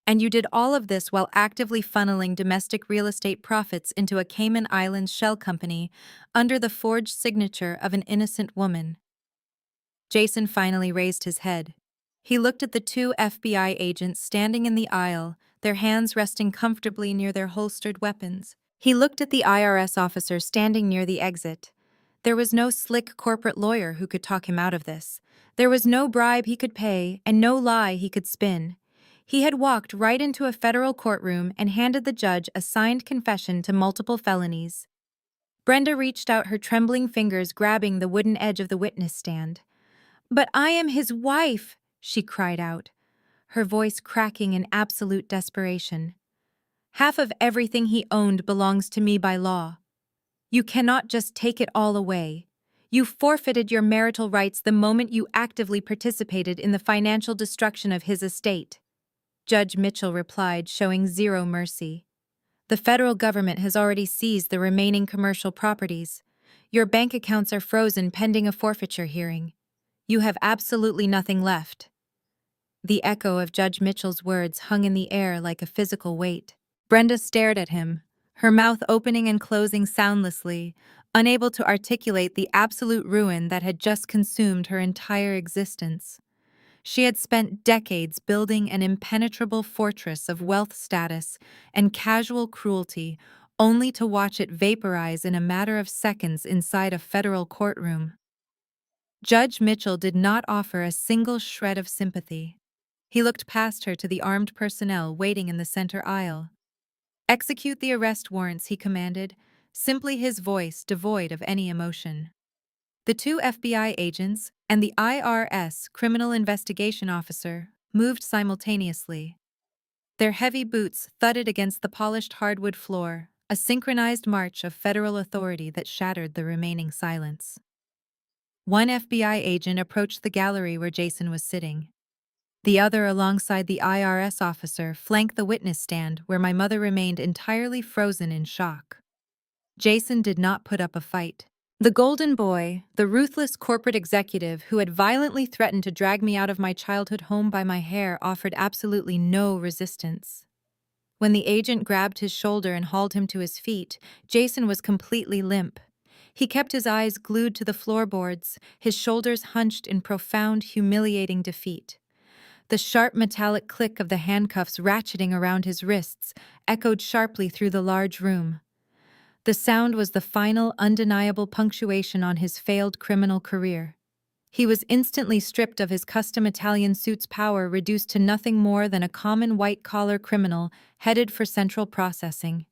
Speaker 1: And you did all of this while actively funneling domestic real estate profits into a Cayman Islands shell company under the forged signature of an innocent woman." Jason finally raised his head. He looked at the two FBI agents standing in the aisle, their hands resting comfortably near their holstered weapons. He looked at the IRS officer standing near the exit. There was no slick corporate lawyer who could talk him out of this. There was no bribe he could pay and no lie he could spin. He had walked right into a federal courtroom and handed the judge a signed confession to multiple felonies. Brenda reached out, her trembling fingers grabbing the wooden edge of the witness stand. "But I am his wife," she cried out, her voice cracking in absolute desperation. "Half of everything he owned belongs to me by law. You cannot just take it all away. You forfeited your marital rights the moment you actively participated in the financial destruction of his estate." Judge Mitchell replied, showing zero mercy. "The federal government has already seized the remaining commercial properties. Your bank accounts are frozen pending a forfeiture hearing. You have absolutely nothing left." The echo of Judge Mitchell's words hung in the air like a physical weight. Brenda stared at him, her mouth opening and closing soundlessly, unable to articulate the absolute ruin that had just consumed her entire existence. She had spent decades building an impenetrable fortress of wealth, status, and casual cruelty, only to watch it vaporize in a matter of seconds inside a federal courtroom. Judge Mitchell did not offer a single shred of sympathy. He looked past her to the armed personnel waiting in the center aisle. "Execute the arrest warrants," he commanded, simply, his voice devoid of any emotion. The two FBI agents and the IRS criminal investigation officer moved simultaneously. Their heavy boots thudded against the polished hardwood floor, a synchronized march of federal authority that shattered the remaining silence. One FBI agent approached the gallery where Jason was sitting. The other, alongside the IRS officer, flanked the witness stand where my mother remained entirely frozen in shock. Jason did not put up a fight. The golden boy, the ruthless corporate executive who had violently threatened to drag me out of my childhood home by my hair, offered absolutely no resistance. When the agent grabbed his shoulder and hauled him to his feet, Jason was completely limp. He kept his eyes glued to the floorboards, his shoulders hunched in profound, humiliating defeat. The sharp metallic click of the handcuffs ratcheting around his wrists echoed sharply through the large room. The sound was the final, undeniable punctuation on his failed criminal career. He was instantly stripped of his custom Italian suit's power, reduced to nothing more than a common white-collar criminal headed for central processing.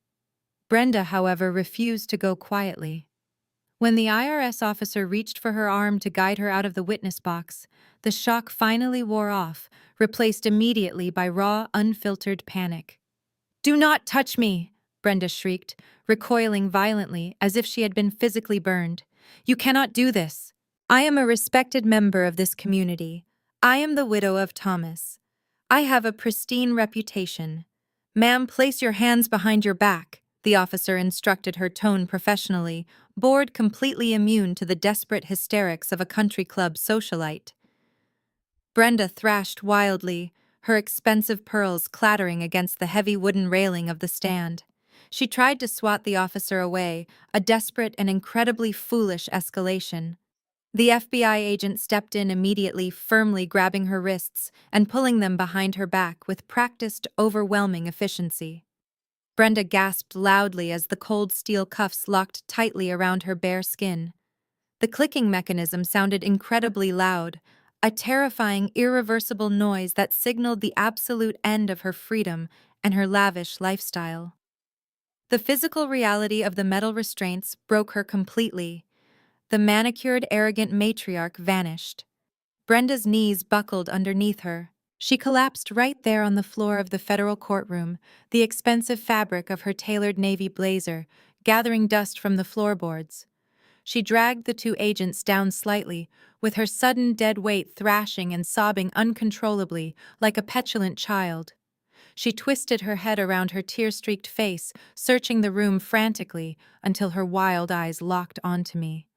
Speaker 1: Brenda, however, refused to go quietly. When the IRS officer reached for her arm to guide her out of the witness box, the shock finally wore off, replaced immediately by raw, unfiltered panic. "Do not touch me!" Brenda shrieked, recoiling violently as if she had been physically burned. "You cannot do this. I am a respected member of this community. I am the widow of Thomas. I have a pristine reputation. "Ma'am, place your hands behind your back," the officer instructed her, tone professionally, bored completely immune to the desperate hysterics of a country club socialite. Brenda thrashed wildly, her expensive pearls clattering against the heavy wooden railing of the stand. She tried to swat the officer away, a desperate and incredibly foolish escalation. The FBI agent stepped in immediately, firmly grabbing her wrists and pulling them behind her back with practiced, overwhelming efficiency. Brenda gasped loudly as the cold steel cuffs locked tightly around her bare skin. The clicking mechanism sounded incredibly loud, a terrifying, irreversible noise that signaled the absolute end of her freedom and her lavish lifestyle. The physical reality of the metal restraints broke her completely. The manicured, arrogant matriarch vanished. Brenda's knees buckled underneath her. She collapsed right there on the floor of the federal courtroom, the expensive fabric of her tailored navy blazer gathering dust from the floorboards. She dragged the two agents down slightly, with her sudden dead weight thrashing and sobbing uncontrollably like a petulant child. She twisted her head around her tear-streaked face, searching the room frantically until her wild eyes locked onto me.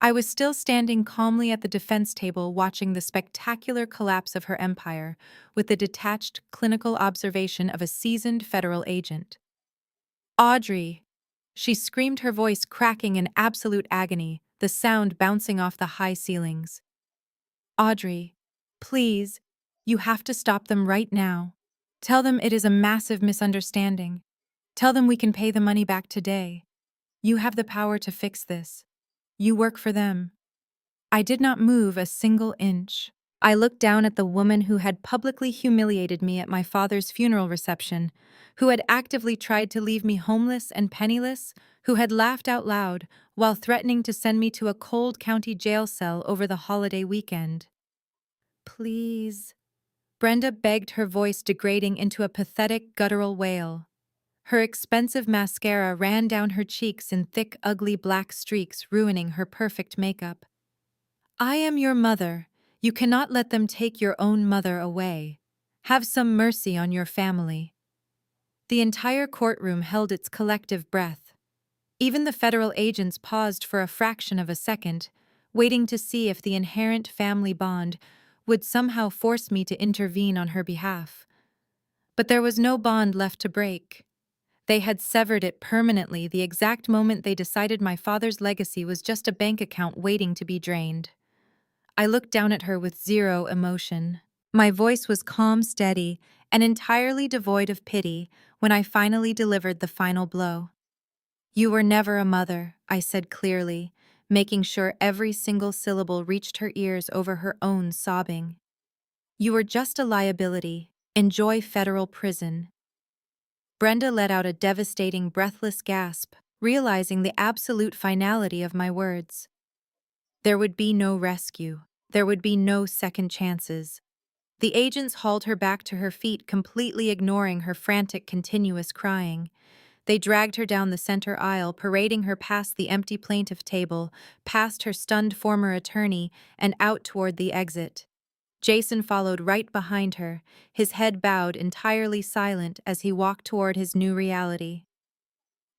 Speaker 1: I was still standing calmly at the defense table watching the spectacular collapse of her empire with the detached, clinical observation of a seasoned federal agent. "Audrey!" She screamed, her voice cracking in absolute agony, the sound bouncing off the high ceilings. "Audrey, please, you have to stop them right now. Tell them it is a massive misunderstanding. Tell them we can pay the money back today. You have the power to fix this. You work for them." I did not move a single inch. I looked down at the woman who had publicly humiliated me at my father's funeral reception, who had actively tried to leave me homeless and penniless, who had laughed out loud while threatening to send me to a cold county jail cell over the holiday weekend. "Please," Brenda begged, her voice degrading into a pathetic, guttural wail. Her expensive mascara ran down her cheeks in thick, ugly black streaks, ruining her perfect makeup. "I am your mother. You cannot let them take your own mother away. Have some mercy on your family." The entire courtroom held its collective breath. Even the federal agents paused for a fraction of a second, waiting to see if the inherent family bond would somehow force me to intervene on her behalf. But there was no bond left to break. They had severed it permanently the exact moment they decided my father's legacy was just a bank account waiting to be drained. I looked down at her with zero emotion. My voice was calm, steady, and entirely devoid of pity when I finally delivered the final blow. "You were never a mother," I said clearly, making sure every single syllable reached her ears over her own sobbing. "You were just a liability. Enjoy federal prison." Brenda let out a devastating, breathless gasp, realizing the absolute finality of my words. There would be no rescue. There would be no second chances. The agents hauled her back to her feet, completely ignoring her frantic, continuous crying. They dragged her down the center aisle, parading her past the empty plaintiff table, past her stunned former attorney, and out toward the exit. Jason followed right behind her, his head bowed, entirely silent as he walked toward his new reality.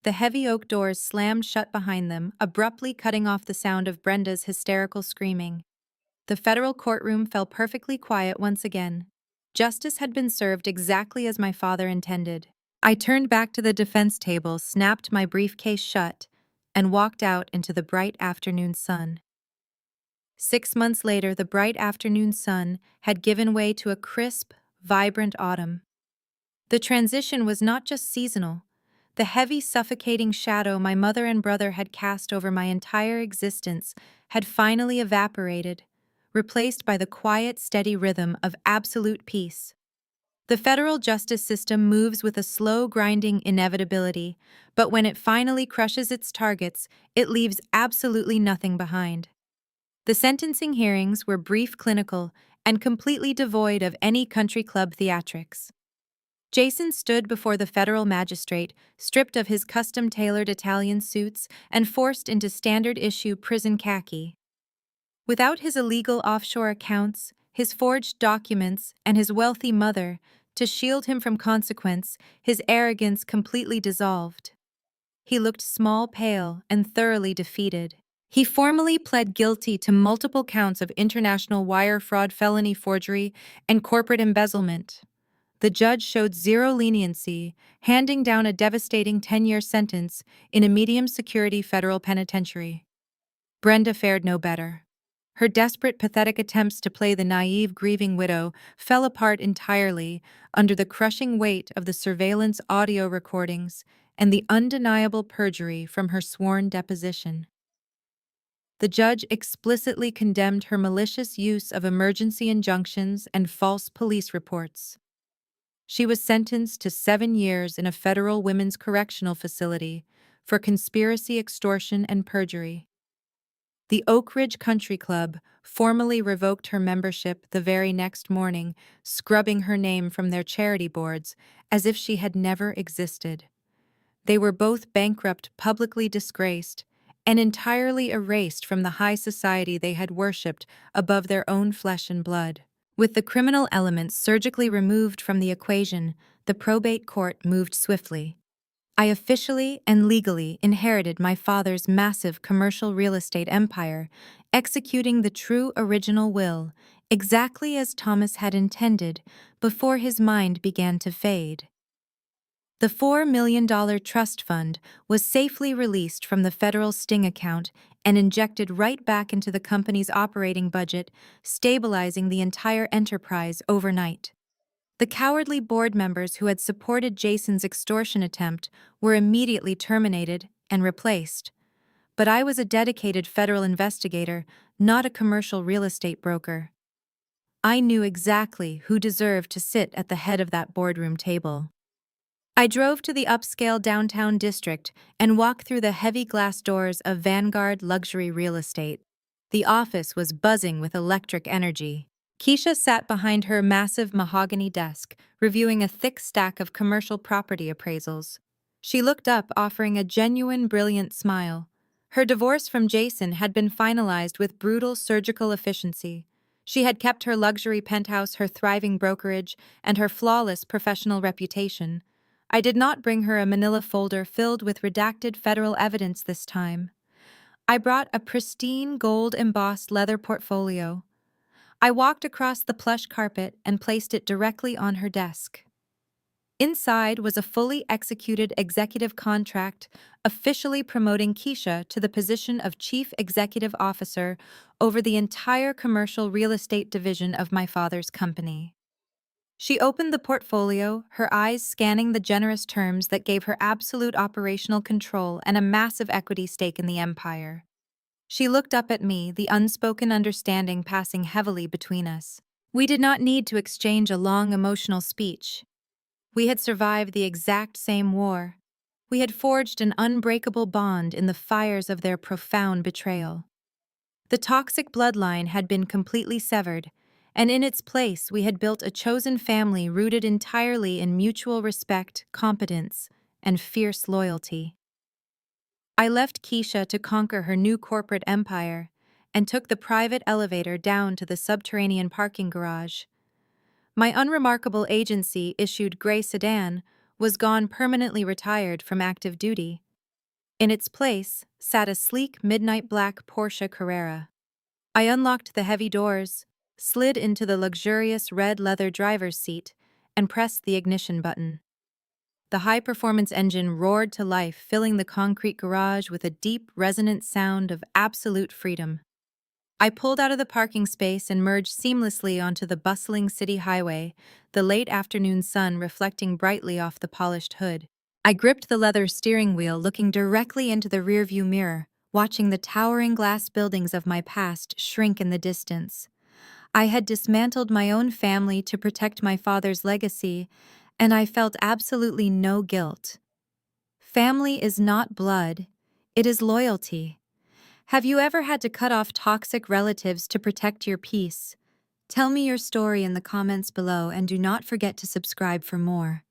Speaker 1: The heavy oak doors slammed shut behind them, abruptly cutting off the sound of Brenda's hysterical screaming. The federal courtroom fell perfectly quiet once again. Justice had been served exactly as my father intended. I turned back to the defense table, snapped my briefcase shut, and walked out into the bright afternoon sun. 6 months later, the bright afternoon sun had given way to a crisp, vibrant autumn. The transition was not just seasonal. The heavy, suffocating shadow my mother and brother had cast over my entire existence had finally evaporated, replaced by the quiet, steady rhythm of absolute peace. The federal justice system moves with a slow, grinding inevitability, but when it finally crushes its targets, it leaves absolutely nothing behind. The sentencing hearings were brief, clinical, and completely devoid of any country club theatrics. Jason stood before the federal magistrate, stripped of his custom-tailored Italian suits and forced into standard-issue prison khaki. Without his illegal offshore accounts, his forged documents, and his wealthy mother, To shield him from consequence, his arrogance completely dissolved. He looked small, pale, and thoroughly defeated. He formally pled guilty to multiple counts of international wire fraud, felony forgery, and corporate embezzlement. The judge showed zero leniency, handing down a devastating 10-year sentence in a medium-security federal penitentiary. Brenda fared no better. Her desperate, pathetic attempts to play the naive, grieving widow fell apart entirely under the crushing weight of the surveillance audio recordings and the undeniable perjury from her sworn deposition. The judge explicitly condemned her malicious use of emergency injunctions and false police reports. She was sentenced to 7 years in a federal women's correctional facility for conspiracy, extortion, and perjury. The Oak Ridge Country Club formally revoked her membership the very next morning, scrubbing her name from their charity boards as if she had never existed. They were both bankrupt, publicly disgraced, and entirely erased from the high society they had worshipped above their own flesh and blood. With the criminal elements surgically removed from the equation, the probate court moved swiftly. I officially and legally inherited my father's massive commercial real estate empire, executing the true original will, exactly as Thomas had intended, before his mind began to fade. The $4 million trust fund was safely released from the federal sting account and injected right back into the company's operating budget, stabilizing the entire enterprise overnight. The cowardly board members who had supported Jason's extortion attempt were immediately terminated and replaced. But I was a dedicated federal investigator, not a commercial real estate broker. I knew exactly who deserved to sit at the head of that boardroom table. I drove to the upscale downtown district and walked through the heavy glass doors of Vanguard Luxury Real Estate. The office was buzzing with electric energy. Keisha sat behind her massive mahogany desk, reviewing a thick stack of commercial property appraisals. She looked up, offering a genuine, brilliant smile. Her divorce from Jason had been finalized with brutal surgical efficiency. She had kept her luxury penthouse, her thriving brokerage, and her flawless professional reputation. I did not bring her a manila folder filled with redacted federal evidence this time. I brought a pristine gold-embossed leather portfolio. I walked across the plush carpet and placed it directly on her desk. Inside was a fully executed executive contract officially promoting Keisha to the position of Chief Executive Officer over the entire commercial real estate division of my father's company. She opened the portfolio, her eyes scanning the generous terms that gave her absolute operational control and a massive equity stake in the empire. She looked up at me, the unspoken understanding passing heavily between us. We did not need to exchange a long emotional speech. We had survived the exact same war. We had forged an unbreakable bond in the fires of their profound betrayal. The toxic bloodline had been completely severed, and in its place we had built a chosen family rooted entirely in mutual respect, competence, and fierce loyalty. I left Keisha to conquer her new corporate empire and took the private elevator down to the subterranean parking garage. My unremarkable agency-issued gray sedan was gone, permanently retired from active duty. In its place sat a sleek midnight black Porsche Carrera. I unlocked the heavy doors, slid into the luxurious red leather driver's seat, and pressed the ignition button. The high-performance engine roared to life, filling the concrete garage with a deep, resonant sound of absolute freedom. I pulled out of the parking space and merged seamlessly onto the bustling city highway, the late afternoon sun reflecting brightly off the polished hood. I gripped the leather steering wheel, looking directly into the rearview mirror, watching the towering glass buildings of my past shrink in the distance. I had dismantled my own family to protect my father's legacy, and I felt absolutely no guilt. Family is not blood, it is loyalty. Have you ever had to cut off toxic relatives to protect your peace? Tell me your story in the comments below, and do not forget to subscribe for more.